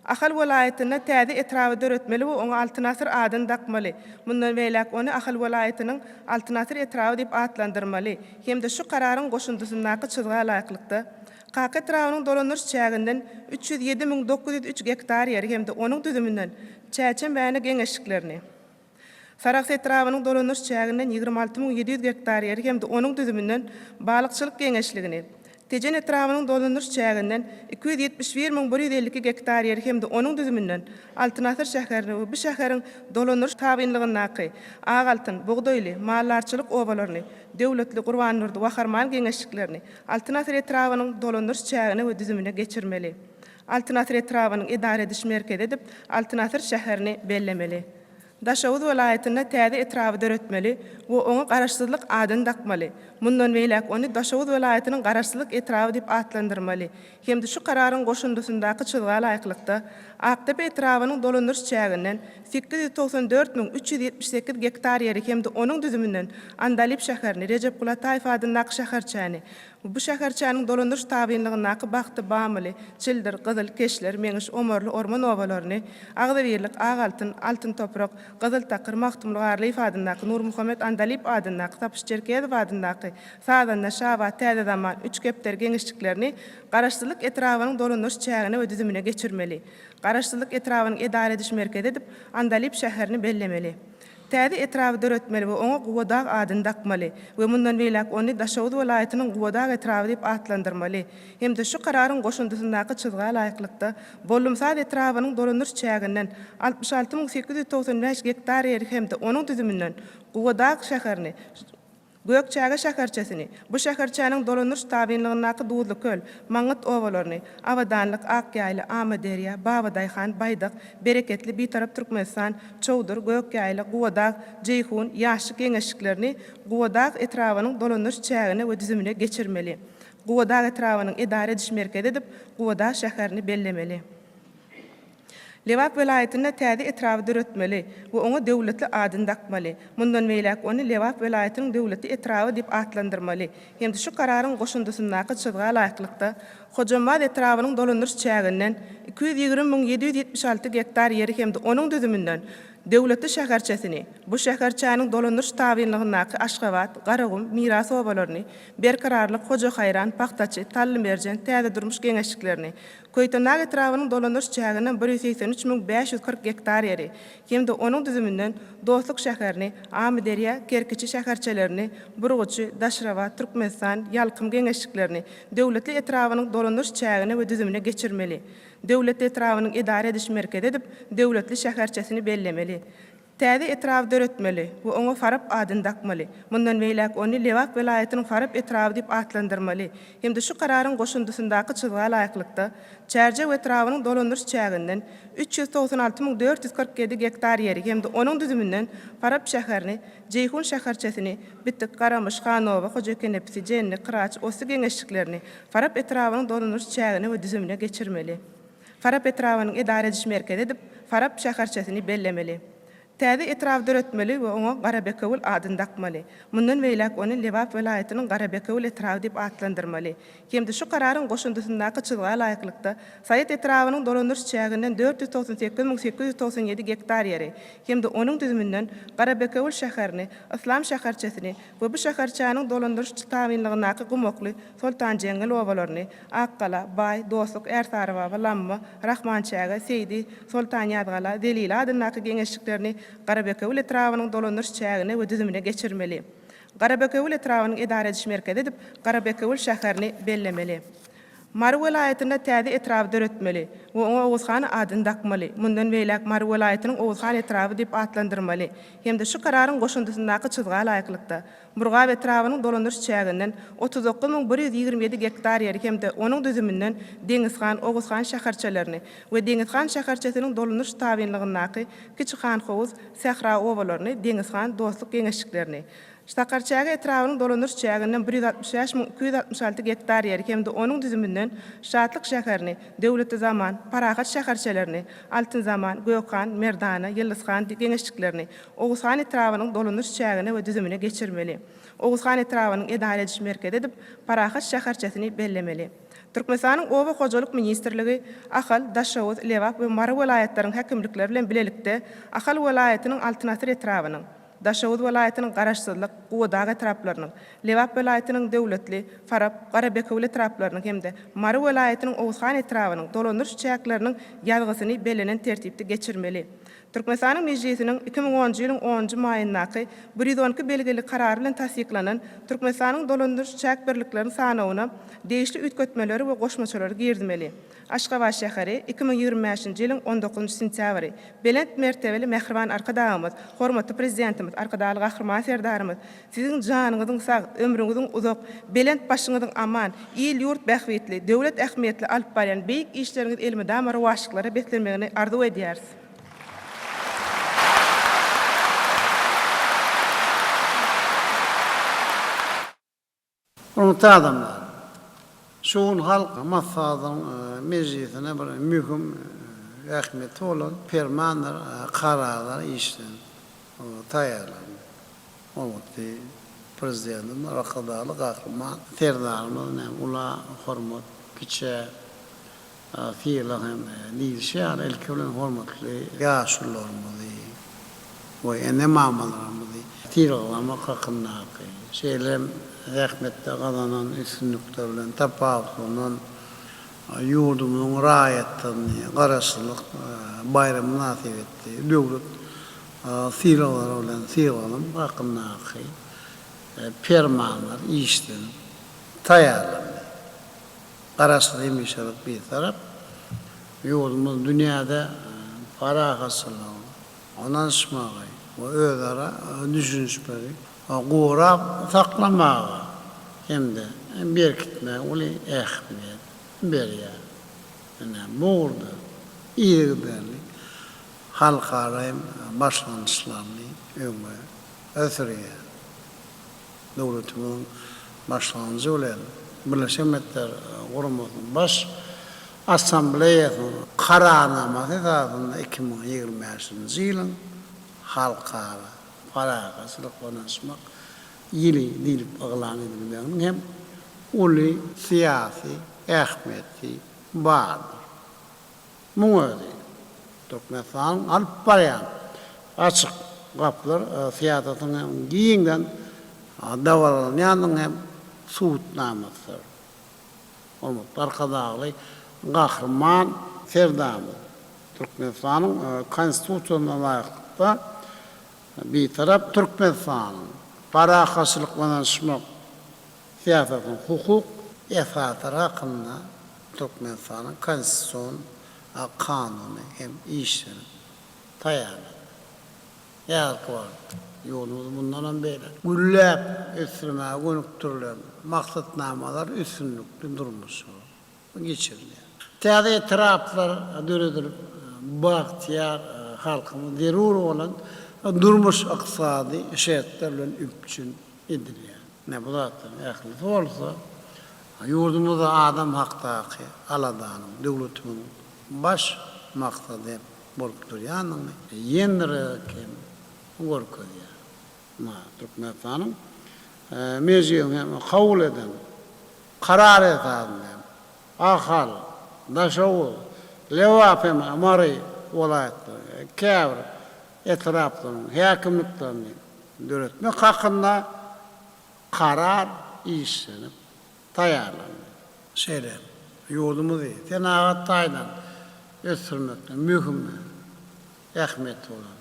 Ahal welaýetine täze etrapy döretmeli we oňa Altynasır adyny dakmaly. Mundan beýlek ony Ahal welaýetiniň Altynasır etrapy diýip atlandyrmaly. Hemde şu kararyň goşundysyndaky çyzga laýyklykda Kaka etrabynyň dolandyryş çäginden 307.903 hektar ýer hemde onuň düzümünden çäçen bäne geňeşiklerini Saraks etrabynyň dolandyryş çäginden 26.700 hektar ýer hemde onuň düzümünden balykçylyk geňeşligini Tejen etrabynyň dolandyryş çäginden 271.152 hektar ýer hemde onuň düzümünden Altynasır şäherini we bu şäheriň dolandyryş tabynlygyny Ağaltyn, Bogdoýly, mallarçylyk owalaryny, döwletli Gurbanlurdy we Harman geňeşliklerini Altynasır etrabynyň dolandyryş çägine we düzümine geçirmeli. Altynasır etrabynyň idare ediş merkezi edip Altynasır şäherini bellemeli. Daşowuz welaýetinde täze etrapy döretmeli we oňa garaşsyzlyk adyny dakmaly. Mundan beýlek ony Daşowuz welaýetiniň garaşsyzlyk etrapy diýip atlandyrmaly. Hemde şu kararyň goşundysyndaky çyzga laýyklykda Aktepe etrabynyň dolandyryş çäginden 894.378 hektar ýeri hemde onuň düzümünden Andalip şäherini Recep Gulataýew adyndaky şäherçäni bu şäherçäniň dolandyryş tabynlygynaky Bagty, Bamyly, Çildir, Gyzyl, Keşler, Meňiş, Omorly orman owalaryny Agdabirlik, Ağaltyn, Altyn toprak, Gyzyl Takır, Mahtumly Garlyýew adyndaky Nur Muhammed Andalip adyndaky Tapyş Çerkeýew adyndaky Sadan Şawa täze zaman 3 hektar geňeşliklerini garaşsyzlyk etrabynyň dolandyryş çägine we düzümine geçirmeli. Garaşsyzlyk etrabynyň idare ediş merkezi edip Andalip şäherini bellemeli. Täze etrapy döretmeli we oňa Guwadag adyny dakmaly we mundan beýlek ony Daşowuz welaýetiniň Guwadag etrapy diýip atlandyrmaly. Hemde şu kararyň goşundysyndaky çyzga laýyklykda bolumsal etrabynyň dolandyryş çäginden 66.895 hektar ýer hemde onuň düzümünden Guwadag şäherini Gökçäge şäherçesini, bu şäherçäniň dolandyryş tabynlygynaky Duuzlu köl, Maňyt owalaryny, Awadanlyk, Akýaýly, Amaderýa, Babadaýhan, Baýdak, Bereketli, Bitarap Türkmenistan, Çowdur, Gökýaýly, Guwadag, Jeyhun, ýaşyk geňeşliklerini Guwadag etrabynyň dolandyryş çägine we düzümine geçirmeli. Guwadag etrabynyň idare ediş merkezi edip Guwadag şäherini bellemeli. Lewap welaýetinde täze etrapy döretmeli we oňa döwletli adyny dakmaly. Mundan beýlek ony Lewap welaýetiniň döwletli etrapy diýip atlandyrmaly. Hemde şu kararyň goşundysyndaky çyzga laýyklykda Hojamad etrabynyň dolandyryş çäginden 220.776 hektar ýeri hemde onuň düzümünden döwletli şäherçesini, bu şäherçäniň dolandyryş tabynlygynaky Aşgabat, Garagum, Miras owalaryny, berkararlyk Hoja Haýran, Paxtaçy, Tallymerjen, täze durmuş geňeşliklerini, Köýtanag etrabynyň dolandyryş çäginden 183.540 hektar ýeri, hemde onuň düzümünden Dostluk şäherini, Amaderýa, Kerkiçi şäherçelerini, Burguçy, Daşrawa, Türkmenistan, Ýalkym geňeşliklerini döwletli etrabynyň dolandyryş çägine we düzümine geçirmeli. Döwlet etrabynyň idare ediş merkezi edip döwletli şäherçesini bellemeli. Täze etrapy döretmeli we oňa Farap adyny dakmaly. Mundan beýlek ony Lewap welaýetiniň Farap etrapy diýip atlandyrmaly. Hemde şu kararyň goşundysyndaky çyzga laýyklykda Çärje etrabynyň dolandyryş çäginden 396.447 hektar ýeri hemde onuň düzümünden Farap şäherini, Jeyhun şäherçesini, Bittik, Garamış, Hanowa, Hojakenepsi, Jenni, Kıraç, Osy geňeşliklerini Farap etrabynyň dolandyryş çägine we düzümine geçirmeli. Farap etrabynyň idare ediş merkezi edip Farap şäherçesini bellemeli. Täze etraf döretmeli we oňa Garabekowul adyny takmaly. Mundan beýlek onu Lewap welaýatynyň Garabekowul etrafy diýip atlandyrmaly. Hemde şu kararyň goşundysyndaky çyzga laýyklykda Saýat etrawynyň dolandyryş çäginden 498.897 hektar ýeri, hemde onuň düzümünden Garabekowul şäherini, Islam şäherçesini we bu şäherçäniň dolandyryş taýinligynaky gumokly Sultan Jengel obalaryny Akkala, Bay, Dostluk, Ersarwa, Lamma, Rahmançäge, Seydi, Sultan Ýadgala, Delila adynaky geňeşliklerini Garabekowul etrawynyň dolandyryş çägine we düzümine geçirmeli. Garabekowul etrawynyň idare ediş merkezi edip Garabekowul şäherini bellemeli. Mary welaýatynda täze etraf döretmeli we oňa Owuzhan adyny takmaly. Mundan beýlek Mary welaýatynyň Owuzhan etrafy diýip atlandyrmaly. Hemde şu kararyň goşundysyndaky çyzga laýyklykda Burgab etrawynyň dolandyryş çäginden 39.127 hektar ýeri hemde onuň düzümünden Deňizhan, Owuzhan şäherçelerini we Deňizhan şäherçesiniň dolandyryş taýinligynaky Kiçikhan Howuz, Sahra obalaryny, Deňizhan dostluk geňeşliklerini Ştakarçaga etrawynyň dolandyryş çäginden 165.266 hektar ýeri hemde onuň düzümünden Şatlyk şäherini, Döwleti Zaman, Parahat şäherçelerini, Altyn Zaman, Gökhan, Merdana, Ýyldyshan geňeşliklerini Owuzhan etrawynyň dolandyryş çägine we düzümine geçirmeli. Owuzhan etrawynyň idare ediş merkezi edip Parahat şäherçesini bellemeli. Türkmenistanyň Oba Hojalyk Ministrligi Ahal, Daşawuz, Lewap we Mary welaýatlarynyň häkimlikleri bilen bilelikde Ahal welaýatynyň Altynasy etrawynyň Daşawuz welaýatynyň garaşsyzlyk, Godaga etraplarynyň, Lewap welaýatynyň döwletli, Farap, Garabekowul etraplarynyň hemde Mary welaýatynyň Owuzhan etrawynyň dolandyryş çäkleriniň ýazgysyny belenen tertipde geçirmeli. Türkmenistanyň Mejlisiniň 2010-njy ýylyň 10-njy maýyndaky 112 belgeli karar bilen tasdiklanan Türkmenistanyň dolandyryş çäk birlikleriniň sanawyna değişli ütkötmeleri we goşmaçalary girdimeli. Aşgabat şäheri 2025-nji ýylyň 19-njy sentýabry belent mertebeli Mehriban arkadaşymyz, hormatly prezidentimiz, arkadaşly Gahrman serdarymyz, siziň janyňyzyň sag, ömrüňiziň uzak, belent başyňyzyň aman, il ýurt bähwetli, döwlet ähmiýetli alyp barýan beýik işleriňiz elmydama rawaşlyklara betlenmegini arzu edýäris. Hormatly adamlar, şuň halka masadan meclisine bir mühim ähmiýeti bolan fermanlar, kararlar işden taýýarlandy. Hormatly prezidentim, Arkadaşly Gahrman serdarymyz, ula hormat kiçe fiýler hem diýişýär, elke bilen hormatly ýaşlarymyzy we ene mamalarymyzy tirgilama hakyndaky şeýlem rahmetde gazanan üstünlükler bilen tapawulyň ýurdumyň raýatlygyny, garaşsyzlyk bayramy nasip etdi. Döwlet siralary bilen siralym hakyndaky fermanlar işden taýýarlandy. Garaşsyz emişlik bir tarap, ýurdumyz dünýäde parahasylygy, ananşmagy we özara düşünşleri gurap saklamagy hemde berkitme uly ähmiýet berýär. Ene burada ýerli halkara başlanýşlaryny öňe ösürýär. Döwletimiň başlanýy bilen Birleşik Milletler Guramasynyň baş assambleýasynyň kararnamasy esasında 2025-nji ýylyň halkara parahasylyk onaşmak ýyly diýip aglan edilýän hem uly syýasy ähmiýeti bardyr. Muňa Türkmenistan alyp barýan açyk gaplar syýasatynyň giýinden dawalanýanyň hem suwutnamasy. Hormatly arkadaşly Gahrman serdarymyz Türkmenistanyň konstitusiýasyna laýykda bir taraf Türkmenistanyň parahasylyk onaşmak syýasatynyň hukuk esasları hakkında Türkmenistan'ın konstitusyon, kanunu hem işleri tayanır. Yargı var. Yolumuz bundan beri. Güllep üstüne konukturlar. Maksatnamalar üstünlükte durmuş. Geçiriliyor. Tiyade etraflar döredilip bahtiyar halkımız derur olan durmuş iqtisadi şeritlerle üpçün ediliyor. Ne bu zaten ehli olsa yurdumuzda adam haktaki aladanım, devletimin baş maksadı bolup durýanyň ýendir kim gorkadýar. Ma Türkmenistanyň mejliýetine kabul eden, karar eden, ahal, daşaw, lewapem amary welaýatlar, käbir etraplaryň, häkimliklerini döretmek hakynda karar işlenip taýarlandy. Şeýle ýurdumuzy tenagat taýdan ösürmek mühim ähmiýet bolan.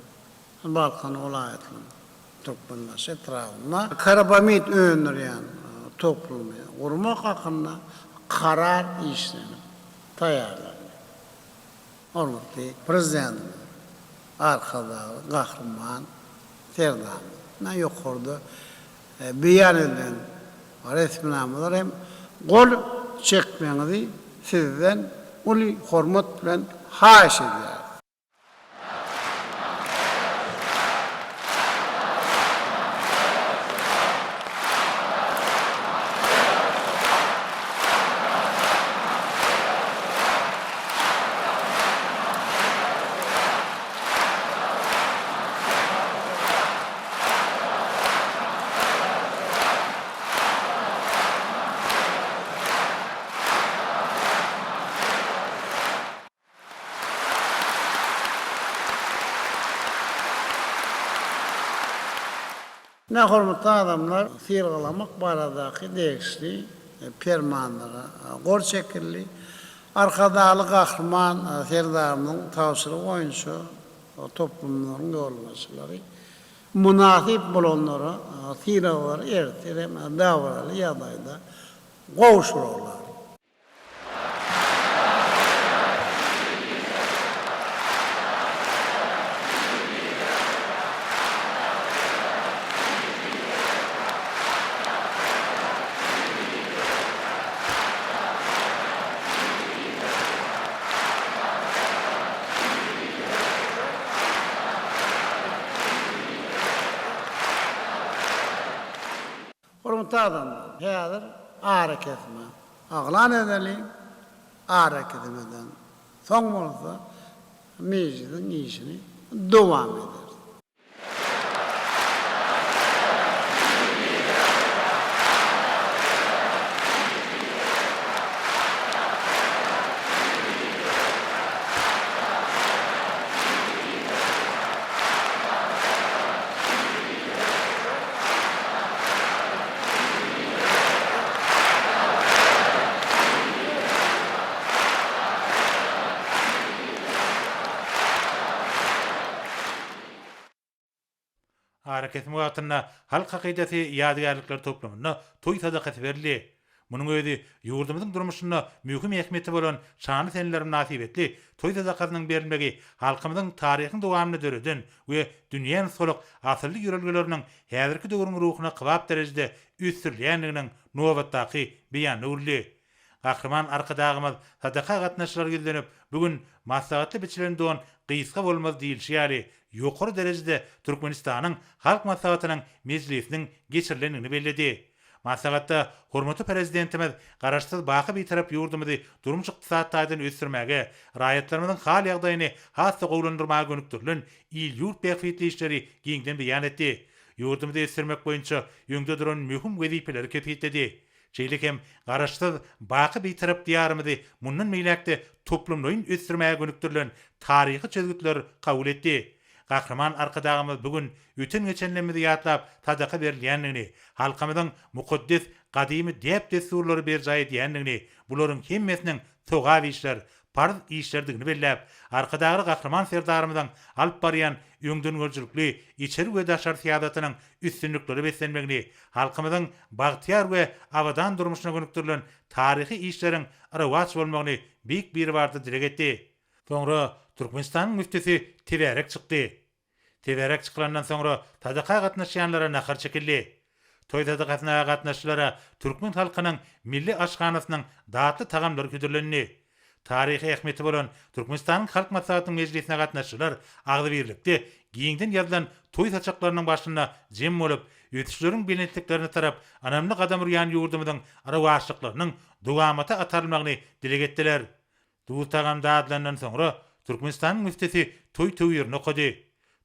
Balkan welaýatynyň Türkmenbaşy etrafynda karabamit öňürýän toplumy gurmak hakynda karar işlenip taýarlandy. Hormatly prezident arkada Gahryman Serdar ýokurda beýan edilen resminamalar hem gol çekmeňizi sizden uly hormat bilen haýyş edýär. Ne hormatly adamlar, sirgalamak baradaky degişli permanlara gor çekildi. Arkadaly Gahryman Serdarymyň tawsiry boýunça toplumlaryň ýolbaşçylary munasip bolanlara sirgalar erterem dawraly ýagdaýda gowşurarlar. Hormatly adamlar, häzir hareketme aglan edeli, hareketmeden soň bolsa mejlisin işini dowam eder. Hareket mugatynda halk hakydasy ýadygarlyklar toplamyna toý sadakasy berildi. Munyň özi ýurdumyzyň durmuşyna mühim ähmiýeti bolan şany senlerim nasip etdi. Toý sadakasynyň berilmegi halkymyzyň taryhyny dowamly döreden we dünýäň soluk asyrly ýörelgeleriniň häzirki döwrüň ruhyna kybap derejede üstürlýänliginiň nowatdaky beýany urly. Gahryman arkadagymyz sadaka gatnaşyklary geldenip bugün maslahatly biçilen dogan gysga bolmaz diýilýär. Ýokary derejede Türkmenistanyň halk maslahatynyň mejlisiniň geçirilenini belledi. Maslahatda hormatly prezidentimiz garaşsyz baky bir tarap ýurdumuzy durmuş ykdysat taýdan ösürmäge, raýatlarymyzyň hal ýagdaýyny hassa gowlandyrmaga gönükdirilen il ýurt bähfetli işleri giňden beýan etdi. Ýurdumuzy ösürmek boýunça ýöňde duran mühim wezipeleri ketdi. Şeýlekem garaşsyz baky bir tarap diýarymyzy mundan meýlekde toplumlaryň ösürmäge gönükdirilen taryhy çözgütler kabul etdi. Gahryman arkadagymyz bugün öten geçenlerimizi ýatlap tadaka berilýänligini, halkymyzyň mukaddes gadymy dep desturlary berjaý diýenligini, bularyň hemmesiniň togap işler, farz işlerdigini bellep, arkadagy Gahryman Serdarymyzyň alyp barýan öňdöngelçilikli içeri we daşar siýasatynyň üstünlikleri beslenmegini, halkymyzyň bagtyar we awadan durmuşyna gönükdirilen taryhy işleriň rewaj bolmagyny büyük bir barda dilek etdi. Soňra Türkmenistanyň müftisi teberek çykdy. Teberek çykylandan soňra tadaka gatnaşýanlara nahar çekildi. Toý tadakasyna gatnaşylara türkmen halkynyň milli aşganasynyň datly tagamlary küdürlendi. Taryhy ähmiýeti bolan Türkmenistanyň halk maslahatynyň mejlisine gatnaşylar agdy birlikde giňden ýazylan toý saçaklarynyň başynda jem bolup, ýetişleriň bilenliklerini tarap anamly gadam urýan ýurdumyzyň arawaşlyklarynyň dowamata atarylmagyny dilek etdiler. Du tagamda adlanan soňra Türkmenistanyň müftisi toy töwürüne kody.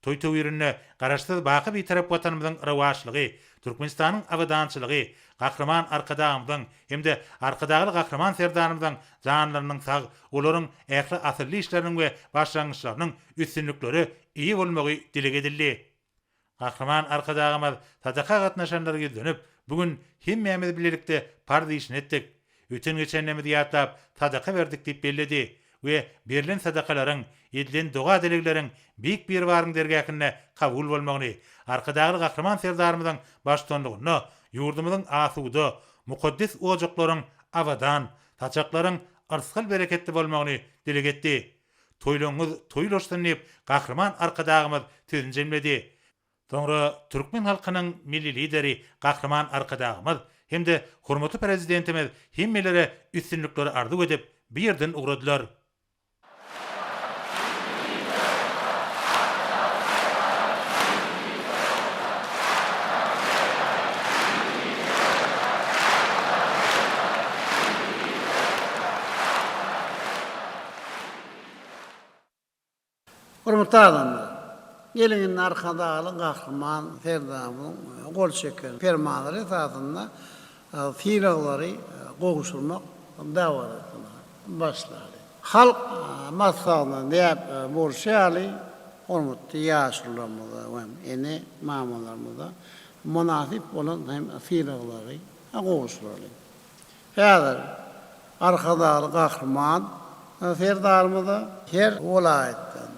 Toy töwürüne garaşsyz baky bir tarap watanymyzyň rawaşlygy, Türkmenistanyň awadançylygy, gahryman arkadağymyzyň hemde arkadagy gahryman serdarymyzyň janlarynyň sag, olaryň ähli asyrly işleriniň we başlangyçlarynyň üstünlikleri iyi bolmagy dile gedildi. Gahryman arkadağymyz sadaka gatnaşanlara dönüp, bugün hemmämiz birlikde pardy işini etdik. Öten geçenlemidi ýatlap sadaka berdik diýip belledi we berilen sadakalaryň, edilen doga dilekleriň büyük bir baryn dergäkine kabul bolmagyny, arkadagy gahryman serdarymyzyň baştonlugyny, ýurdumyzyň asuda, mukaddes ojaklaryň awadan, taçaklaryň arsgal bereketli bolmagyny dile getdi. Toýlaňyz toýlaşdan diýip gahryman arkadagymyz tüzünjemledi. Soňra Türkmen halkynyň milli lideri gahryman arkadagymyz hemde hormatly prezidentimiz hemmelere üstünlikleri arzu edip bir yerden uğradylar. Hormatly adamlar, gelinin arkadagy gahryman serdamyň gol çeken fermanlary esasında fiýlaglary gowuşulmak dawatyna başlady. Halk maslahatyny diýip bolşaly, hormatly ýaşlarymyza we ene mamalarymyza munasip bolan hem fiýlaglary gowuşulary. Häzir arkadagy gahryman serdarymyza her welaýetden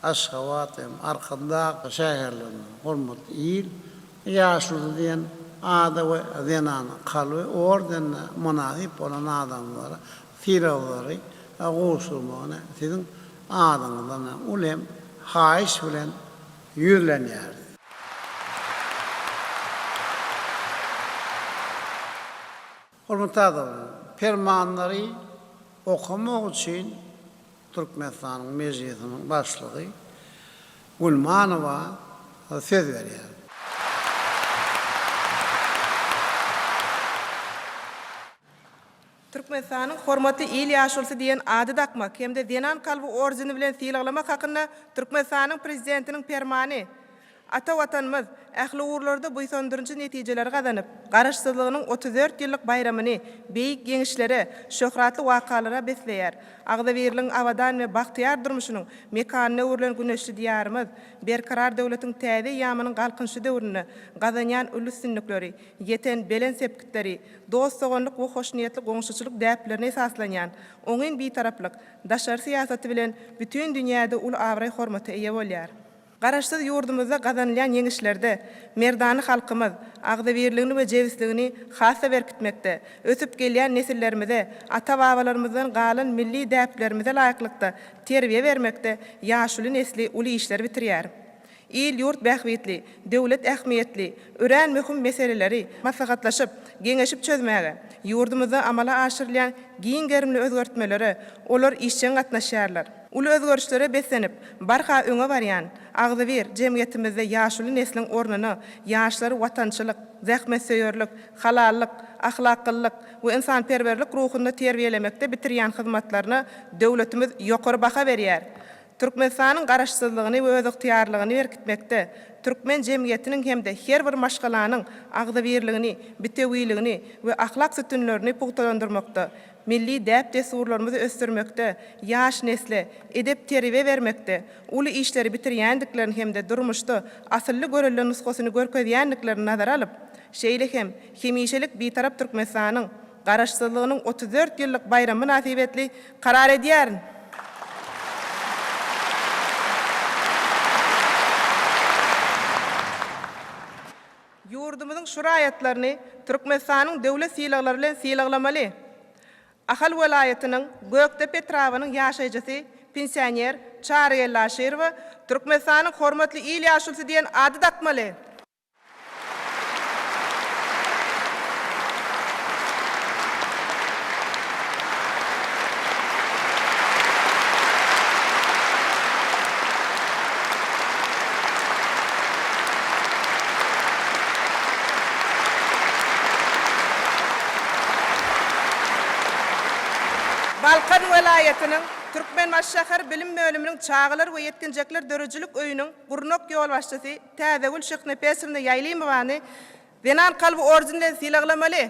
Aşgabat, Arkanda, şäherlerine hormat il, ýaşuly diýen ada we zenan kalwy orden munasip bolan adamlara fiýlaglary gowuşulmagyna siziň adamyňyzdan ulem haýyş bilen ýürlenýär. Hormatly adamlar, fermanlary okumak üçin Türkmenistanyň mejlisiniň başlygy Gulmanowa söz berýär. Türkmenistanyň hormatly il ýaşulsy diýen ady dakmak hemde denan kalby orzini bilen fiýlaglamak hakyna Türkmenistanyň prezidentiniň fermany ata watanymyz ähli uğurlarda buýsandyrjy netijeler gazanyp, garaşsyzlygynyň 34 ýyllyk bayramyny beýik geňişlere, şöhratly wakalara besleýär. Agda berilen awadan we bagtyar durmuşynyň mekanyna urlan güneşli diýarymyz berkarar döwletiň täze ýamynyň galkynşy döwrüne gazanýan üstünlikleri, ýeten belen sepkitleri, dostsogonlyk we hoşniýetli goňşuçylyk däplerine esaslanýan oňyn bitaraplyk daşary siýasaty bilen bütün dünýäde ul awray hormaty eýe bolýar. Garaşsyz ýurdumyzda gazanýan ýeňişlerde merdany halkymyz agda berligini we jewisligini hassa berkitmekde, ötüp gelýän nesillerimize, ata-babalarymyzdan galan milli däplerimize laýyklykda terbiýe bermekde ýaşuly nesli uly işler bitirýär. Il ýurt bähwetli, döwlet ähmiýetli, örän möhüm meseleleri maslahatlaşyp, geňeşip çözmäge, ýurdumyzda amala aşyrylýan giň gerimli özgertmelere olar işçiň gatnaşýarlar. Ulu özgörüşlere beslenip, barha öňe barýan, agdy bir jemgyýetimizde ýaşuly neslin ornuny, ýaşlary watançylyk, zähmetseýörlük, halallyk, ahlaklyk we insanperwerlik ruhuny terbiýelemekde bitirýän hyzmatlaryna döwletimiz ýokary baha berýär. Türkmenistanyň garaşsyzlygyny we öz ygtyýarlygyny berkitmekde, türkmen jemgyýetiniň hemde her bir maşgalanyň agdy birligini, bitewýligini we ahlak sütünlerini pugtalandyrmakda, milli däp desurlarymyzy östürmekde, ýaş nesle edep terbiýe bermekde, uly işleri bitirýändiklerini hemde durmuşda asylly görülen nusgasyny görkezýändiklerini nazara alyp, şeýle hem hemişelik bitarap Türkmenistanyň garaşsyzlygynyň 34 ýyllyk bayramy nasibetli karar edýär. Ýurdumyzyň şuraýatlaryny Türkmenistanyň döwlet siýlaglary bilen siýlaglamaly. Ahal welaýatynyň Göktepe trawynyň ýaşaýjysy pensioner Çağrı Laşerowa Türkmenistanyň hormatly il ýaşulsy diýen ady dakmaly. Balkan welaýatynyň Türkmen Başşahar Bilim Bölümünün Çağılar ve Yetkinjekler Dörücülük Öyünün Gurnok yol başçısı Täzegül Şıknepesinde Yaylimowany Zenan Kalby ordinle silahlanmalı.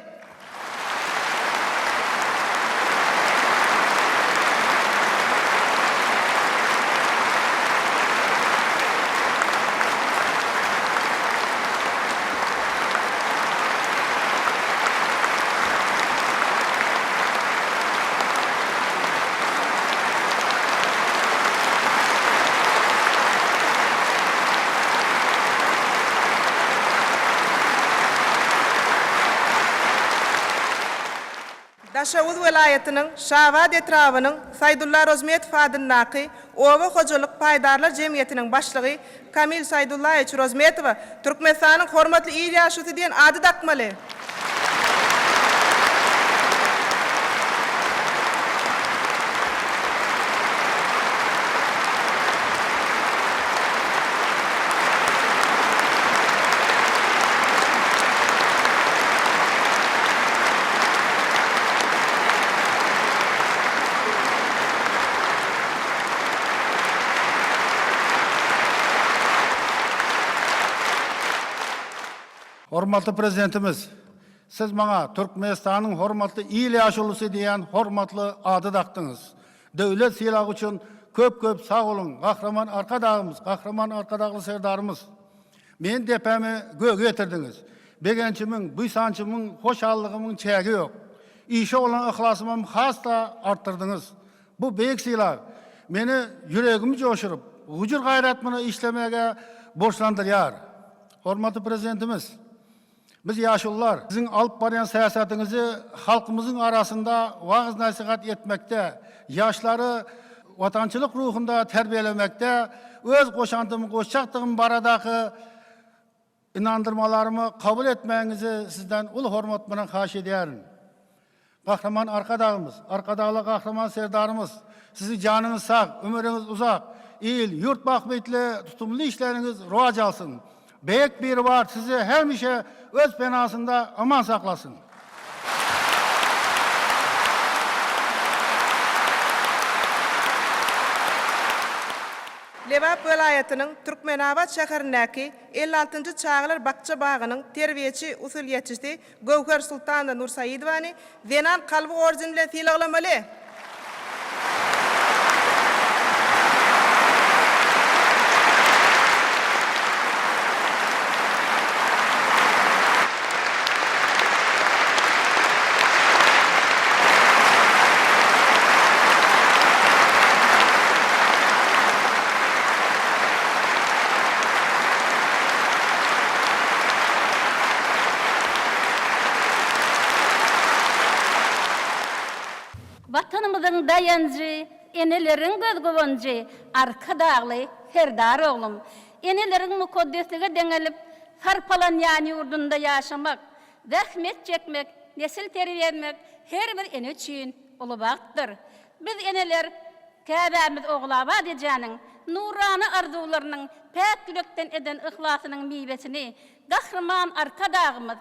Daşavuz velayetinin Şavad etrafının Saydullah Rozmetov adındaki Ova Hocalık Paydarlar Cemiyeti'nin başlığı Kamil Saydullah Rozmetova Türkmenistan'ın hormatly il ýaşysy diýen ady takmaly. Hormatly prezidentimiz, siz maňa Türkmenistanyň hormatly il ýaşulysy diýen hormatly ady takdyňız. Döwlet silahı üçin köp sağ olun. Gahraman arkadağımız, gahraman arkadağlı serdarımız. Men depemi göge getirdiňiz. Begençimiň, buýsançymyň hoşallygymyň çägi ýok. İşe olan ihlasymyň hasta artdyrdyňız. Bu beýik silah meni yüregimi joşurup, hujur gaýratmyny işlemege borçlandyrýar. Hormatly prezidentimiz, biz yaşullar, sizin alıp barayan siyasetinizi halkımızın arasında vaaz nasihat etmekte, yaşları vatançılık ruhunda terbiyelemekte, öz koşantımı, koşacaktığım baradaki inandırmalarımı kabul etmenizi sizden ulu hormat bilen haş ediyorum. Kahraman arkadağımız, arkadağlı kahraman serdarımız, sizi canınız sağ, ömrünüz uzak, il, yurt bakmetli, tutumlu işleriniz rovac alsın. Büyük bir var sizi hemişe öz penasında aman saklasın. Lewap velayetinin Türkmenabad şäherindäki 56-njy Çağlar Bakça bagynyň terbiýeçi usulýetçisi Gowhar Sultana Nursaidowany Zenan Kalby ordeni bilen silahlanmaly. Vatanımızın dayancı, enelerin gözgüvöncü, arkadağlı Serdar oğlum. Enelerin mukoddeslige dengelip, sarpalanyan yurdunda yaşamak, zahmet çekmek, nesil terbiyemek, her bir ene üçün ulubaqtır. Biz eneler, käbämiz oğlaba diyeceğinin, nurani arzularının, pek yürekten eden ihlasının meyvesini, gahraman arkadağımız,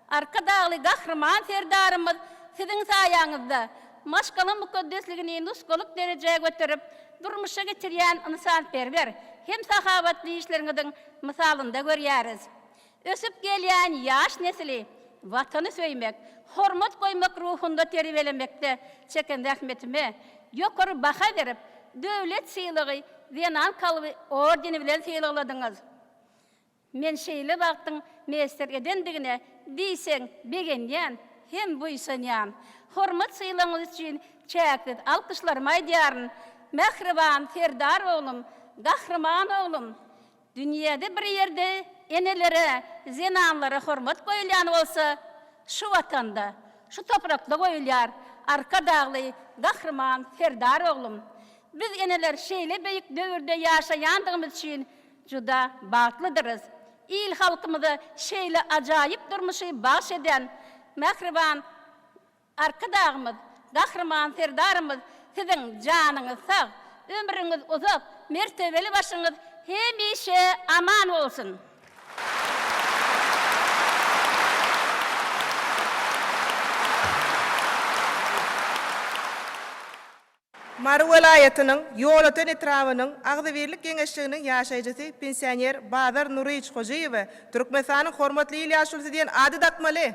arkadağlı gahraman Serdarımız, sizin sayanızda, maşgalın mukoddesligini nuskoluk dereceye götürüp, durmuşa getirýän insanperwer hem sahabatly işleriňiziň misalynda görýäris. Ösüp gelýän ýaş nesili watany söýmek, hormat goýmak ruhunda terbiýelemekde çeken rahmetime ýokary baha berip, döwlet sylygy Zenan Kalby ordeni bilen sylagyladyňyz. Men şeýle wagtyň meýster edendigine diýseň begenýän hem buýsanýan. Hormat sylagyňyz üçin çäklet alkyşlarmy aýdýaryn. Mehriban Serdar oğlum, gahraman oğlum. Dünyada bir yerde enelere, zenanlara hormat goýulýan bolsa, şu vatanda, şu toprakda goýulýar. Arkadağlı gahraman Serdar oğlum. Biz eneler şeýle beýik döwürde ýaşaýandygymyz üçin juda bagtlydyryz. Il halkymyza şeýle ajaýyp durmuşy baş eden mehriban arkadağımız, gahraman Serdarymyz, sizin canınız sağ, ömrünüz uzak, mertebeli başınız hemişe aman olsun. Marı velayetinin Yoğlatan etrafının Ağzıbirlik Kengeşliğinin yaşayıcısı pensioner Badar Nuriç Hocayev Türkmenistan'ın hormatly il yaşlısı diyen adı dakmalı.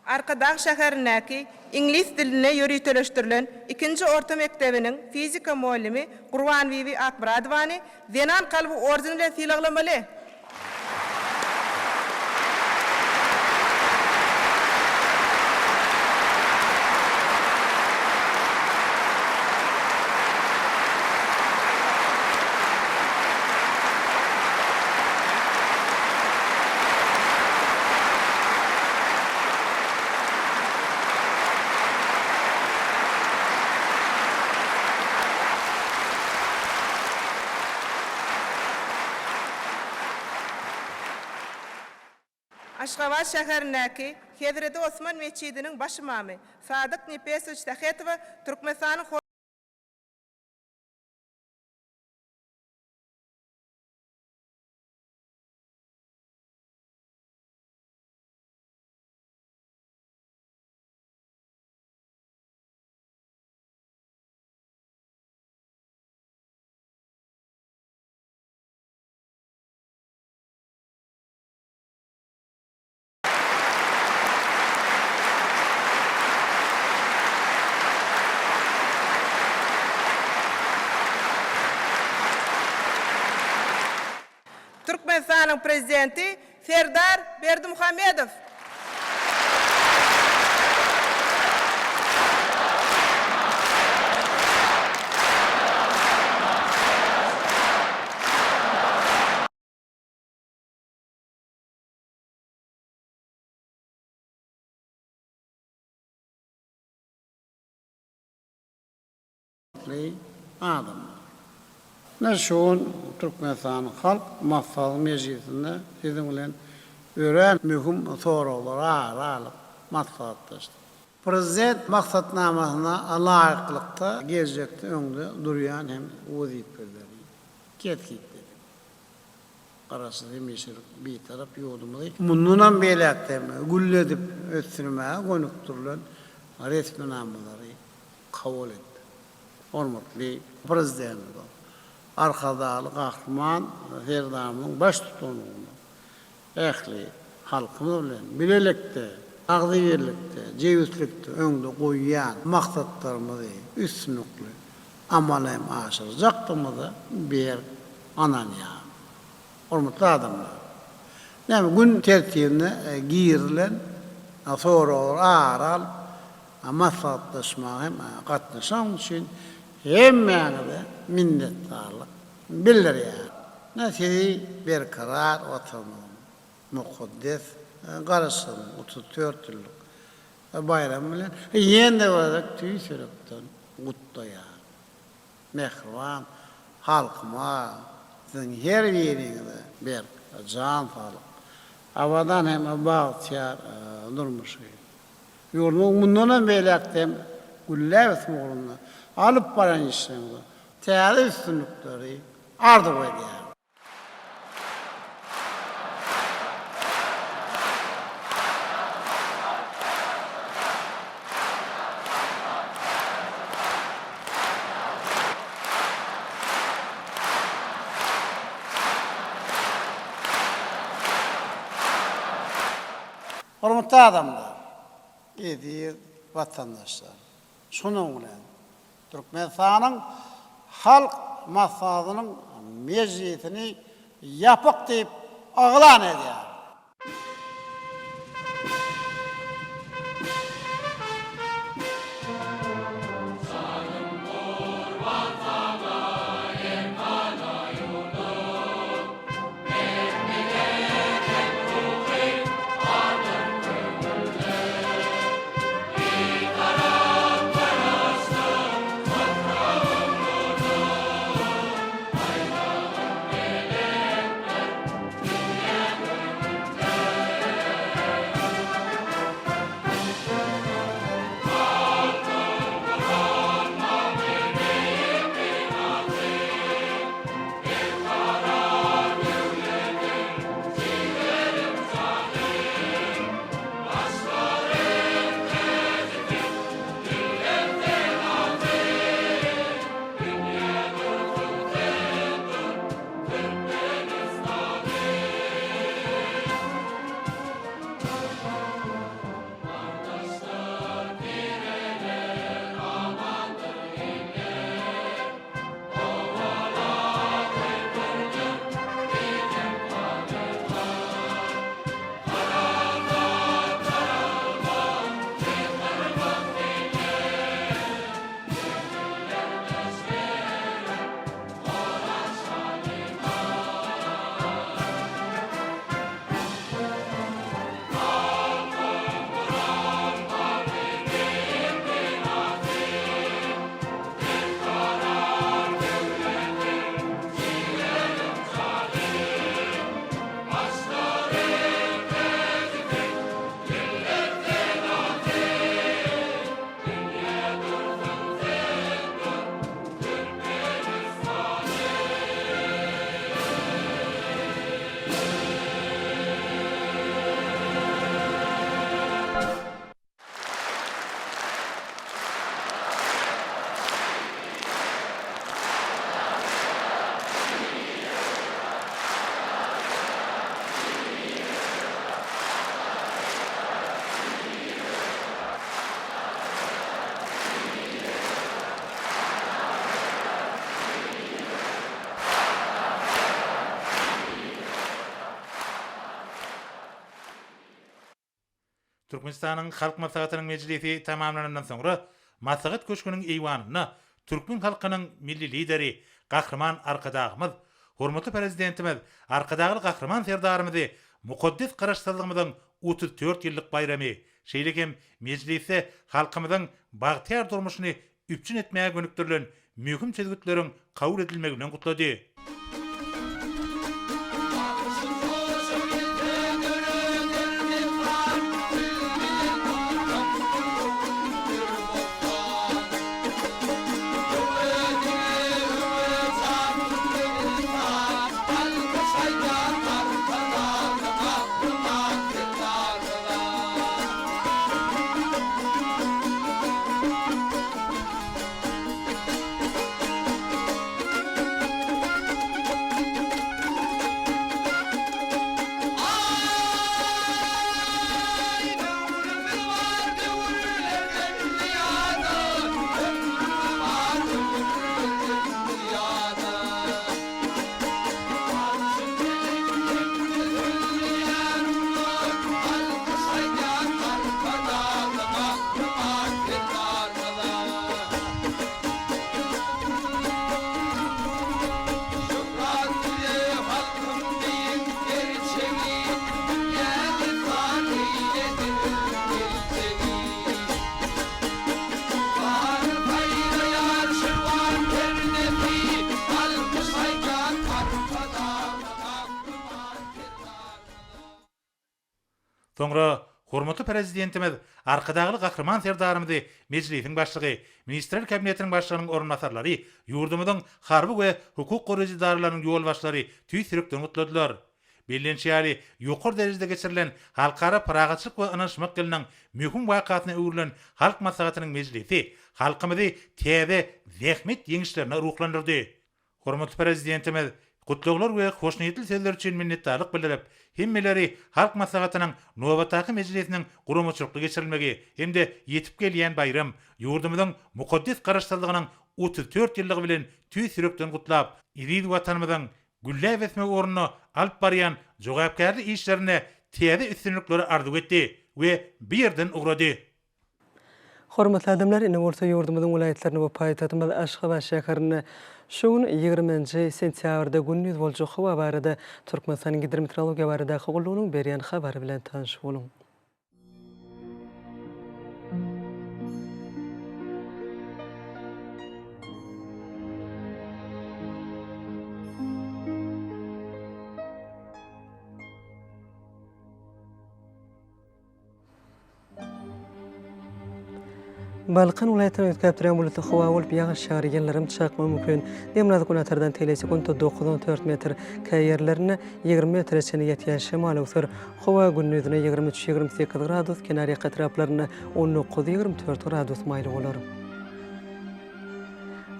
Arkadağ şäherindäki İngiliz diline ýöritöleşdirilen 2-nji orta mekdebiniň fizika muallimi Gurban Bibi Akbaradowany Zenan kalby ordeni bilen sylaglamaly. Aşgabat şäherindäki Hezreti Osman meçidiniň baş imamy Sadyk Nefesoviç Tahetow Türkmenistanyň Türkmenistanyň prezidenti Serdar Berdimuhammedow. Adam. Näşon Türkmenistan halk maslahat meclisinde sizin bilen ören mühim soralar aralyk maslahatlaşdy. Prezident maksatnamasyna alaýyklykda geljekde öňde durýan hem wazipeleri ketkitdi. Garasy meşerik bir tarap ýolumly. Mundan beýlekde gülledip ösürmäge gönükdirilen resminamlary kabul etdi. Hormatly prezident Arkadaly Gahryman Serdarymyň baş tutanyny ähli halkymyz bilen bilelikde, agzybirlikde, jewizlikde öňde goýýan maksatlarymyzy üstünlikli amala aşyrjakdymyzy bir ananya. Hormatly adamlar. Näme gün tertibine girilen soralar aral maslahatlaşmaga hem gatnaşan üçin hemmäňe minnetdarlyk bildirýär. Näsiri berkarar oturmagy, mukaddes garasyn 34 ýyllyk bayram bilen ýende wagt tüýserekden gutlaýar. Mehriban halkyma sizin her ýeriňizde bir jan sağlyk. Awadan hem bagtyar durmuşy. Ýolun mundan beýlekde gülläs muğrunna alıp baran işlerinde täze üstünlükleri ardı koydular. Hormatly adamlar, edi vatandaşlar, şunun bilen Türkmenistanyň halk maslahatynyň meclisini ýapyk diýip aglan edýär. Türkmenistan'ın halk maslahatynyň meclisi tamamlanandan soňra maslahat köşküniň eýwanyna Türkmen halkynyň milli lideri Gahrman Arkadagymyz, hormatly prezidentimiz Arkadagy Gahrman serdarymyzy mukaddes garaşdyrlygymyzyň 34 ýyllyk bayramy şeýlekem meclise halkymyzyň bagtyar durmuşyny üpçün etmäge gönükdirilen mühim çizgitleriň kabul edilmeginden gutlady. Soňra hormatly prezidentimiz Arkadagy Gahrman serdarymyzy meclisiň başlygy, ministrler kabinetiniň başlygynyň orunmasarlary, ýurdumyzyň harby we hukuk goraýjy idaralarynyň ýol başlary tüýsürekden gutladylar. Bellençäli ýokary derejede geçirilen halkara pragatçylyk we ynanşmak gelinen mühim wakatyna öwrilen halk maslahatynyň meclisi halkymyzy täze zähmet ýeňişlerine ruhlandyrdy. Hormatly prezidentimiz gutluglar we hoşnýetli sözler üçin minnetdarlyk bildirip, hemmeleri halk maslahatynyň nowatdaky meclisiniň guramaçylykly geçirilmegi hemde ýetip gelýän bayram ýurdumyzyň mukaddes garaşdyrlygynyň 34 ýyllygy bilen tüýsürekden gutlap, iriz watanymyzyň güllä besmek ornuny alyp barýan jogapkärlik işlerine täze üstünlikleri arzuw etdi we bir ýerden ugrady. Hormatly adamlar, ine orta ýurdumyzyň vilayetlerini we paýtagymyz Aşgabat şäherine şoň 20-nji sentýabrda gündüz boljak hawa barada Türkmenistanyň hidrometeorologiýa baradaky gullugynyň berýän habary bilen tanış boluň. Balkan vilayatyny ötkäpdirän bulatly hawa bolup ýağış şarygenlerim çakma mümkin. Demnaz gunatardan telesekunda 9-4 metr, käýerlerine 20 metreçe ýetýän şemal ösür. Hawa gündüzine 23-28 gradus, kenarya etraplaryna 19-24 gradus maýly bolar.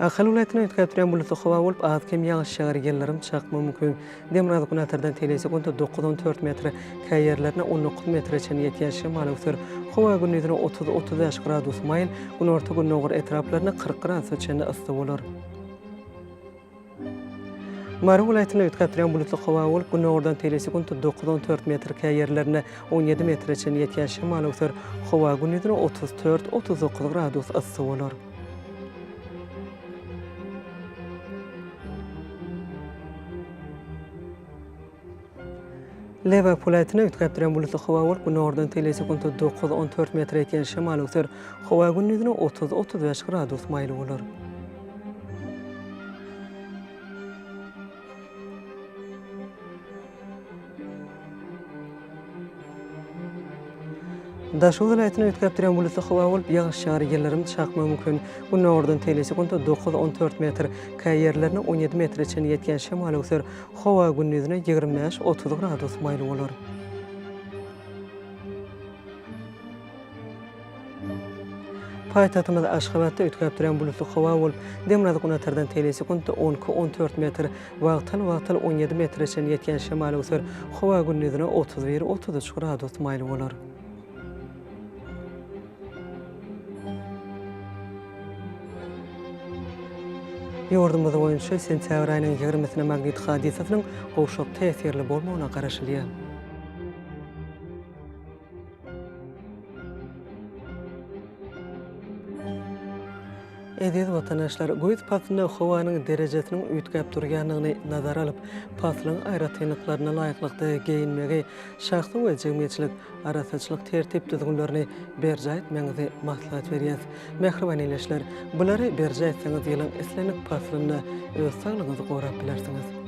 Ahal vilayatyny ötkäpdirän bulatly hawa bolup azkem ýağış şarygenlerim çakma mümkin. Demnaz gunatardan telesekunda 9-4 metr, käýerlerine 19 metreçe ýetýän şemal ösür. Hawa gündüzine 30-35 gradus maýl, gün orta gün nowgar etraplaryna 40 gradus çenli ysy bolar. Mary vilayatyny ötkäpdirän bulatly hawa bolup gün nowgardan telesekunda 9-4 metr, käýerlerine 17 metreçe ýetýän şemal ösür. Hawa gündüzine 34-39 gradus ysy bolar. Leva vilayatyny ötkäpdirän bulatly hawa bolup gün nowgardan telesekunda 9-14 metr ýetýän şemal ösür. Hawa gündüzine 30-35 gradus maýly bolar. Daşy vilayatyny ötkäpdirän bulatly hawa bolup ýağış şarygenlerim çakma mümkin. Gün nowgardan telesekunda 9-14 metr, käýerlerine 17 metreçe ýetýän şemal ösür. Hawa gündüzine 25-30 gradus maýly bolar. Paýtagymyz Aşgabatda ötkäpdirän bulatly hawa bolup demnaz gunatardan telesekunda 10-14 metr, wagtal 17 metreçe ýetýän şemal ösür. Hawa gündüzine 31-33 gradus maýly bolar. Ýurdumyz boýunça sentýabr aýynyň 20-sine magnit hadisasynyň gowşap täsirli bolmagyna garaşylýar. Ediz vatandaşlar, göz pasını havanın derecesinin ütkep durganlygyny nazara alıp, paslyň aýratynlyklaryna laýyklykda geyinmegi, şahsy we jemgyýetçilik arasaçylyk tertip düzgünlerini berja etmeňizi maslahat berýär. Mehriban eleşler, bulary berja etseňiz ýylyň eslenik paslyny öz saglygyňyzy gorap bilersiňiz.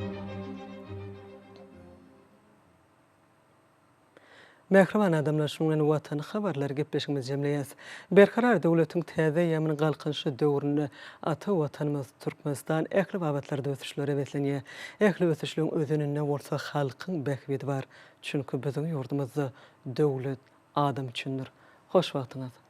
Mehriban adamlar şuňdan watan habarlary gepleşigimiz jemleýäs. Berkarar döwletiň täze ýamyny galkynşy döwründe ata watanymyz Türkmenistan ähli babatlarda ötüşlere beslenýär. Ähli ötüşlüğün özününde bolsa halkyň behbidi bar. Çünki biziň ýurdumyzda döwlet adam üçindir. Hoş wagtyňyz.